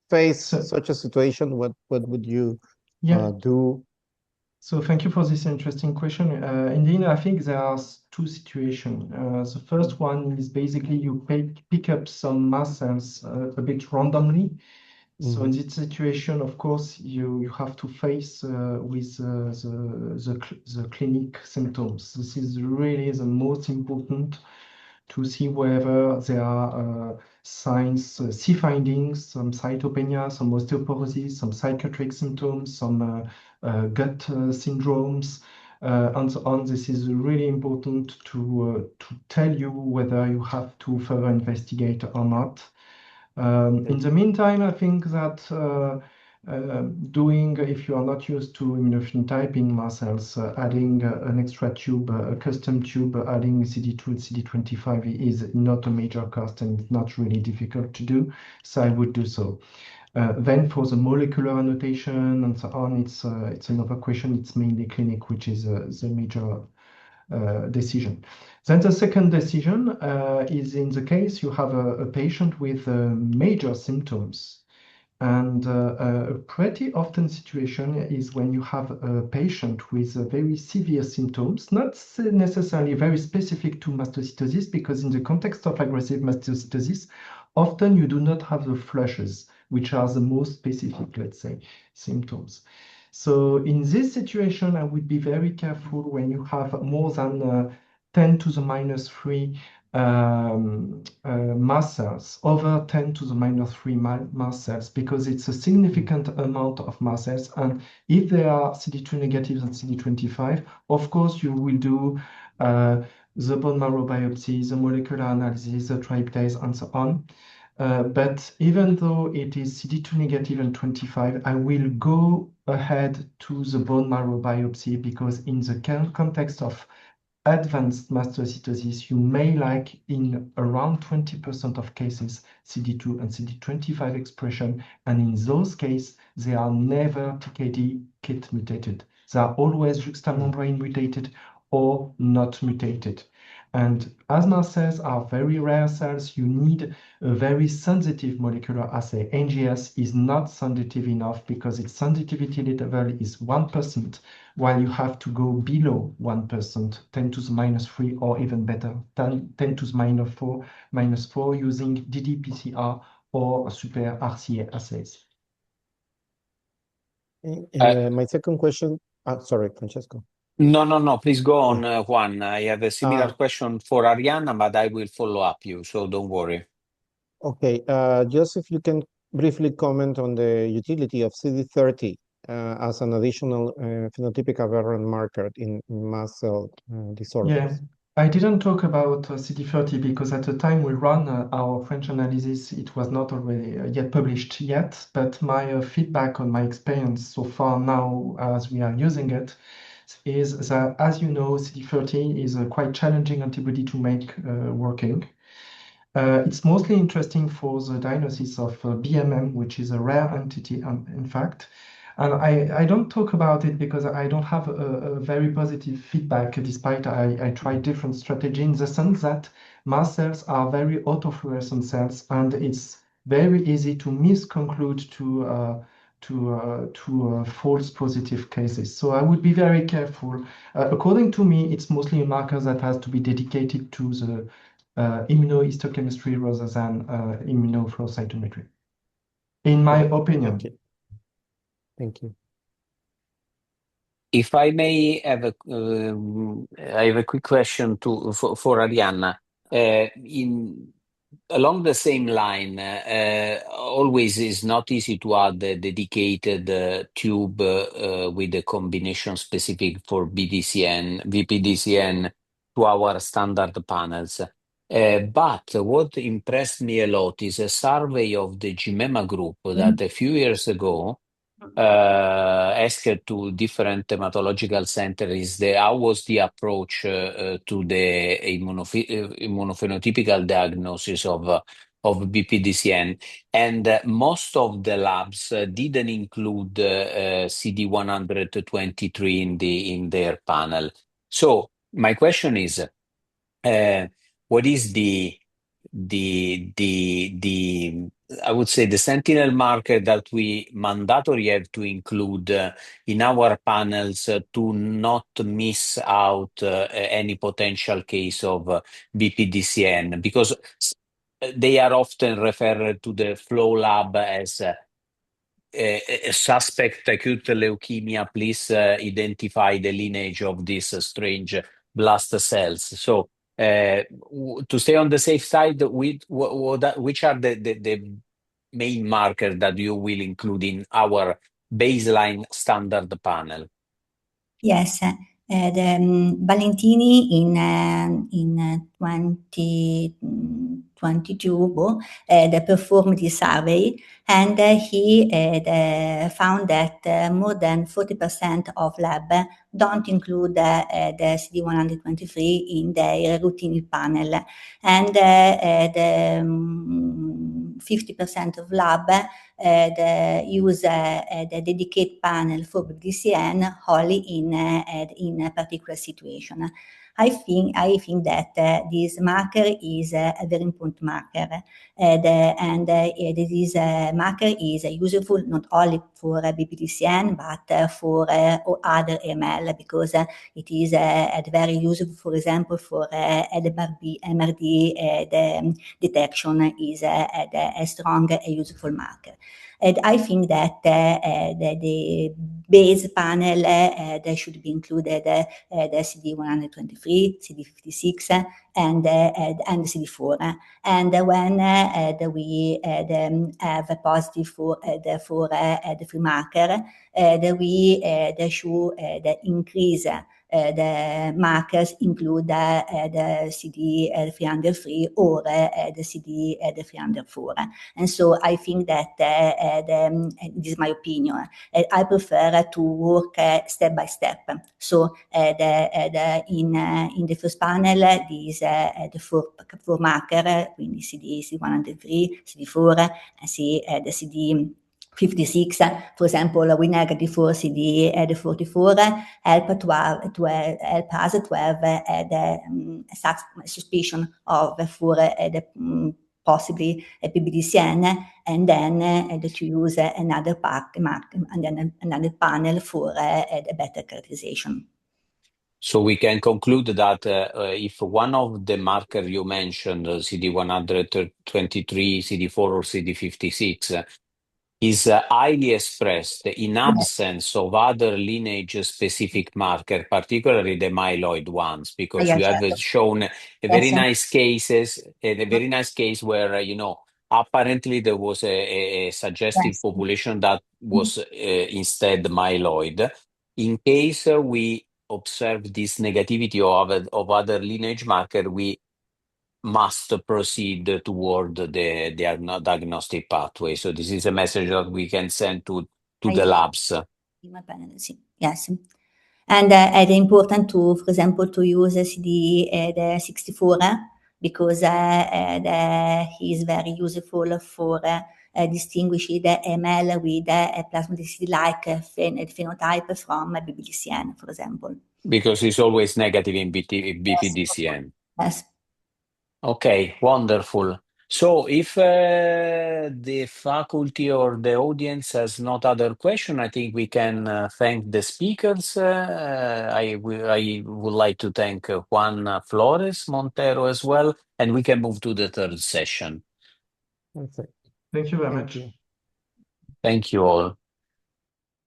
[SPEAKER 8] face such a situation, what would you do?
[SPEAKER 9] So thank you for this interesting question. Indeed, I think there are two situations. The first one is basically you pick up some mast cells a bit randomly. So in this situation, of course, you have to face with the clinic symptoms. This is really the most important, to see whether there are signs, C findings, some cytopenia, some osteoporosis, some psychiatric symptoms, some gut syndromes, and so on. This is really important to tell you whether you have to further investigate or not. In the meantime, I think that if you are not used to immunophenotyping mast cells, adding an extra tube, a custom tube, adding CD2 and CD25 is not a major cost and it's not really difficult to do. So I would do so. Then for the molecular annotation and so on, it's another question. It's mainly clinic, which is the major decision. Then the second decision is in the case you have a patient with major symptoms. And a pretty often situation is when you have a patient with very severe symptoms, not necessarily very specific to mastocytosis, because in the context of aggressive mastocytosis, often you do not have the flushes, which are the most specific, let's say, symptoms. So in this situation, I would be very careful when you have more than 10 to the minus 3 mast cells over 10 to the minus 3 mast cells, because it's a significant amount of mast cells. And if they are CD2 negative and CD25, of course, you will do the bone marrow biopsy, the molecular analysis, the tryptase, and so on. But even though it is CD2 negative and 25, I will go ahead to the bone marrow biopsy, because in the context of advanced mastocytosis, you may like in around 20% of cases CD2 and CD25 expression, and in those cases, they are never TKD KIT mutated. They are always juxtamembrane mutated or not mutated. And as mast cells are very rare cells, you need a very sensitive molecular assay. NGS is not sensitive enough because its sensitivity level is 1%, while you have to go below 1%, 10 to the minus 3, or even better, 10 to the minus 4 using ddPCR or super RCA assays.
[SPEAKER 8] My second question, sorry, Francesco.
[SPEAKER 5] No, please go on, Juan. I have a similar question for Arianna, but I will follow up you, so don't worry.
[SPEAKER 8] Okay, just if you can briefly comment on the utility of CD30 as an additional phenotypic aberrant marker in mast cell disorders.
[SPEAKER 9] Yeah, I didn't talk about CD30 because at the time we ran our French analysis, it was not already yet published yet, but my feedback on my experience so far now as we are using it is that, as you know, CD30 is a quite challenging antibody to make working. It's mostly interesting for the diagnosis of BMM, which is a rare entity, in fact. And I don't talk about it because I don't have a very positive feedback, despite I tried different strategy, in the sense that mast cells are very autofluorescent cells, and it's very easy to misconclude to false positive cases. So I would be very careful. According to me, it's mostly a marker that has to be dedicated to the immunohistochemistry rather than immunoflow cytometry, in my opinion.
[SPEAKER 8] Thank you.
[SPEAKER 5] If I may have I have a quick question for Arianna. Along the same line, always is not easy to add a dedicated tube with a combination specific for VPDCN to our standard panels. But what impressed me a lot is a survey of the GMEMA group that a few years ago asked to different hematological centers how was the approach to the immunophenotypical diagnosis of BPDCN, and most of the labs didn't include CD123 in their panel. So my question is, what is the I would say the sentinel marker that we mandatory have to include in our panels to not miss out any potential case of BPDCN, because they are often referred to the flow lab as a suspect acute leukemia. Please identify the lineage of these strange blast cells. So to stay on the safe side, which are the main markers that you will include in our baseline standard panel?
[SPEAKER 3] Yes, Valentini in 2022 performed this survey, and he found that more than 40% of lab don't include the CD123 in their routine panel, and the 50% of lab use the dedicated panel for BPDCN only in a particular situation. I think that this marker is a very important marker, and this marker is useful not only for BPDCN but for other AML, because it is very useful, for example, for MRD. The detection is a strong and useful marker. And I think that the base panel there should be included the CD123, CD56, and CD4. And when we have a positive for the free marker, we should increase the markers include the CD 303 or the CD 304. And so I think that this is my opinion. I prefer to work step by step. So in the first panel, these the four marker, quindi CD 103, CD4, the CD 56, for example, we negative for CD the 44 help us to have the suspicion of for the possibly a PBDCN, and then to use another and then another panel for a better characterization.
[SPEAKER 5] So we can conclude that if one of the marker you mentioned, CD123, CD4, or CD56, is highly expressed in absence of other lineage-specific marker, particularly the myeloid ones, because you have shown a very nice case where apparently there was a suggestive population that was instead myeloid. In case we observe this negativity of other lineage marker, we must proceed toward the diagnostic pathway. So this is a message that we can send to the labs.
[SPEAKER 3] Yes. And it's important to, for example, to use CD the 64 because he is very useful for distinguishing the ML with a plasmaticity-like phenotype from BPDCN, for example.
[SPEAKER 5] Because it's always negative in BPDCN.
[SPEAKER 3] Yes.
[SPEAKER 5] Okay, wonderful. So if the faculty or the audience has not other question, I think we can thank the speakers. I would like to thank Juan Flores Montero as well, and we can move to the third session.
[SPEAKER 8] Perfect.
[SPEAKER 9] Thank you very much.
[SPEAKER 5] Thank you all.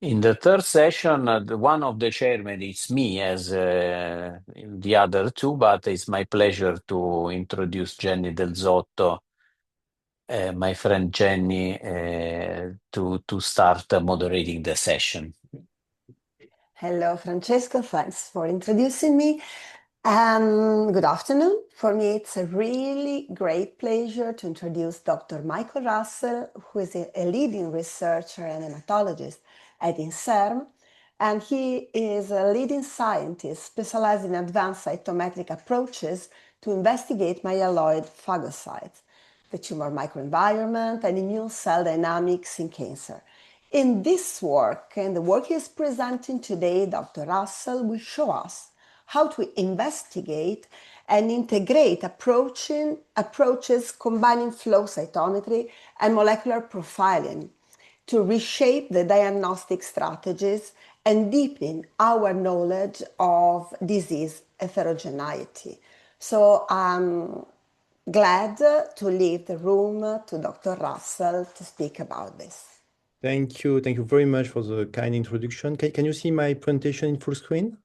[SPEAKER 5] In the third session, one of the chairmen is me, as the other two, but it's my pleasure to introduce Jenny Del Zotto, my friend Jenny, to start moderating the session.
[SPEAKER 10] Hello, Francesco. Thanks for introducing me. Good afternoon. For me, it's a really great pleasure to introduce Dr. Michael Russell, who is a leading researcher and hematologist at INSERM, and he is a leading scientist specialized in advanced cytometric approaches to investigate myeloid phagocytes, the tumor microenvironment, and immune cell dynamics in cancer. In this work, and the work he is presenting today, Dr. Russell will show us how to investigate and integrate approaches combining flow cytometry and molecular profiling to reshape the diagnostic strategies and deepen our knowledge of disease heterogeneity. So I'm glad to leave the room to Dr. Russell to speak about this.
[SPEAKER 7] Thank you. Thank you very much for the kind introduction. Can you see my presentation in full screen?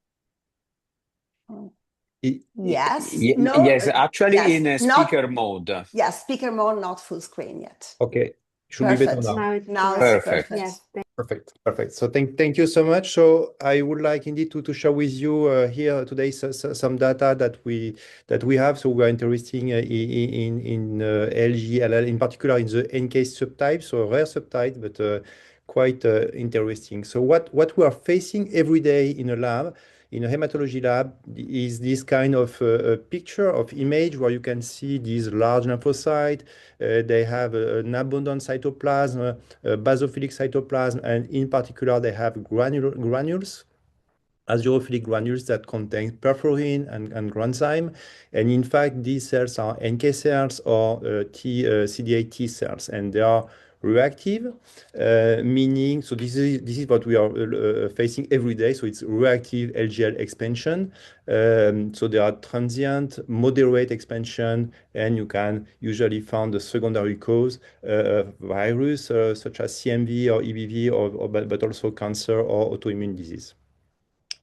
[SPEAKER 10] Yes.
[SPEAKER 5] Yes, actually
[SPEAKER 10] yes,
[SPEAKER 5] in a speaker mode.
[SPEAKER 10] Yes, speaker mode, not full screen yet.
[SPEAKER 7] Okay. Should be better now.
[SPEAKER 10] Now
[SPEAKER 5] Perfect.
[SPEAKER 10] it's perfect.
[SPEAKER 1] Yes.
[SPEAKER 7] Perfect. So thank you so much. So I would like indeed to share with you here today some data that we have. So we are interested in LG, in particular in the NK subtype, so a rare subtype, but quite interesting. So what we are facing every day in a lab, in a hematology lab, is this kind of picture of image where you can see these large lymphocytes. They have an abundant cytoplasm, basophilic cytoplasm, and in particular, they have granules, azurophilic granules that contain perforin and granzyme. And in fact, these cells are NK cells or CD8 T cells, and they are reactive, meaning, so this is what we are facing every day. So it's reactive LGL expansion. So there are transient, moderate expansion, and you can usually find the secondary cause virus such as CMV or EBV, but also cancer or autoimmune disease.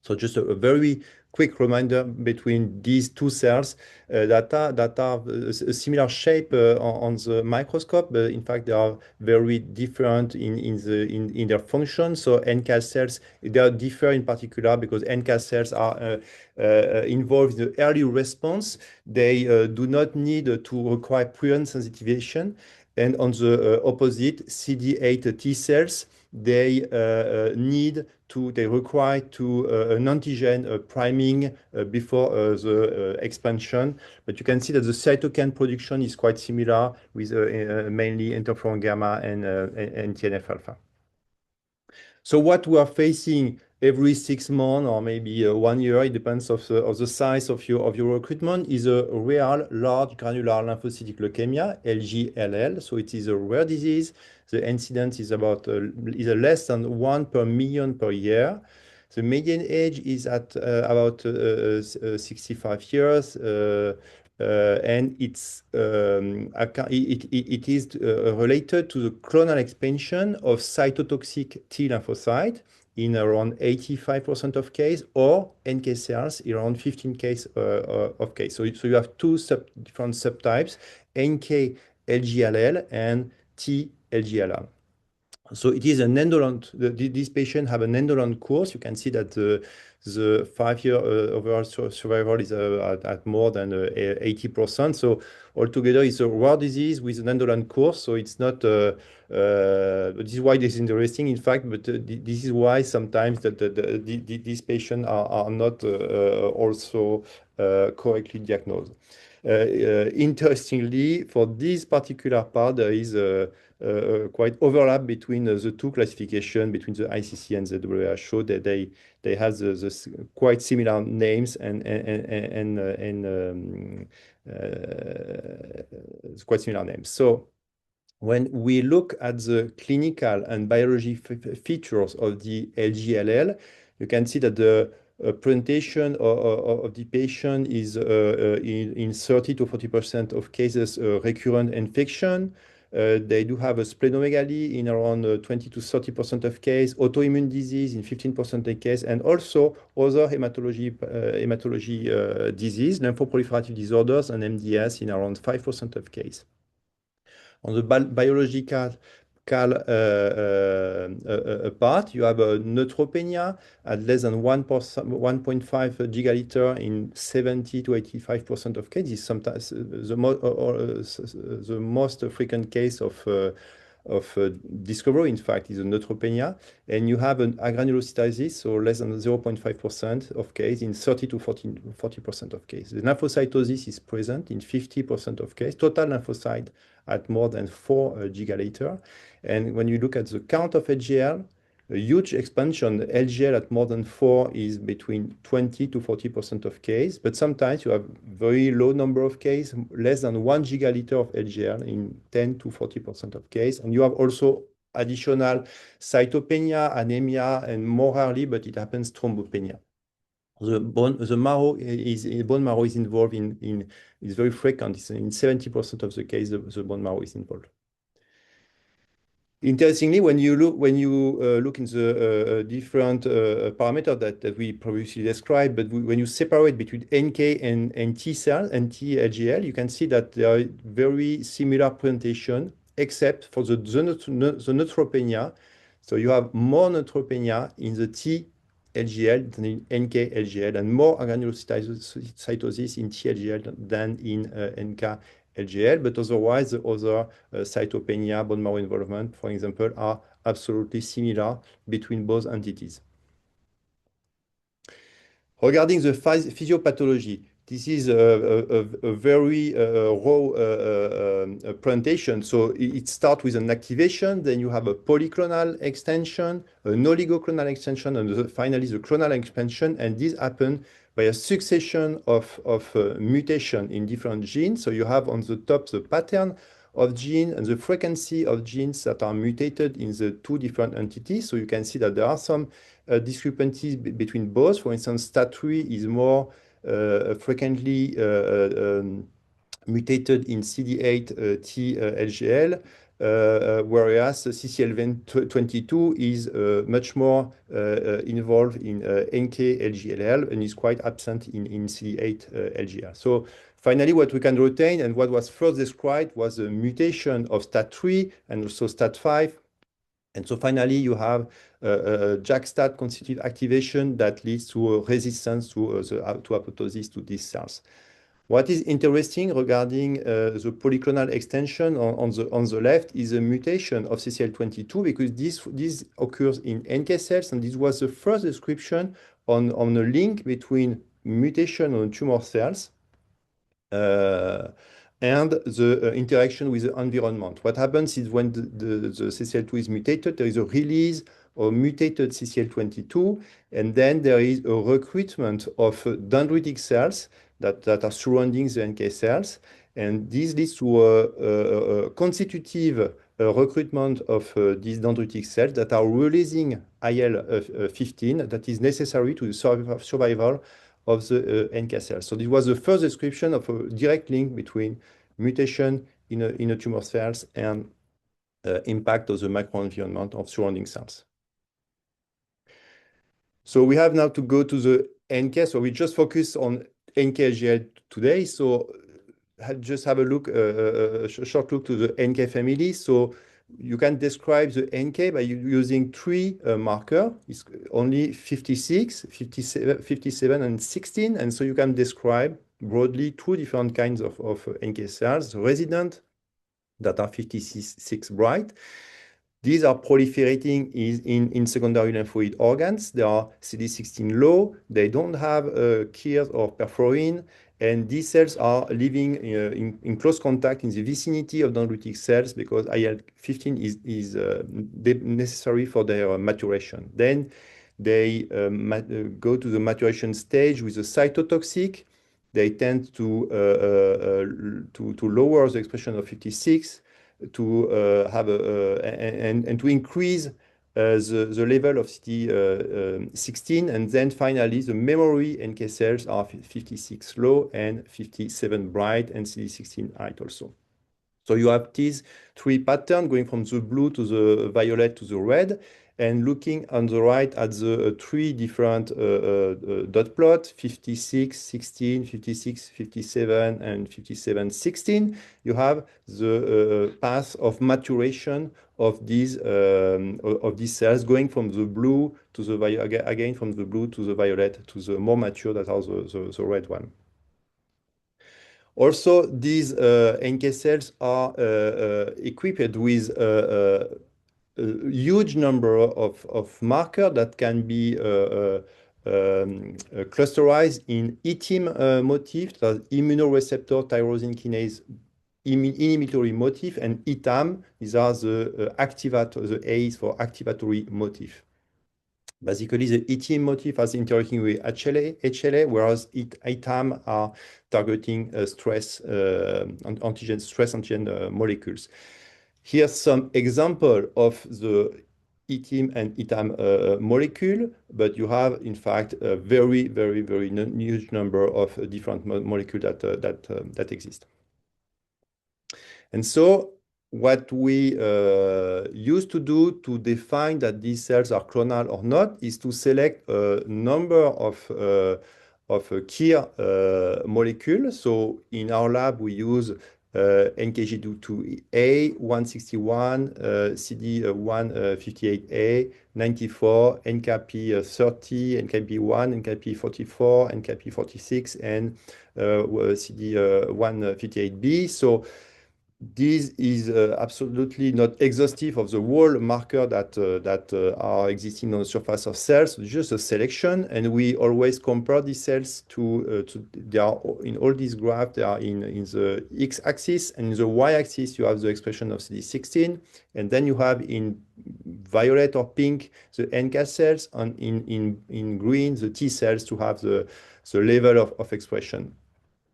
[SPEAKER 7] So just a very quick reminder between these two cells that are a similar shape on the microscope, but in fact they are very different in their function. So NK cells, they differ in particular because NK cells are involved in the early response. They do not need to require prion sensitization. And on the opposite, CD8 T cells, they require an antigen priming before the expansion. But you can see that the cytokine production is quite similar with mainly interferon gamma and TNF alpha. So what we are facing every 6 months or maybe 1 year, it depends of the size of your recruitment, is a real large granular lymphocytic leukemia, LGLL. So it is a rare disease. The incidence is about less than 1 per million per year. The median age is at about 65 years. And it is related to the clonal expansion of cytotoxic T lymphocyte in around 85% of case, or NK cells in around 15 case of case. So you have two different subtypes, NK LGLL and T LGLL. So it is an indolent, these patients have an indolent course. You can see that the 5-year overall survival is at more than 80%. So altogether, it's a rare disease with an indolent course. So it's not, this is why this is interesting, in fact, but this is why sometimes these patients are not also correctly diagnosed. Interestingly, for this particular part, there is quite overlap between the two classifications, between the ICCA and the WHO, that they have the quite similar names and quite similar names. So when we look at the clinical and biology features of the LGLL, you can see that the presentation of the patient is in 30 to 40% of cases recurrent infection. They do have a splenomegaly in around 20 to 30% of case, autoimmune disease in 15% of case, and also other hematology disease, lymphoproliferative disorders, and MDS in around 5% of case. On the biological part, you have a neutropenia at less than 1.5 gigaliter in 70 to 85% of cases. Sometimes the most frequent case of discovery, in fact, is a neutropenia, and you have an agranulocytosis, so less than 0.5% of case in 30 to 40% of cases. The lymphocytosis is present in 50% of cases. Total lymphocyte at more than 4 gigaliter. And when you look at the count of LGL, a huge expansion, LGL at more than 4 is between 20 to 40% of case, but sometimes you have very low number of cases, less than 1 gigaliter of LGL in 10 to 40% of case. And you have also additional cytopenia, anemia, and more rarely, but it happens, thrombopenia. The bone marrow is involved is very frequent. It's in 70% of the case, the bone marrow is involved. Interestingly, when you look in the different parameters that we previously described, but when you separate between NK and T cell and T LGL, you can see that they are very similar presentation, except for the neutropenia. So you have more neutropenia in the T LGL than in NK LGL, and more agranulocytosis in T LGL than in NK LGL, but otherwise the other cytopenia, bone marrow involvement, for example, are absolutely similar between both entities. Regarding the physiopathology, this is a very raw presentation. So it starts with an activation, then you have a polyclonal extension, an oligoclonal extension, and finally the clonal expansion, and this happens by a succession of mutation in different genes. So you have on the top the pattern of genes and the frequency of genes that are mutated in the two different entities. So you can see that there are some discrepancies between both. For instance, STAT3 is more frequently mutated in CD8 T LGL, whereas CCL22 is much more involved in NK LGLL and is quite absent in CD8 LGL. So finally, what we can retain and what was first described was a mutation of STAT3 and also STAT5. And so finally, you have JAK-STAT constitutive activation that leads to a resistance to apoptosis to these cells. What is interesting regarding the polyclonal extension on the left is a mutation of CCL22 because this occurs in NK cells, and this was the first description on a link between mutation on tumor cells and the interaction with the environment. What happens is when the CCL2 is mutated, there is a release of mutated CCL22, and then there is a recruitment of dendritic cells that are surrounding the NK cells. And this leads to a constitutive recruitment of these dendritic cells that are releasing IL-15 that is necessary to the survival of the NK cells. So this was the first description of a direct link between mutation in a tumor cells and impact of the microenvironment of surrounding cells. So we have now to go to the NK. So we just focus on NK-LGL today. So just have a look, a short look to the NK family. So you can describe the NK by using three markers. It's only 56, 57, and 16. And so you can describe broadly two different kinds of NK cells, resident that are 56 bright. These are proliferating in secondary lymphoid organs. They are CD16 low. They don't have KIRs or perforin. And these cells are living in close contact in the vicinity of dendritic cells because IL-15 is necessary for their maturation. Then they go to the maturation stage with a cytotoxic. They tend to lower the expression of 56, to have and to increase the level of CD16, and then finally the memory NK cells are 56 low and 57 bright and CD16 high also. So you have these three patterns going from the blue to the violet to the red. And looking on the right at the three different dot plot, 56, 16, 56, 57, and 57, 16, you have the path of maturation of these cells going from the blue to the violet, again from the blue to the violet to the more mature that are the red one. Also, these NK cells are equipped with a huge number of markers that can be clusterized in ETIM motif, that's immunoreceptor tyrosine kinase inhibitory motif, and ETAM. These are the activator, the A's for activatory motif. Basically, the ETIM motif is interacting with HLA, whereas ETAM are targeting stress antigen molecules. Here's some example of the ETIM and ETAM molecule, but you have, in fact, a very, very, very huge number of different molecules that exist. And so what we used to do to define that these cells are clonal or not is to select a number of KIR molecules. So in our lab, we use NKG2A, 161, CD158A, 94, NKP30, NKP1, NKP44, NKP46, and CD158B. So this is absolutely not exhaustive of the whole marker that are existing on the surface of cells, just a selection. And we always compare these cells to they are in all these graphs, they are in the x-axis, and in the y-axis you have the expression of CD16, and then you have in violet or pink the NK cells, and in green the T cells to have the level of expression.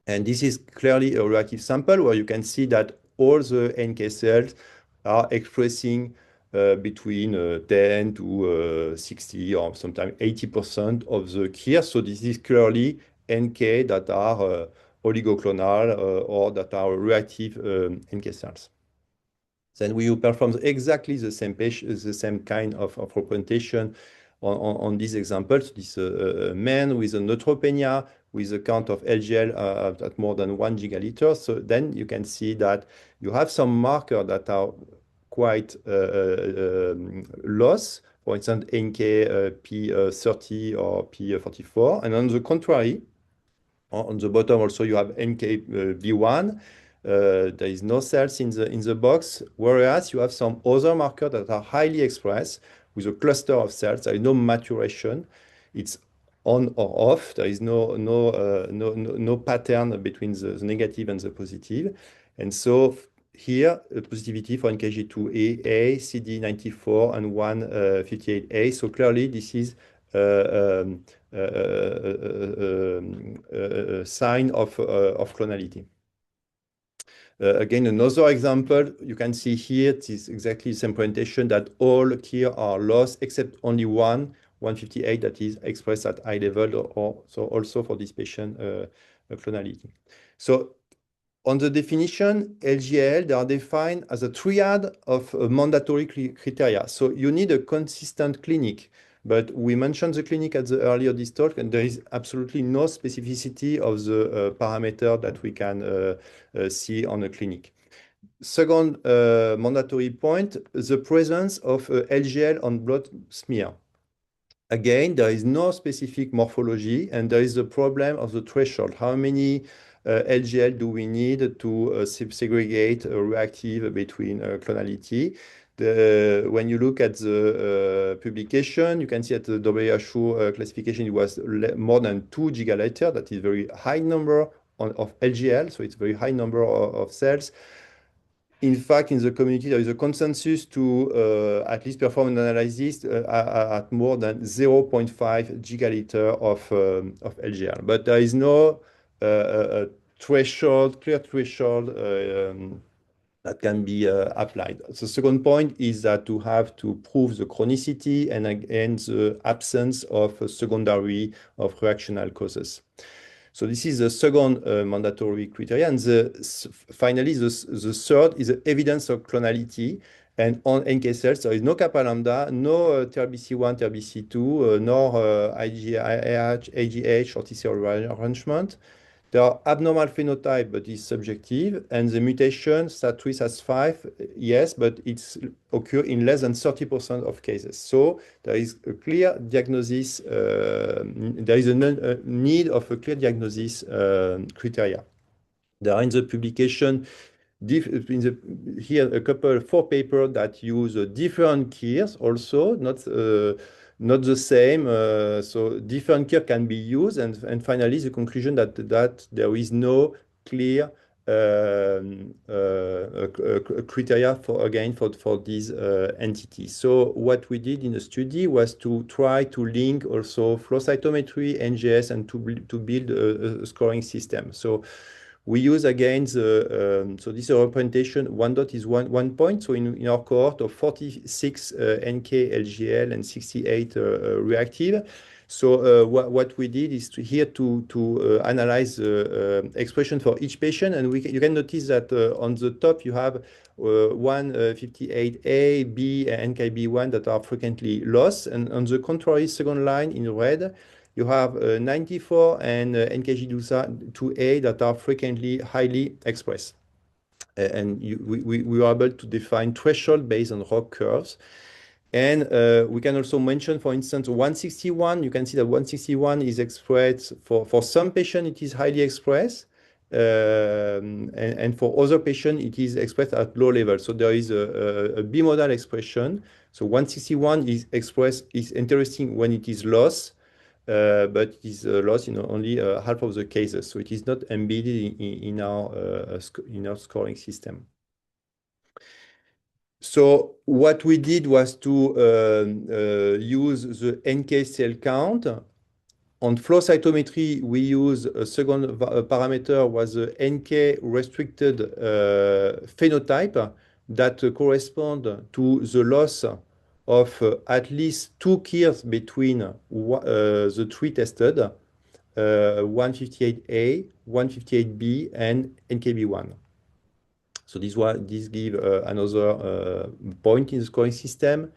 [SPEAKER 7] And this is clearly a reactive sample where you can see that all the NK cells are expressing between 10 to 60 or sometimes 80% of the KIR. So this is clearly NK that are oligoclonal or that are reactive NK cells. Then we perform exactly the same kind of representation on these examples. This man with a neutropenia with a count of LGL at more than 1 gigaliter. So then you can see that you have some markers that are quite loss, for instance, NK P30 or P44. And on the contrary, on the bottom also you have NKB1. There is no cells in the box, whereas you have some other markers that are highly expressed with a cluster of cells. There is no maturation. It's on or off. There is no pattern between the negative and the positive. And so here, positivity for NKG2A, CD94, and 158A. So clearly, this is a sign of clonality. Again, another example, you can see here, it is exactly the same presentation that all KIR are lost except only 158 that is expressed at high level, or so also for this patient clonality. So on the definition, LGL, they are defined as a triad of mandatory criteria. So you need a consistent clinic. But we mentioned the clinic at the earlier this talk, and there is absolutely no specificity of the parameter that we can see on a clinic. Second mandatory point, the presence of LGL on blood smear. Again, there is no specific morphology, and there is the problem of the threshold. How many LGL do we need to segregate reactive between clonality? When you look at the publication, you can see at the WHO classification, it was more than 2 gigaliter. That is very high number of LGL, so it's very high number of cells. In fact, in the community, there is a consensus to at least perform an analysis at more than 0.5 gigaliter of LGL. But there is no threshold, clear threshold that can be applied. The second point is that to have to prove the chronicity and again the absence of secondary of reactional causes. So this is the second mandatory criteria. And finally, the third is the evidence of clonality. And on NK cells, there is no kappa lambda, no TRBC1, TRBC2, nor IgH, AGH, or TCR rearrangement. There are abnormal phenotype, but it's subjective. And the mutation, STAT3, STAT5, yes, but it's occur in less than 30% of cases. So there is a clear diagnosis, there is a need of a clear diagnosis criteria. There are in the publication, here a couple, 4 papers that use different KIRs also, not the same. So different KIR can be used. And finally, the conclusion that there is no clear criteria for these entities. So what we did in the study was to try to link also flow cytometry, NGS, and to build a scoring system. So we use again so this is a representation. 1 dot is one point. So in our cohort of 46 NK LGL and 68 reactive. So what we did is to analyze the expression for each patient, and you can notice that on the top you have 158A, B, and NKB1 that are frequently lost, and on the contrary, second line in red, you have 94 and NKG2A that are frequently highly expressed. And we were able to define threshold based on ROC curves. And we can also mention, for instance, 161. You can see that 161 is expressed for some patients, it is highly expressed. And for other patients, it is expressed at low level. So there is a bimodal expression. So 161 is expressed, is interesting when it is lost. But it is lost in only half of the cases. So it is not embedded in our scoring system. So what we did was to use the NK cell count On flow cytometry, we use a second parameter was the NK restricted phenotype that correspond to the loss of at least 2 KIRs between the three tested, 158A, 158B, and NKB1. So this give another point in the scoring system.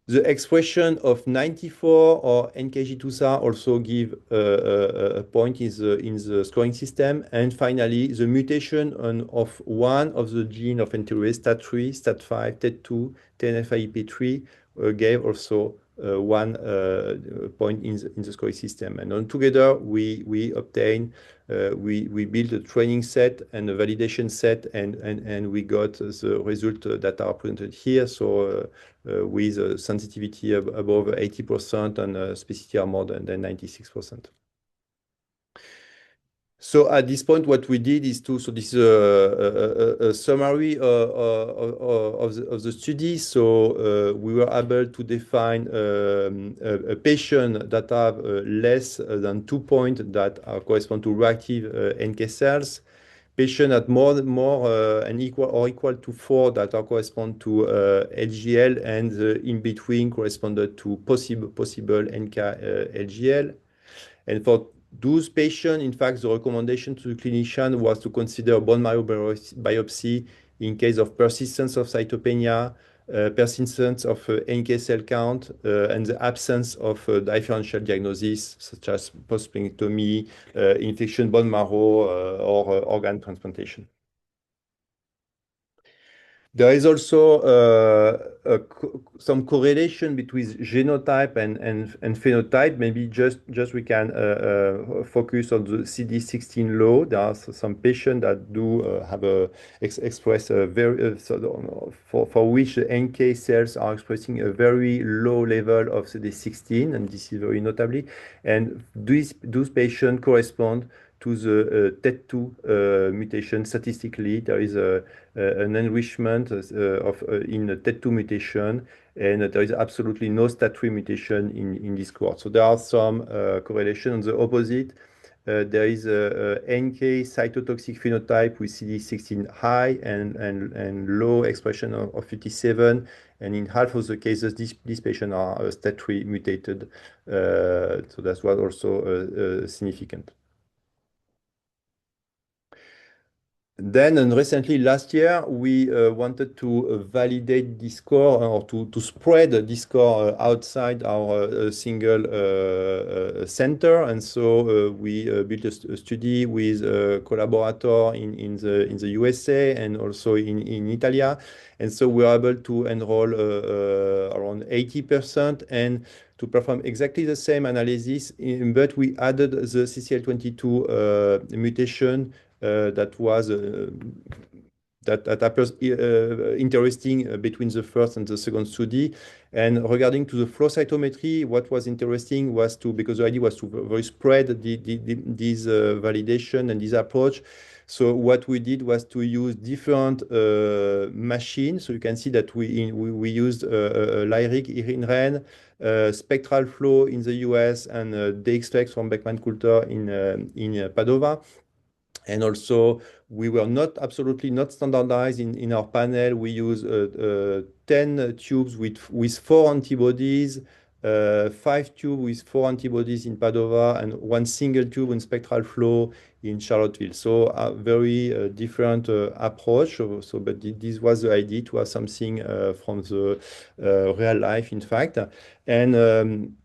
[SPEAKER 7] The expression of 94 or NKG2SAR also give a point in the scoring system. And finally, the mutation of one of the gene of interest, STAT3, STAT5, TET2, TNFIP3, gave also 1 point in the scoring system. And altogether, we obtain, we build a training set and a validation set, and we got the result that are presented here. So with a sensitivity above 80% and specificity are more than 96%. So at this point, what we did is so this is a summary of the study. So we were able to define a patient that have less than 2 points that correspond to reactive NK cells. Patient at more and equal to 4 that are correspond to LGL, and in between corresponded to possible NK LGL. And for those patients, in fact, the recommendation to the clinician was to consider bone marrow biopsy in case of persistence of cytopenia, persistence of NK cell count, and the absence of differential diagnosis such as post-splenectomy, infection bone marrow, or organ transplantation. There is also some correlation between genotype and phenotype. Maybe just we can focus on the CD16 low. There are some patients that do have express very for which the NK cells are expressing a very low level of CD16, and this is very notably. And those patients correspond to the TET2 mutation. Statistically, there is an enrichment in the TET2 mutation, and there is absolutely no STAT3 mutation in this cohort. So there are some correlation. On the opposite, there is a NK cytotoxic phenotype with CD16 high and low expression of 57. And in half of the cases, these patients are STAT3 mutated. So that was also significant. Then, and recently last year, we wanted to validate this score or to spread this score outside our single center. And so we built a study with a collaborator in the USA and also in Italy. And so we were able to enroll around 80% and to perform exactly the same analysis, but we added the CCL22 mutation that appears interesting between the first and the second study. And regarding to the flow cytometry, what was interesting was because the idea was to very spread this validation and this approach. So what we did was to use different machines. So you can see that we used Lyric in REN, spectral flow in the US, and DXFlex from Beckman Coulter in Padova. And also, we were absolutely not standardized in our panel. We use 10 tubes with 4 antibodies, 5 tubes with 4 antibodies in Padova, and 1 single tube in spectral flow in Charlottesville. So a very different approach. But this was the idea, to have something from the real life, in fact. And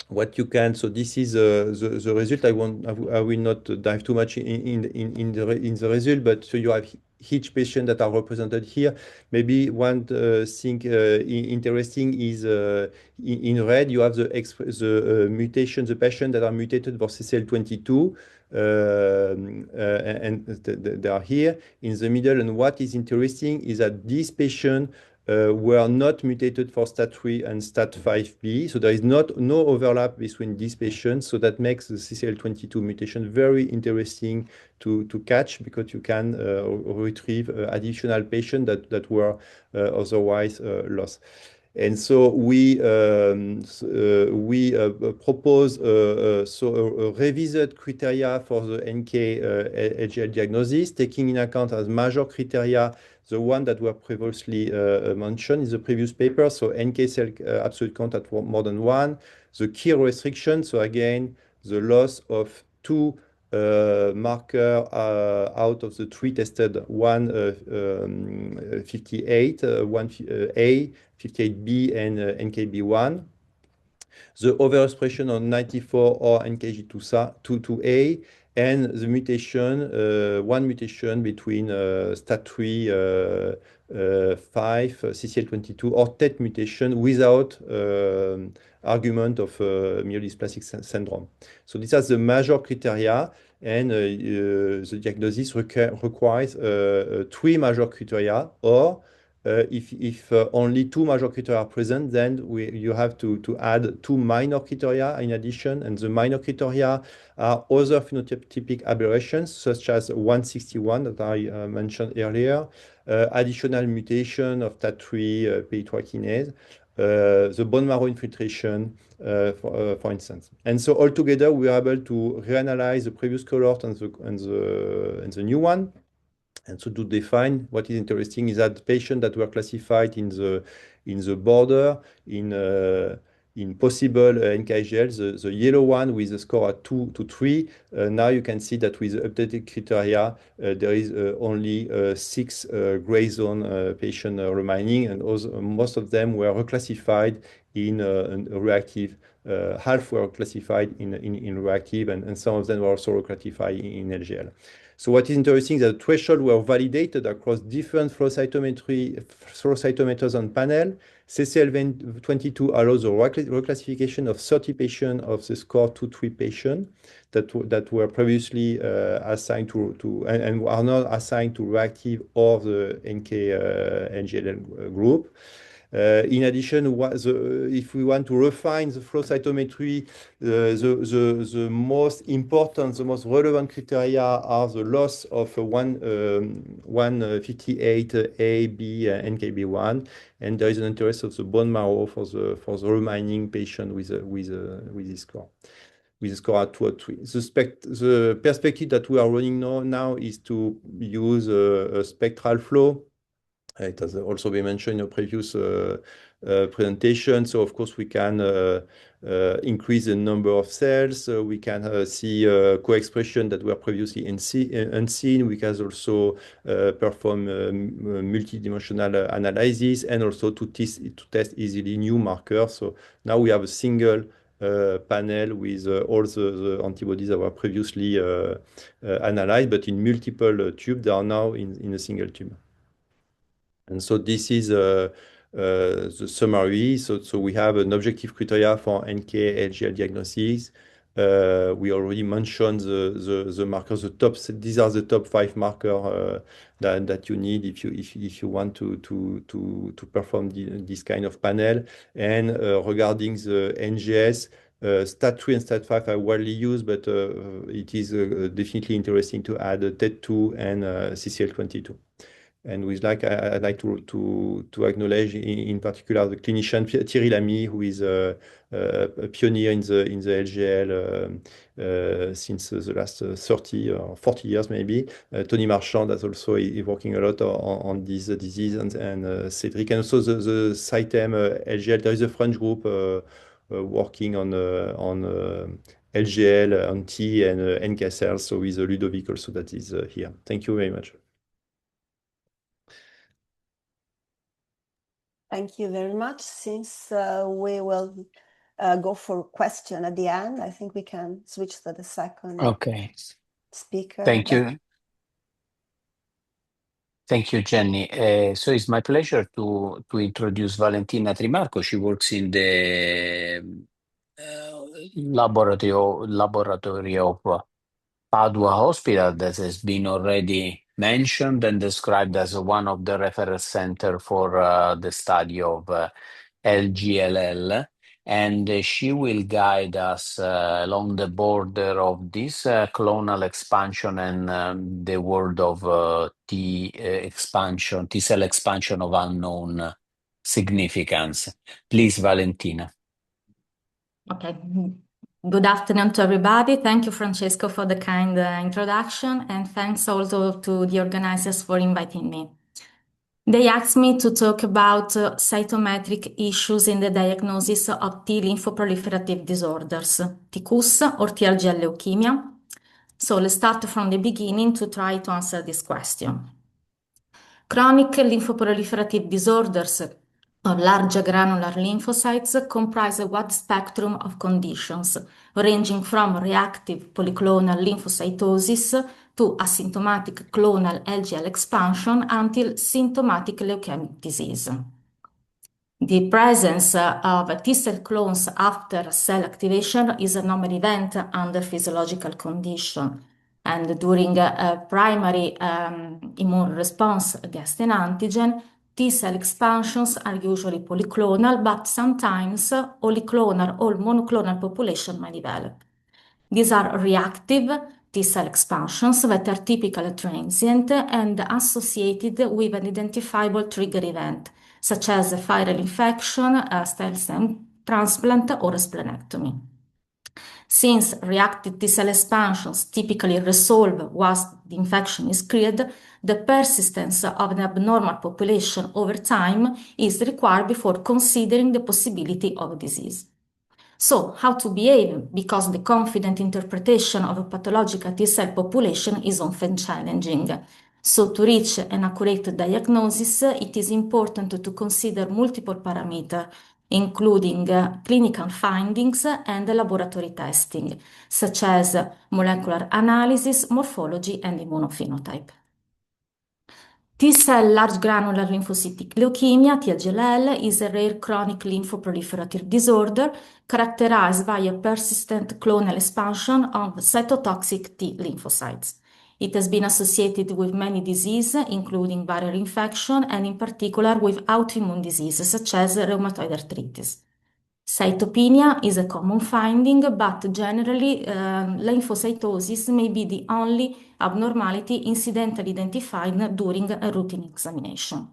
[SPEAKER 7] what you can, so this is the result. I will not dive too much in the result, but so you have each patient that are represented here. Maybe one thing interesting is in red you have the mutation, the patient that are mutated for CCL22, and they are here in the middle. And what is interesting is that these patients were not mutated for STAT3 and STAT5B. So there is no overlap between these patients. So that makes the CCL22 mutation very interesting to catch, because you can retrieve additional patients that were otherwise lost. And so we propose a revised criteria for the NK LGL diagnosis, taking in account as major criteria the one that were previously mentioned in the previous paper. So NK cell absolute count at more than 1. The key restriction, so again, the loss of 2 marker out of the 3 tested, 158, 1A, 58B, and NKB1. The overexpression on 94 or NKG2A, and the mutation, one mutation between STAT3 5, CCL22, or TET mutation without argument of myelodysplastic syndrome. So these are the major criteria, and the diagnosis requires 3 major criteria, or if only 2 major criteria are present, then you have to add 2 minor criteria in addition, and the minor criteria are other phenotypic aberrations, such as 161 that I mentioned earlier, additional mutation of TAT3 PI3 kinase, the bone marrow infiltration, for instance. And so altogether, we are able to reanalyze the previous cohort and the new one. And so to define what is interesting is that patients that were classified in the border in possible NKGL, the yellow one with a score at 2 to 3. Now you can see that with the updated criteria, there is only 6 gray zone patient remaining, and most of them were reclassified in reactive. Half were classified in reactive, and some of them were also reclassified in LGL. So what is interesting is that thresholds were validated across different flow cytometers on panel. CCL22 allows the reclassification of 30 patients of the score 2-3 patients that were previously assigned to and are now assigned to reactive or the NK NGL group. In addition, if we want to refine the flow cytometry, the most important, the most relevant criteria are the loss of 158A, B, NKB1, and there is an interest of the bone marrow for the remaining patient with this score. With a score at 2 or 3. The perspective that we are running now is to use a spectral flow. It has also been mentioned in a previous presentation. So, of course, we can increase the number of cells. We can see co-expression that were previously unseen. We can also perform multidimensional analysis, and also to test easily new markers. So now we have a single panel with all the antibodies that were previously analyzed, but in multiple tubes. They are now in a single tube. And so this is the summary. So we have an objective criteria for NK LGL diagnosis. We already mentioned the markers. These are the top 5 markers that you need if you want to perform this kind of panel. And regarding the NGS, STAT3 and STAT5 are widely used, but it is definitely interesting to add TET2 and CCL22. And I'd like to acknowledge in particular the clinician Thierry Lamy, who is a pioneer in the LGL since the last 30 or 40 years maybe. Tony Marchand is also working a lot on this disease, and Cedric, and also the CITEM LGL. There is a French group working on LGL, on T and NK cells. So with Ludovic also that is here. Thank you very much.
[SPEAKER 10] Thank you very much. Since we will go for question at the end, I think we can switch to the second speaker.
[SPEAKER 5] Thank you. Thank you, Jenny. So it's my pleasure to introduce Valentina Trimarco. She works in the laboratory of Padua Hospital that has been already mentioned and described as one of the reference center for the study of LGLL. And she will guide us along the border of this clonal expansion and the world of T cell expansion of unknown significance. Please, Valentina.
[SPEAKER 11] Okay. Good afternoon to everybody. Thank you, Francesco, for the kind introduction, and thanks also to the organizers for inviting me. They asked me to talk about cytometric issues in the diagnosis of T lymphoproliferative disorders, TCUS or TLGL leukemia. So let's start from the beginning to try to answer this question. Chronic lymphoproliferative disorders or large granular lymphocytes comprise a wide spectrum of conditions, ranging from reactive polyclonal lymphocytosis to asymptomatic clonal LGL expansion until symptomatic leukemic disease. The presence of T-cell clones after cell activation is a normal event under physiological condition. And during a primary immune response against an antigen, T-cell expansions are usually polyclonal, but sometimes polyclonal or monoclonal population may develop. These are reactive T-cell expansions that are typically transient and associated with an identifiable trigger event, such as a viral infection, a stem cell transplant, or a splenectomy. Since reactive T-cell expansions typically resolve once the infection is cleared, the persistence of an abnormal population over time is required before considering the possibility of a disease. So, how to behave? Because the confident interpretation of a pathological T-cell population is often challenging. So, to reach an accurate diagnosis, it is important to consider multiple parameters, including clinical findings and laboratory testing, such as molecular analysis, morphology, and immunophenotype. T-cell large granular lymphocytic leukemia, TLGL, is a rare chronic lymphoproliferative disorder characterized by a persistent clonal expansion of cytotoxic T lymphocytes. It has been associated with many diseases, including viral infection, and in particular with autoimmune diseases such as rheumatoid arthritis. Cytopenia is a common finding, but generally lymphocytosis may be the only abnormality incidentally identified during a routine examination.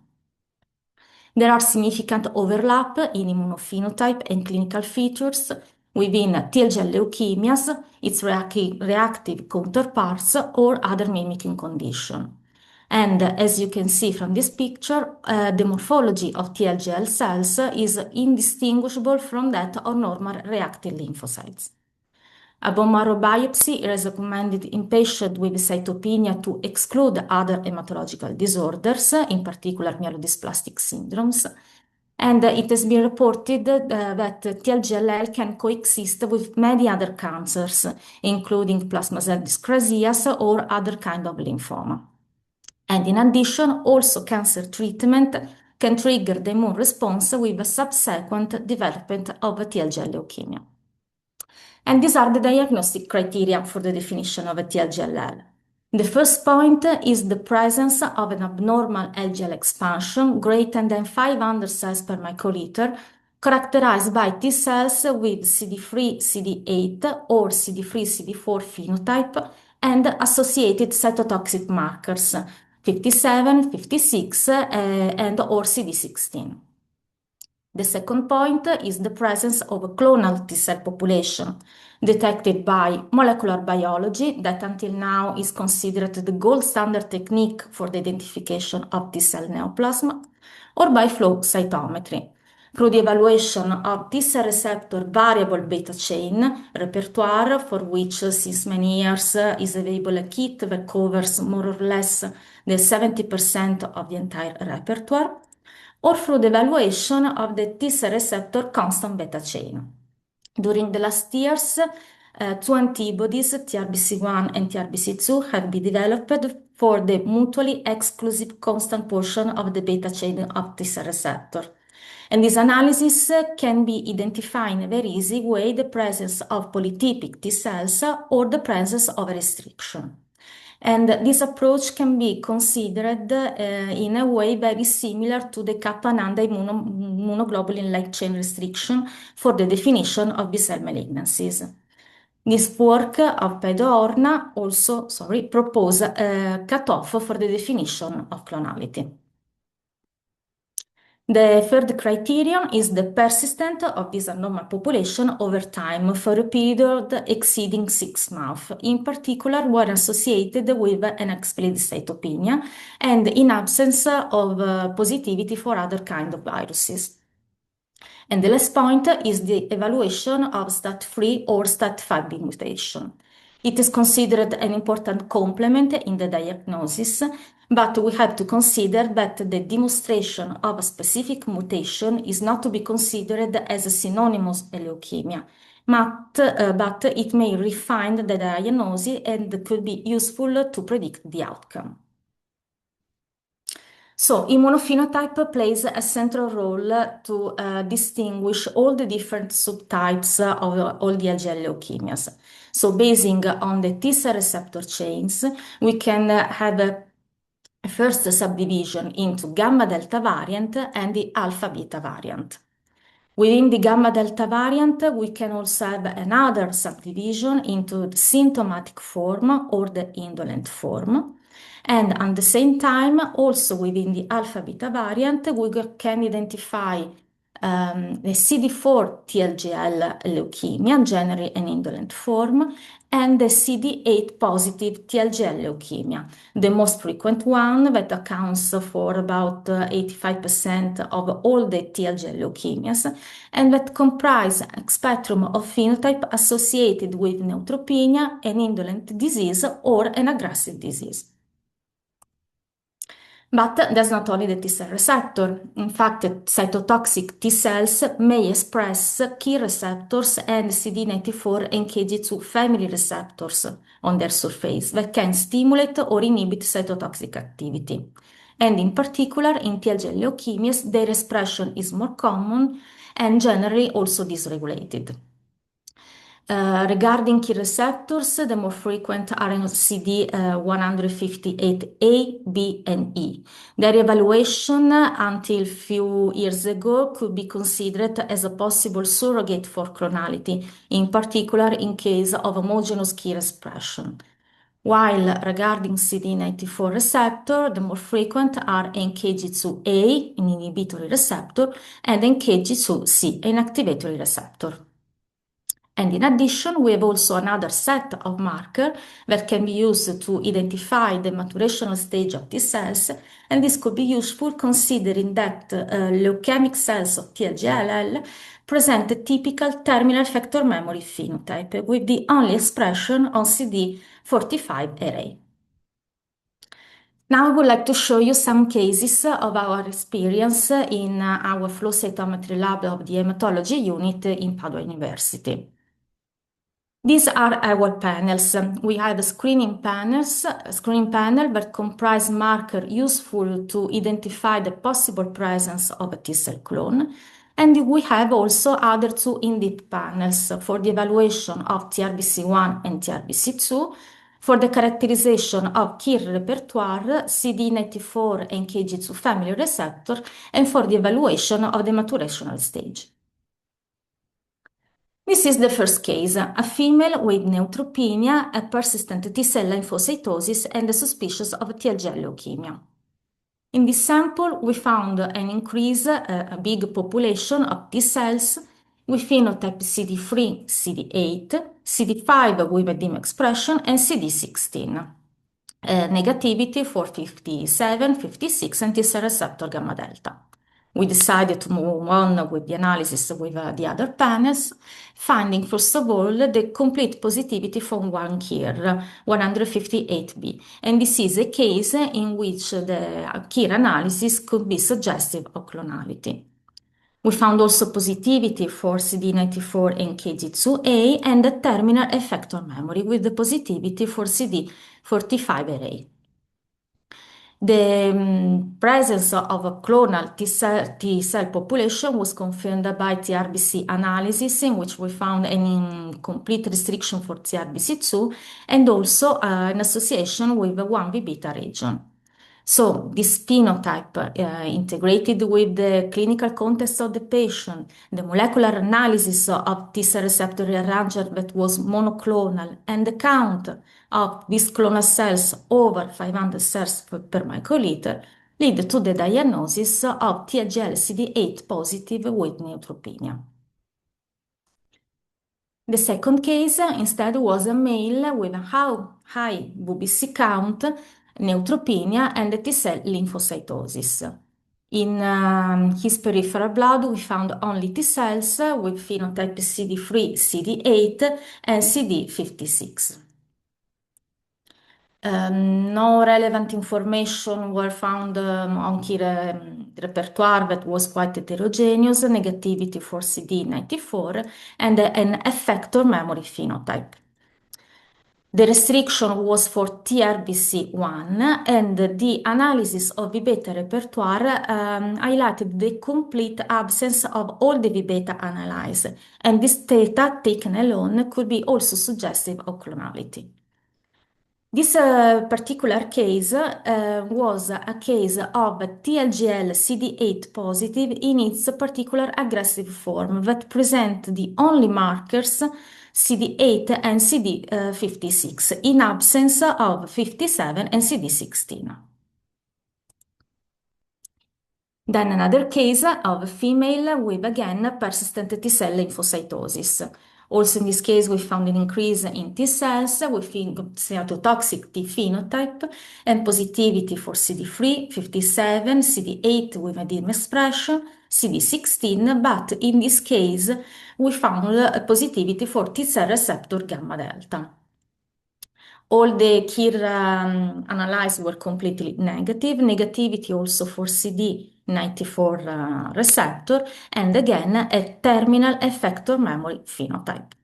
[SPEAKER 11] There are significant overlap in immunophenotype and clinical features within TLGL leukemias, its reactive counterparts, or other mimicking conditions. And as you can see from this picture, the morphology of TLGL cells is indistinguishable from that of normal reactive lymphocytes. A bone marrow biopsy is recommended in patients with cytopenia to exclude other hematological disorders, in particular myelodysplastic syndromes. And it has been reported that TLGL can coexist with many other cancers, including plasma cell dyscrasias or other kind of lymphoma. And in addition, also cancer treatment can trigger the immune response with a subsequent development of a TLGL leukemia. And these are the diagnostic criteria for the definition of a TLGL. The first point is the presence of an abnormal LGL expansion greater than 500 cells per microliter, characterized by T cells with CD3, CD8 or CD3, CD4 phenotype and associated cytotoxic markers 57, 56, and or CD16. The second point is the presence of a clonal T-cell population detected by molecular biology that until now is considered the gold standard technique for the identification of T-cell neoplasm, or by flow cytometry through the evaluation of T-cell receptor variable beta chain repertoire, for which since many years is available a kit that covers more or less the 70% of the entire repertoire, or through the evaluation of the T-cell receptor constant beta chain. During the last years, two antibodies, TRBC1 and TRBC2, have been developed for the mutually exclusive constant portion of the beta chain of T-cell receptor. And this analysis can be identified in a very easy way the presence of polytypic T cells or the presence of a restriction. And this approach can be considered in a way very similar to the kappa-NANDA immunoglobulin light chain restriction for the definition of B-cell malignancies. This work of Pedro Horna also, propose a cutoff for the definition of clonality. The third criterion is the persistence of this abnormal population over time for a period exceeding 6 months, in particular when associated with an explicit cytopenia and in absence of positivity for other kind of viruses. And the last point is the evaluation of STAT3 or STAT5 mutation. It is considered an important complement in the diagnosis, but we have to consider that the demonstration of a specific mutation is not to be considered as a synonymous leukemia, but it may refine the diagnosis and could be useful to predict the outcome. So immunophenotype plays a central role to distinguish all the different subtypes of all the IgL leukemias. So basing on the T-cell receptor chains, we can have a first subdivision into gamma delta variant and the alpha beta variant. Within the gamma delta variant, we can also have another subdivision into the symptomatic form or the indolent form. And at the same time, also within the alpha beta variant, we can identify the CD4 TLGL leukemia, generally an indolent form, and the CD8 positive TLGL leukemia, the most frequent one that accounts for about 85% of all the TLGL leukemias, and that comprise a spectrum of phenotype associated with neutropenia, an indolent disease, or an aggressive disease. But that's not only the T-cell receptor. In fact, cytotoxic T-cells may express key receptors and CD94 and KG2 family receptors on their surface that can stimulate or inhibit cytotoxic activity. And in particular, in TLGL leukemias, their expression is more common and generally also dysregulated. Regarding key receptors, the more frequent are in CD158A, B, and E. Their evaluation until few years ago could be considered as a possible surrogate for clonality, in particular in case of homogeneous key expression. While regarding CD94 receptor, the more frequent are NKG2A, an inhibitory receptor, and NKG2C, an activatory receptor. And in addition, we have also another set of markers that can be used to identify the maturational stage of T cells, and this could be useful considering that leukemic cells of TLGLL present a typical terminal effector memory phenotype with the only expression on CD45 array. Now I would like to show you some cases of our experience in our flow cytometry lab of the hematology unit in Padua University. These are our panels. We have a screening panel that comprise markers useful to identify the possible presence of a T-cell clone. And we have also other two in-depth panels for the evaluation of TRBC1 and TRBC2, for the characterization of key repertoire, CD94 and KG2 family receptor, and for the evaluation of the maturational stage. This is the first case, a female with neutropenia, a persistent T-cell lymphocytosis, and a suspicious of TLGL leukemia. In this sample, we found an increase, a big population of T-cells with phenotype CD3, CD8, CD5 with a dim expression, and CD16. Negativity for 57, 56, and T-cell receptor gamma delta. We decided to move on with the analysis with the other panels, finding first of all the complete positivity from one KIR, 158B, and this is a case in which the KIR analysis could be suggestive of clonality. We found also positivity for CD94 and KG2A and a terminal effector memory with the positivity for CD45 array. The presence of a clonal T-cell population was confirmed by TRBC analysis, in which we found an incomplete restriction for TRBC2 and also an association with the 1B beta region. So this phenotype integrated with the clinical context of the patient, the molecular analysis of T-cell receptor rearrangement that was monoclonal, and the count of these clonal cells over 500 cells per microliter lead to the diagnosis of TLGL-CD8 positive with neutropenia. The second case instead was a male with a high VBC count, neutropenia, and T-cell lymphocytosis. In his peripheral blood, we found only T cells with phenotype CD3, CD8, and CD56. No relevant information were found on key repertoire that was quite heterogeneous, negativity for CD94, and an effector memory phenotype. The restriction was for TRBC1, and the analysis of V-beta repertoire highlighted the complete absence of all the V-beta analyzed, and this data taken alone could be also suggestive of clonality. This particular case was a case of TLGL CD8 positive in its particular aggressive form that present the only markers CD8 and CD56 in absence of 57 and CD16. Then another case of a female with again persistent T-cell lymphocytosis. Also in this case, we found an increase in T cells with cytotoxic T phenotype and positivity for CD3, 57, CD8 with a dim expression, CD16, but in this case, we found a positivity for T cell receptor gamma delta. All the KIR analyzed were completely negative. Negativity also for CD94 receptor, and again, a terminal effector memory phenotype.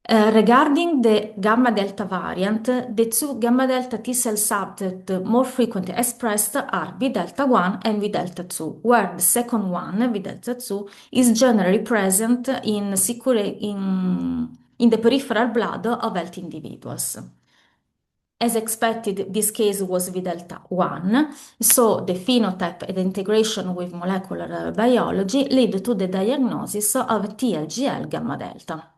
[SPEAKER 11] Regarding the gamma delta variant, the two gamma delta T cell subtypes more frequently expressed are V delta 1 and V delta 2, where the second one, V delta 2, is generally present in the peripheral blood of healthy individuals. As expected, this case was V delta 1, so the phenotype and integration with molecular biology lead to the diagnosis of TLGL gamma delta.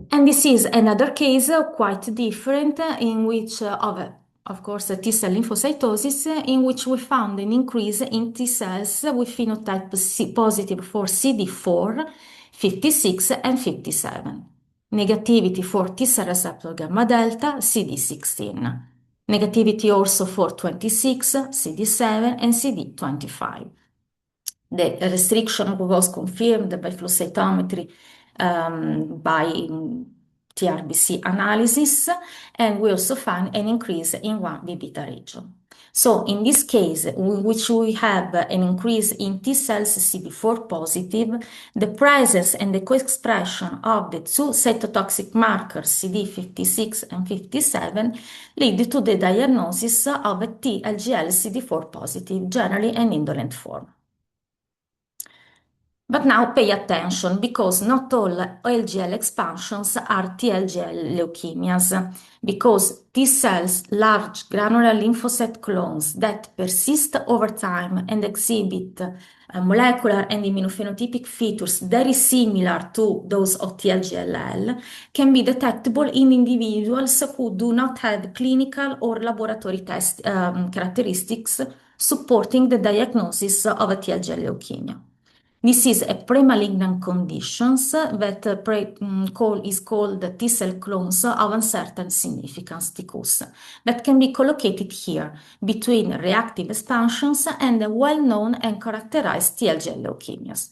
[SPEAKER 11] And this is another case quite different in which of course, T-cell lymphocytosis, in which we found an increase in T cells with phenotype positive for CD4, 56, and 57. Negativity for T-cell receptor gamma delta, CD16. Negativity also for 26, CD7, and CD25. The restriction was confirmed by flow cytometry by TRBC analysis, and we also found an increase in 1B beta region. So in this case, which we have an increase in T cells CD4 positive, the presence and the co-expression of the two cytotoxic markers CD56 and 57 lead to the diagnosis of a TLGL CD4 positive, generally an indolent form. But now pay attention, because not all LGL expansions are TLGL leukemias, because T cells, large granular lymphocyte clones that persist over time and exhibit molecular and immunophenotypic features very similar to those of TLGLL, can be detectable in individuals who do not have clinical or laboratory test characteristics supporting the diagnosis of a TLGL leukemia. This is a pre-malignant condition that is called T-cell clones of uncertain significance, TCUS, that can be collocated here between reactive expansions and well-known and characterized TLGL leukemias.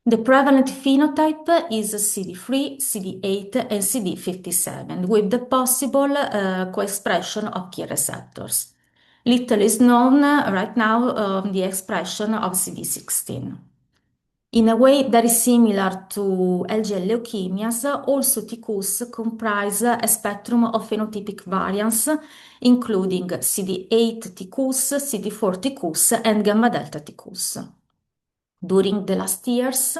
[SPEAKER 11] The prevalent phenotype is CD3, CD8, and CD57, with the possible co-expression of key receptors. Little is known right now of the expression of CD16. In a way that is similar to LGL leukemias, also TCUS comprise a spectrum of phenotypic variants, including CD8 TCUS, CD4 TCUS, and gamma delta TCUS. During the last years,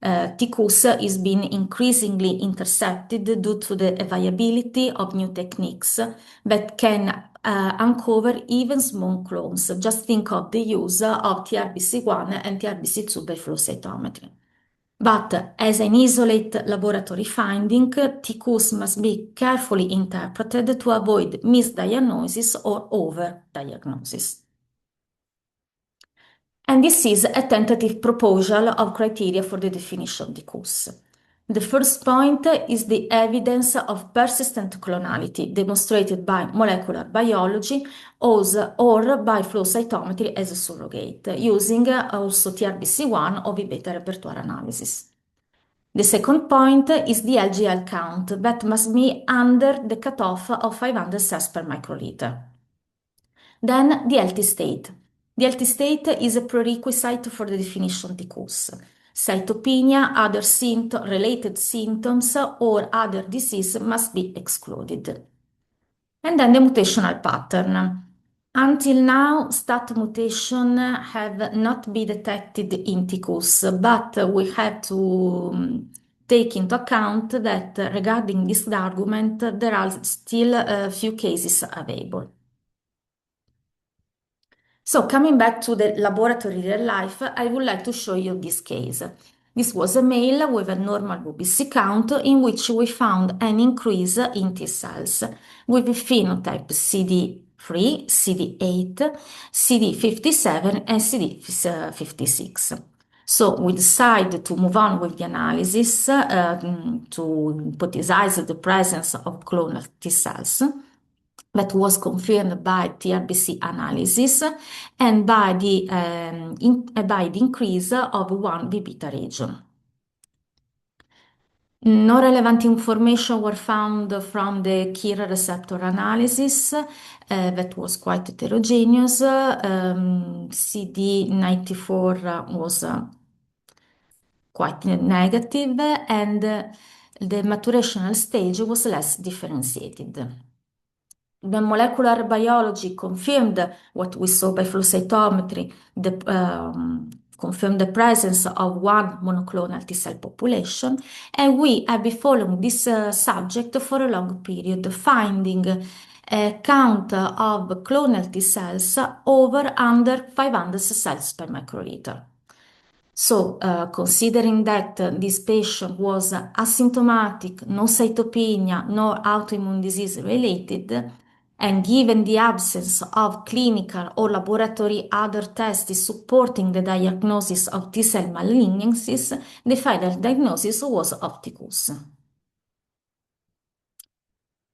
[SPEAKER 11] TCUS is being increasingly intercepted due to the availability of new techniques that can uncover even small clones. Just think of the use of TRBC1 and TRBC2 by flow cytometry. But as an isolate laboratory finding, TQs must be carefully interpreted to avoid misdiagnosis or overdiagnosis. And this is a tentative proposal of criteria for the definition of TQs. The first point is the evidence of persistent clonality demonstrated by molecular biology or by flow cytometry as a surrogate, using also TRBC1 or V-beta repertoire analysis. The second point is the LGL count that must be under the cutoff of 500 cells per microliter. Then the healthy state. The healthy state is a prerequisite for the definition of TQs. Cytopenia, other related symptoms, or other disease must be excluded. And then the mutational pattern. Until now, STAT mutation have not been detected in TQs, but we have to take into account that regarding this argument, there are still a few cases available. So coming back to the laboratory real life, I would like to show you this case. This was a male with a normal VBC count in which we found an increase in T cells with a phenotype CD3, CD8, CD57, and CD56. So we decided to move on with the analysis to hypothesize the presence of clonal T cells. That was confirmed by TRBC analysis and by the increase of one V-beta region. No relevant information were found from the KIR receptor analysis that was quite heterogeneous. CD94 was quite negative, and the maturational stage was less differentiated. The molecular biology confirmed what we saw by flow cytometry, confirmed the presence of one monoclonal T cell population, and we have been following this subject for a long period, finding a count of clonal T cells under 500 cells per microliter. So, considering that this patient was asymptomatic, no cytopenia, no autoimmune disease related, and given the absence of clinical or laboratory other tests supporting the diagnosis of T cell malignancies, the final diagnosis was of TQs.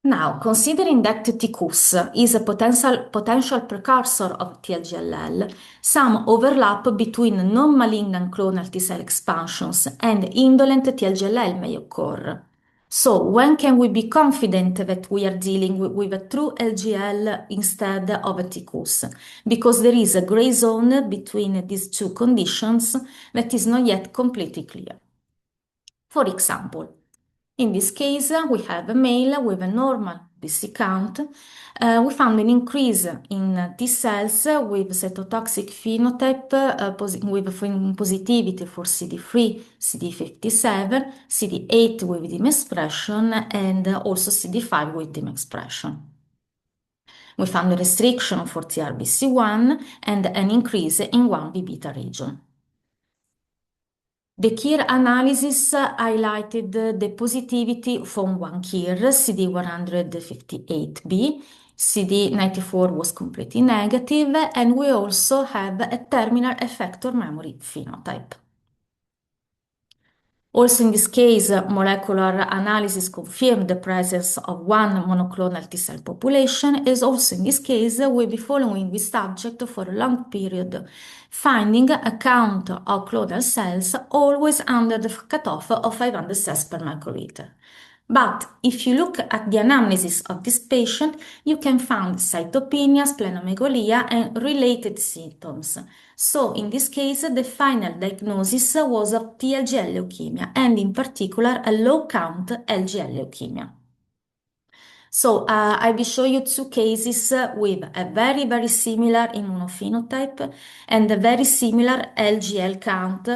[SPEAKER 11] Now, considering that TQs is a potential precursor of TLGLL, some overlap between non-malignant clonal T cell expansions and indolent TLGLL may occur. So, when can we be confident that we are dealing with a true LGL instead of a TQs? Because there is a gray zone between these two conditions that is not yet completely clear. For example, in this case, we have a male with a normal BC count. We found an increase in T cells with cytotoxic phenotype with positivity for CD3, CD57, CD8 with DIM expression, and also CD5 with DIM expression. We found a restriction for TRBC1 and an increase in one V-beta region. The KIR analysis highlighted the positivity from one KIR, CD158b, CD94 was completely negative, and we also have a terminal effector memory phenotype. Also in this case, molecular analysis confirmed the presence of one monoclonal T cell population, as also in this case, we'll be following this subject for a long period, finding a count of clonal cells always under the cutoff of 500 cells per microliter. But if you look at the anamnesis of this patient, you can find cytopenia, splenomegalia, and related symptoms. So in this case, the final diagnosis was of TLGL leukemia, and in particular, a low-count LGL leukemia. So I will show you two cases with a very, very similar immunophenotype and a very similar LGL count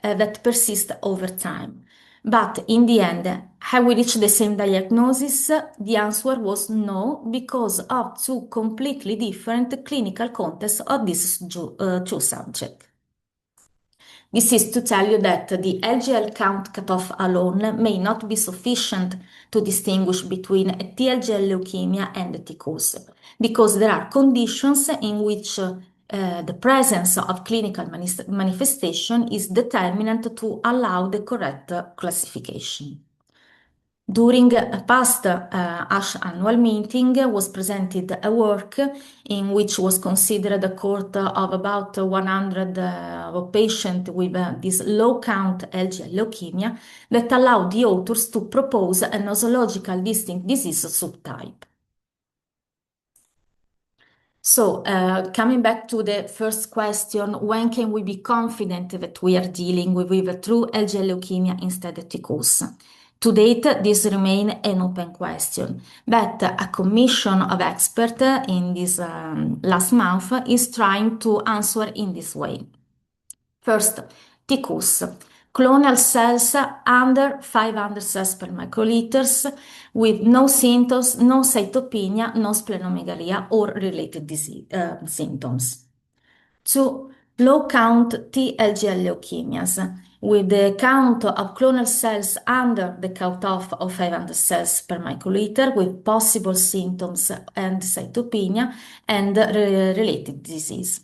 [SPEAKER 11] that persists over time. But in the end, have we reached the same diagnosis? The answer was no, because of two completely different clinical contexts of these two subjects. This is to tell you that the LGL count cutoff alone may not be sufficient to distinguish between a TLGL leukemia and a TCOS, because there are conditions in which the presence of clinical manifestation is determinant to allow the correct classification. During a past ASH annual meeting was presented a work in which was considered a cohort of about 100 patients with this low count LGL leukemia that allowed the authors to propose a nosological distinct disease subtype. So, coming back to the first question, when can we be confident that we are dealing with a true LGL leukemia instead of TCOS? To date, this remains an open question, but a commission of experts in this last month is trying to answer in this way. First, TCOS, clonal cells under 500 cells per microliters with no symptoms, no cytopenia, no splenomegalia or related disease, symptoms. Two, low count TLGL leukemias with the count of clonal cells under the cutoff of 500 cells per microliter with possible symptoms and cytopenia and related disease.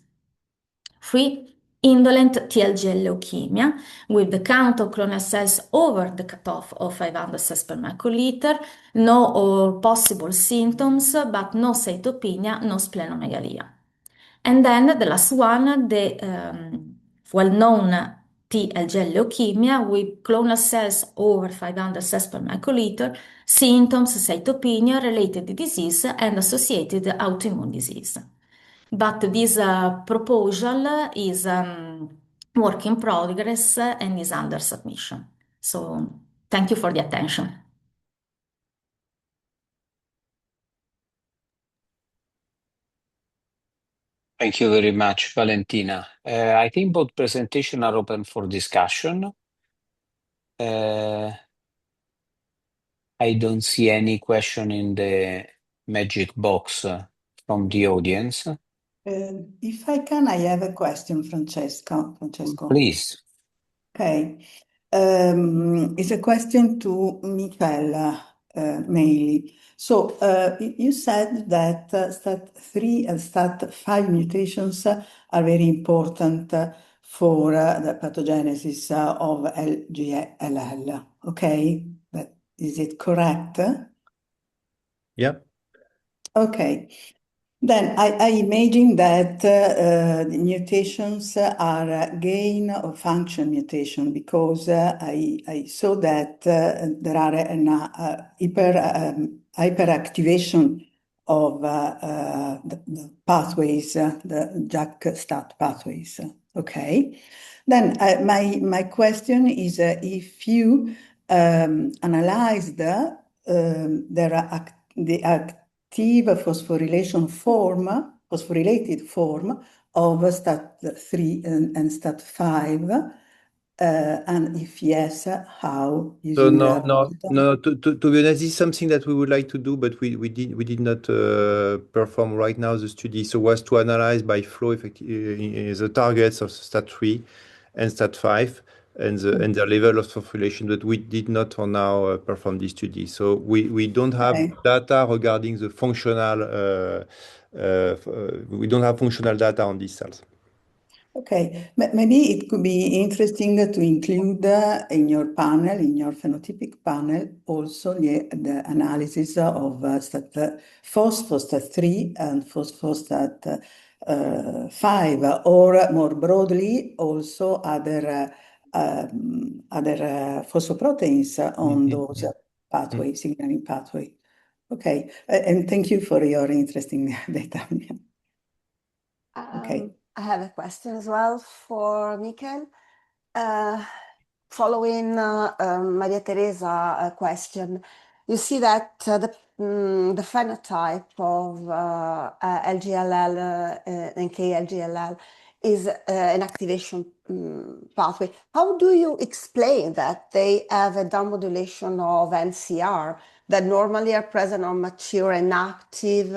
[SPEAKER 11] Three, indolent TLGL leukemia with the count of clonal cells over the cutoff of 500 cells per microliter, no or possible symptoms, but no cytopenia, no splenomegalia. And then the last one, the well-known TLGL leukemia with clonal cells over 500 cells per microliter, symptoms, cytopenia, related disease, and associated autoimmune disease. But this proposal is work in progress and is under submission. So thank you for the attention.
[SPEAKER 5] Thank you very much, Valentina. I think both presentations are open for discussion. I don't see any question in the magic box from the audience.
[SPEAKER 2] If I can, I have a question, Francesco.
[SPEAKER 5] Please.
[SPEAKER 2] Okay. It's a question to Michael, mainly. So you said that STAT3 and STAT5 mutations are very important for the pathogenesis of LGLL. Okay, but is it correct?
[SPEAKER 7] Yeah.
[SPEAKER 2] Okay. Then I imagine that the mutations are gain of function mutation because I saw that there are an hyperactivation of the pathways, the JAK-STAT pathways. Okay. Then my question is if you analyzed the active phosphorylated form of STAT3 and STAT5, and if yes, how using
[SPEAKER 7] No. To be honest, this is something that we would like to do, but we did not perform right now the study. So was to analyze by flow the targets of STAT3 and STAT5 and the level of phosphorylation, but we did not for now perform this study. So we don't have data regarding the functional. We don't have functional data on these cells.
[SPEAKER 2] Okay, maybe it could be interesting to include in your panel, in your phenotypic panel, also the analysis of phospho-STAT3 and phospho-STAT5, or more broadly, also other phosphoproteins on those pathways, signaling pathway. Okay, and thank you for your interesting data. Okay.
[SPEAKER 10] I have a question as well for Michael. Following Maria Teresa question, you see that the phenotype of LGLL and KLGLL is an activation pathway. How do you explain that they have a downmodulation of NCR that normally are present on mature and active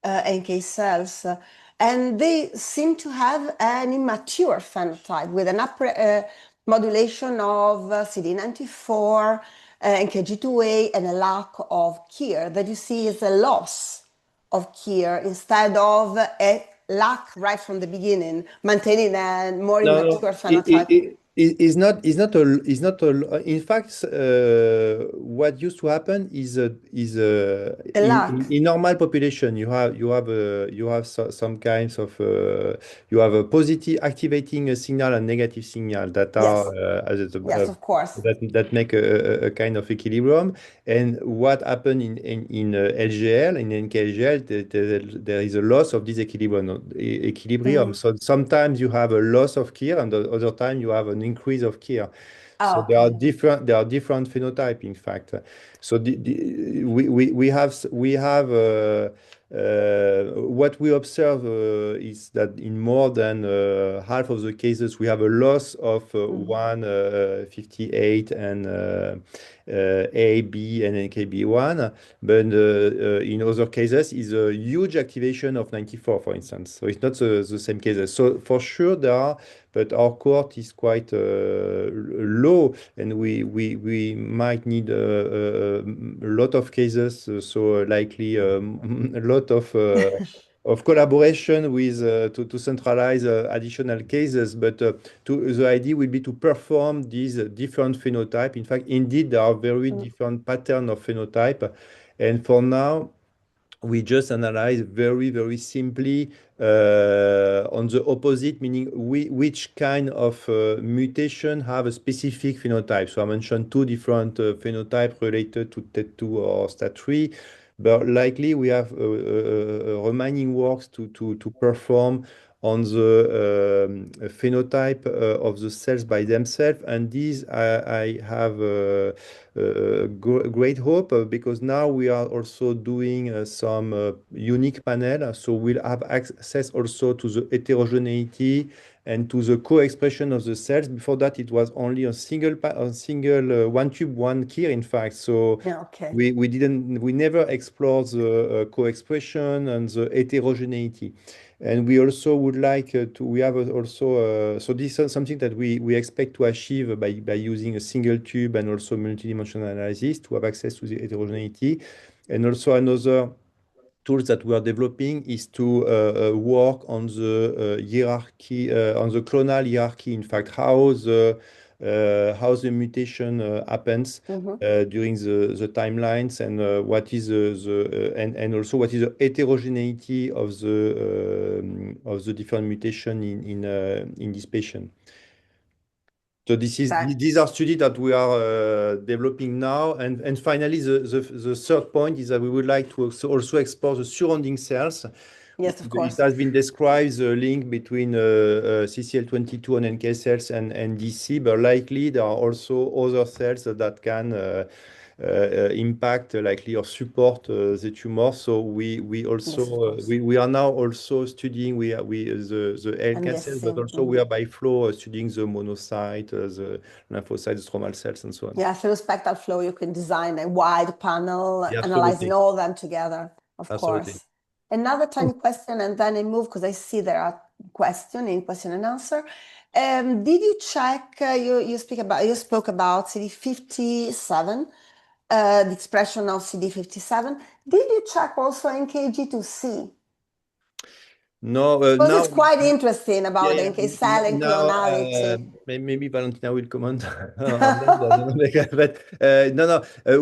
[SPEAKER 10] NK cells? and they seem to have an immature phenotype with an modulation of CD94, NKG2A, and a lack of KIR that you see is a loss of KIR instead of a lack right from the beginning, maintaining a more immature phenotype.
[SPEAKER 7] It's not in fact, what used to happen is in normal population you have some kinds of you have a positive activating a signal and negative signal that are
[SPEAKER 10] yes, of course,
[SPEAKER 7] that make a kind of equilibrium. And what happened in LGL, in NKLGL, there is a loss of this equilibrium. So sometimes you have a loss of KIR, and the other time you have an increase of KIR. So there are different phenotype, in fact. So we have what we observe is that in more than half of the cases we have a loss of 158 and A, B, and NKB1, but in other cases is a huge activation of 94, for instance. So it's not the same cases. So for sure there are, but our cohort is quite low, and we might need a lot of cases. So likely a lot of collaboration with to centralize additional cases. But the idea will be to perform these different phenotype. In fact, indeed, there are very different pattern of phenotype, and for now, we just analyze very, very simply on the opposite, meaning which kind of mutation have a specific phenotype. So I mentioned two different phenotypes related to TET2 or STAT3, but likely we have remaining works to perform on the phenotype of the cells by themselves. And these I have great hope because now we are also doing some unique panel. So we'll have access also to the heterogeneity and to the co-expression of the cells. Before that, it was only a single one tube, one KIR, in fact. So we never explored the co-expression and the heterogeneity. And we also would like we have also, so this is something that we expect to achieve by using a single tube and also multidimensional analysis to have access to the heterogeneity. And also another tools that we are developing is to work on the hierarchy, on the clonal hierarchy, in fact, how the mutation happens during the timelines, and what is and also what is the heterogeneity of the different mutation in this patient. So these are studies that we are developing now, and finally the third point is that we would like to also explore the surrounding cells.
[SPEAKER 10] Yes, of course.
[SPEAKER 7] It has been described the link between CCL22 and NK cells and DC, but likely there are also other cells that can impact likely or support the tumor. So we also we are now also studying the LK cells, but also we are by flow studying the monocyte, the lymphocytes, stromal cells, and so on.
[SPEAKER 10] Yeah, through spectral flow, you can design a wide panel, analyzing all of them together, of course. Another tiny question, and then I move because I see there are questions in question and answer. Did you check? You spoke about CD57, the expression of CD57. Did you check also NKG2C?
[SPEAKER 7] No,
[SPEAKER 10] because
[SPEAKER 7] now
[SPEAKER 10] it's quite interesting about NK cell and
[SPEAKER 7] now,
[SPEAKER 10] clonality.
[SPEAKER 7] maybe Valentina will comment on that. But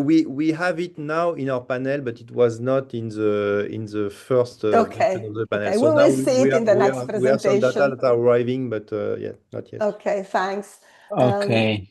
[SPEAKER 7] we have it now in our panel, but it was not in the first version of the panel.
[SPEAKER 10] Okay,
[SPEAKER 7] So
[SPEAKER 10] we
[SPEAKER 7] now
[SPEAKER 10] will see it in the next
[SPEAKER 7] we have some data
[SPEAKER 10] presentation.
[SPEAKER 7] that are arriving, but not yet.
[SPEAKER 10] Okay, thanks.
[SPEAKER 5] Okay.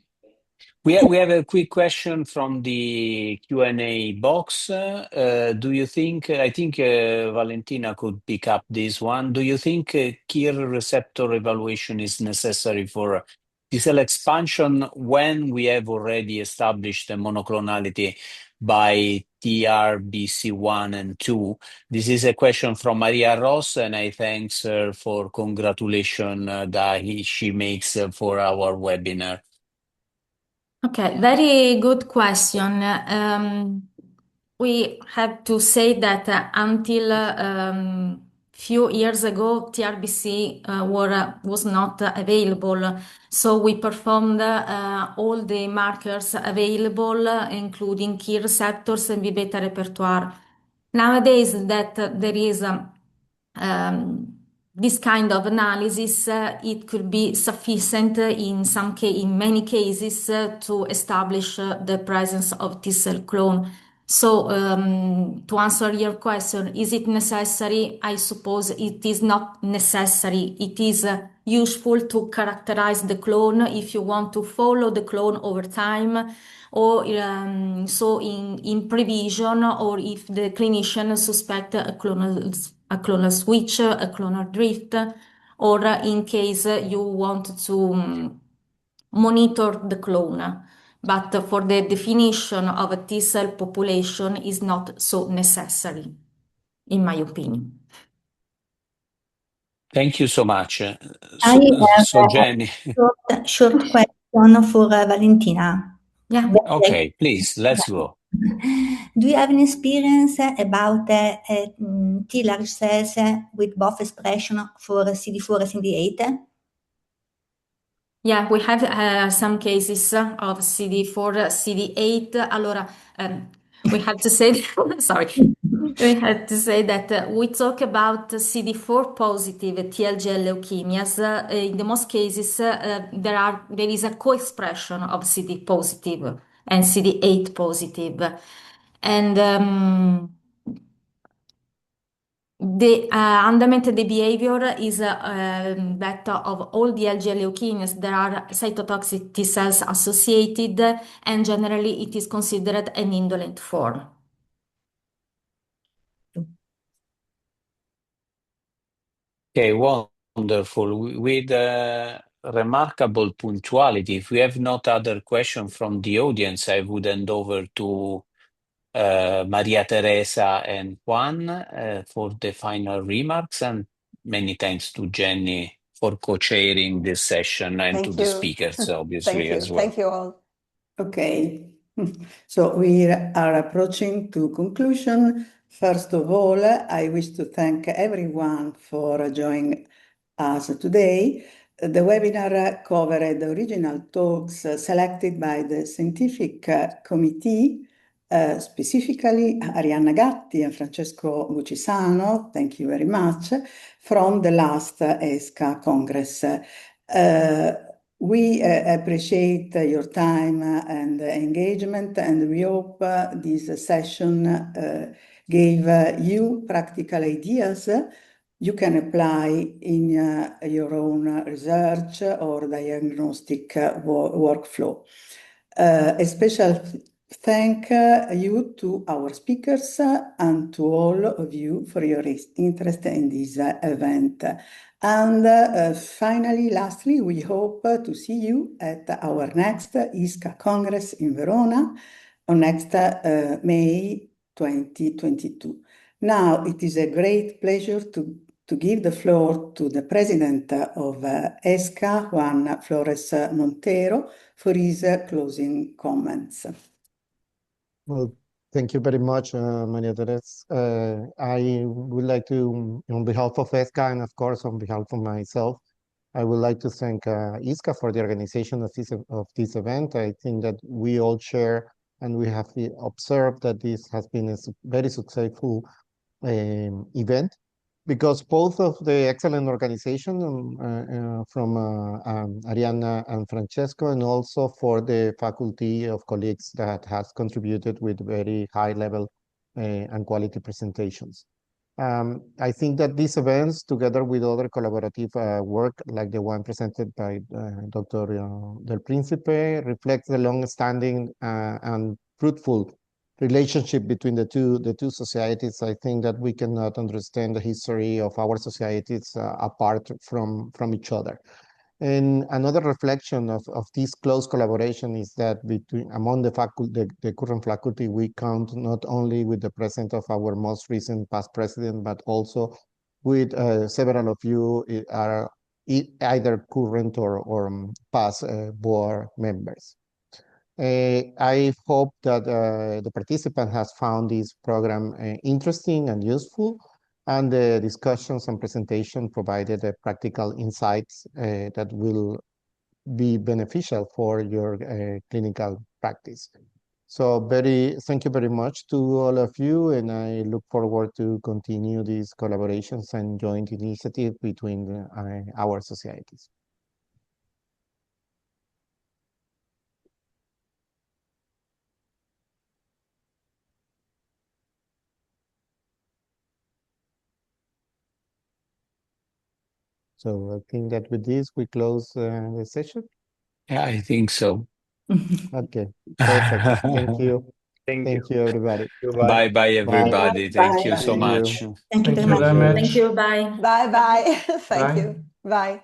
[SPEAKER 5] We have a quick question from the Q&A box. Do you think, I think Valentina could pick up this one. Do you think KIR receptor evaluation is necessary for T-cell expansion when we have already established the monoclonality by TRBC1 and 2? This is a question from Maria Ross, and I thank her for congratulations that she makes for our webinar.
[SPEAKER 11] Okay, very good question. We have to say that until few years ago, TRBC was not available. So we performed all the markers available, including key receptors and V-beta repertoire. Nowadays, that there is this kind of analysis, it could be sufficient in many cases to establish the presence of T cell clone. So to answer your question, is it necessary? I suppose it is not necessary. It is useful to characterize the clone if you want to follow the clone over time, or so in prevision, or if the clinician suspect a clonal switch, a clonal drift, or in case you want to monitor the clone. But for the definition of a T cell population is not so necessary, in my opinion.
[SPEAKER 5] Thank you so much.
[SPEAKER 3] I have
[SPEAKER 5] So Jenny.
[SPEAKER 3] short question for Valentina.
[SPEAKER 11] Yeah.
[SPEAKER 5] Okay, please, let's go.
[SPEAKER 3] Do you have an experience about T large cells with both expression for CD4 and CD8?
[SPEAKER 11] Yeah, we have some cases of CD4, CD8. Allora, we have to say, sorry, we have to say that we talk about CD4 positive TLGL leukemias. In the most cases, there is a co-expression of CD positive and CD8 positive, and the fundamental behavior is that of all the LGL leukemias, there are cytotoxic T cells associated, and generally it is considered an indolent form.
[SPEAKER 5] Okay, wonderful. With remarkable punctuality. If we have not other questions from the audience, I would hand over to Maria Teresa and Juan for the final remarks, and many thanks to Jenny for co-chairing this session, and
[SPEAKER 10] Thank
[SPEAKER 5] to the
[SPEAKER 10] you.
[SPEAKER 5] speakers, obviously,
[SPEAKER 10] Thank you.
[SPEAKER 5] as well.
[SPEAKER 10] Thank you all.
[SPEAKER 2] Okay, so we are approaching to conclusion. First of all, I wish to thank everyone for joining us today. The webinar covered the original talks selected by the scientific committee, specifically Arianna Gatti and Francesco Bucisano, thank you very much, from the last ESCCA Congress. We appreciate your time and engagement, and we hope this session gave you practical ideas you can apply in your own research or diagnostic workflow. A special thank you to our speakers and to all of you for your interest in this event. And finally, lastly, we hope to see you at our next ISCCA Congress in Verona on next May 2022. Now, it is a great pleasure to give the floor to the president of ESCCA, Juan Flores Montero, for his closing comments.
[SPEAKER 8] Well, thank you very much, Maria Teresa. I would like to, on behalf of ESCCA and of course on behalf of myself, I would like to thank ISCCA for the organization of this event. I think that we all share and we have observed that this has been a very successful event, because both of the excellent organization from Arianna and Francesco, and also for the faculty of colleagues that has contributed with very high level and quality presentations. I think that these events, together with other collaborative work like the one presented by Dr. Del Principe, reflects the long-standing and fruitful relationship between the two societies. I think that we cannot understand the history of our societies apart from each other. And another reflection of this close collaboration is that among the current faculty, we count not only with the presence of our most recent past president, but also with several of you are either current or past board members. I hope that the participant has found this program interesting and useful. And the discussions and presentation provided practical insights that will be beneficial for your clinical practice. So thank you very much to all of you, and I look forward to continue these collaborations and joint initiative between our societies. So I think that with this, we close the session.
[SPEAKER 5] Yeah, I think so.
[SPEAKER 8] Okay, perfect. Thank you. Thank you, everybody.
[SPEAKER 5] Bye bye, everybody. Thank you so
[SPEAKER 8] Thank you.
[SPEAKER 5] much.
[SPEAKER 3] Thank you
[SPEAKER 9] Thank
[SPEAKER 3] very
[SPEAKER 9] you
[SPEAKER 3] much.
[SPEAKER 9] very much.
[SPEAKER 11] Thank you, bye.
[SPEAKER 10] Bye bye. Thank
[SPEAKER 9] Bye.
[SPEAKER 10] you. Bye.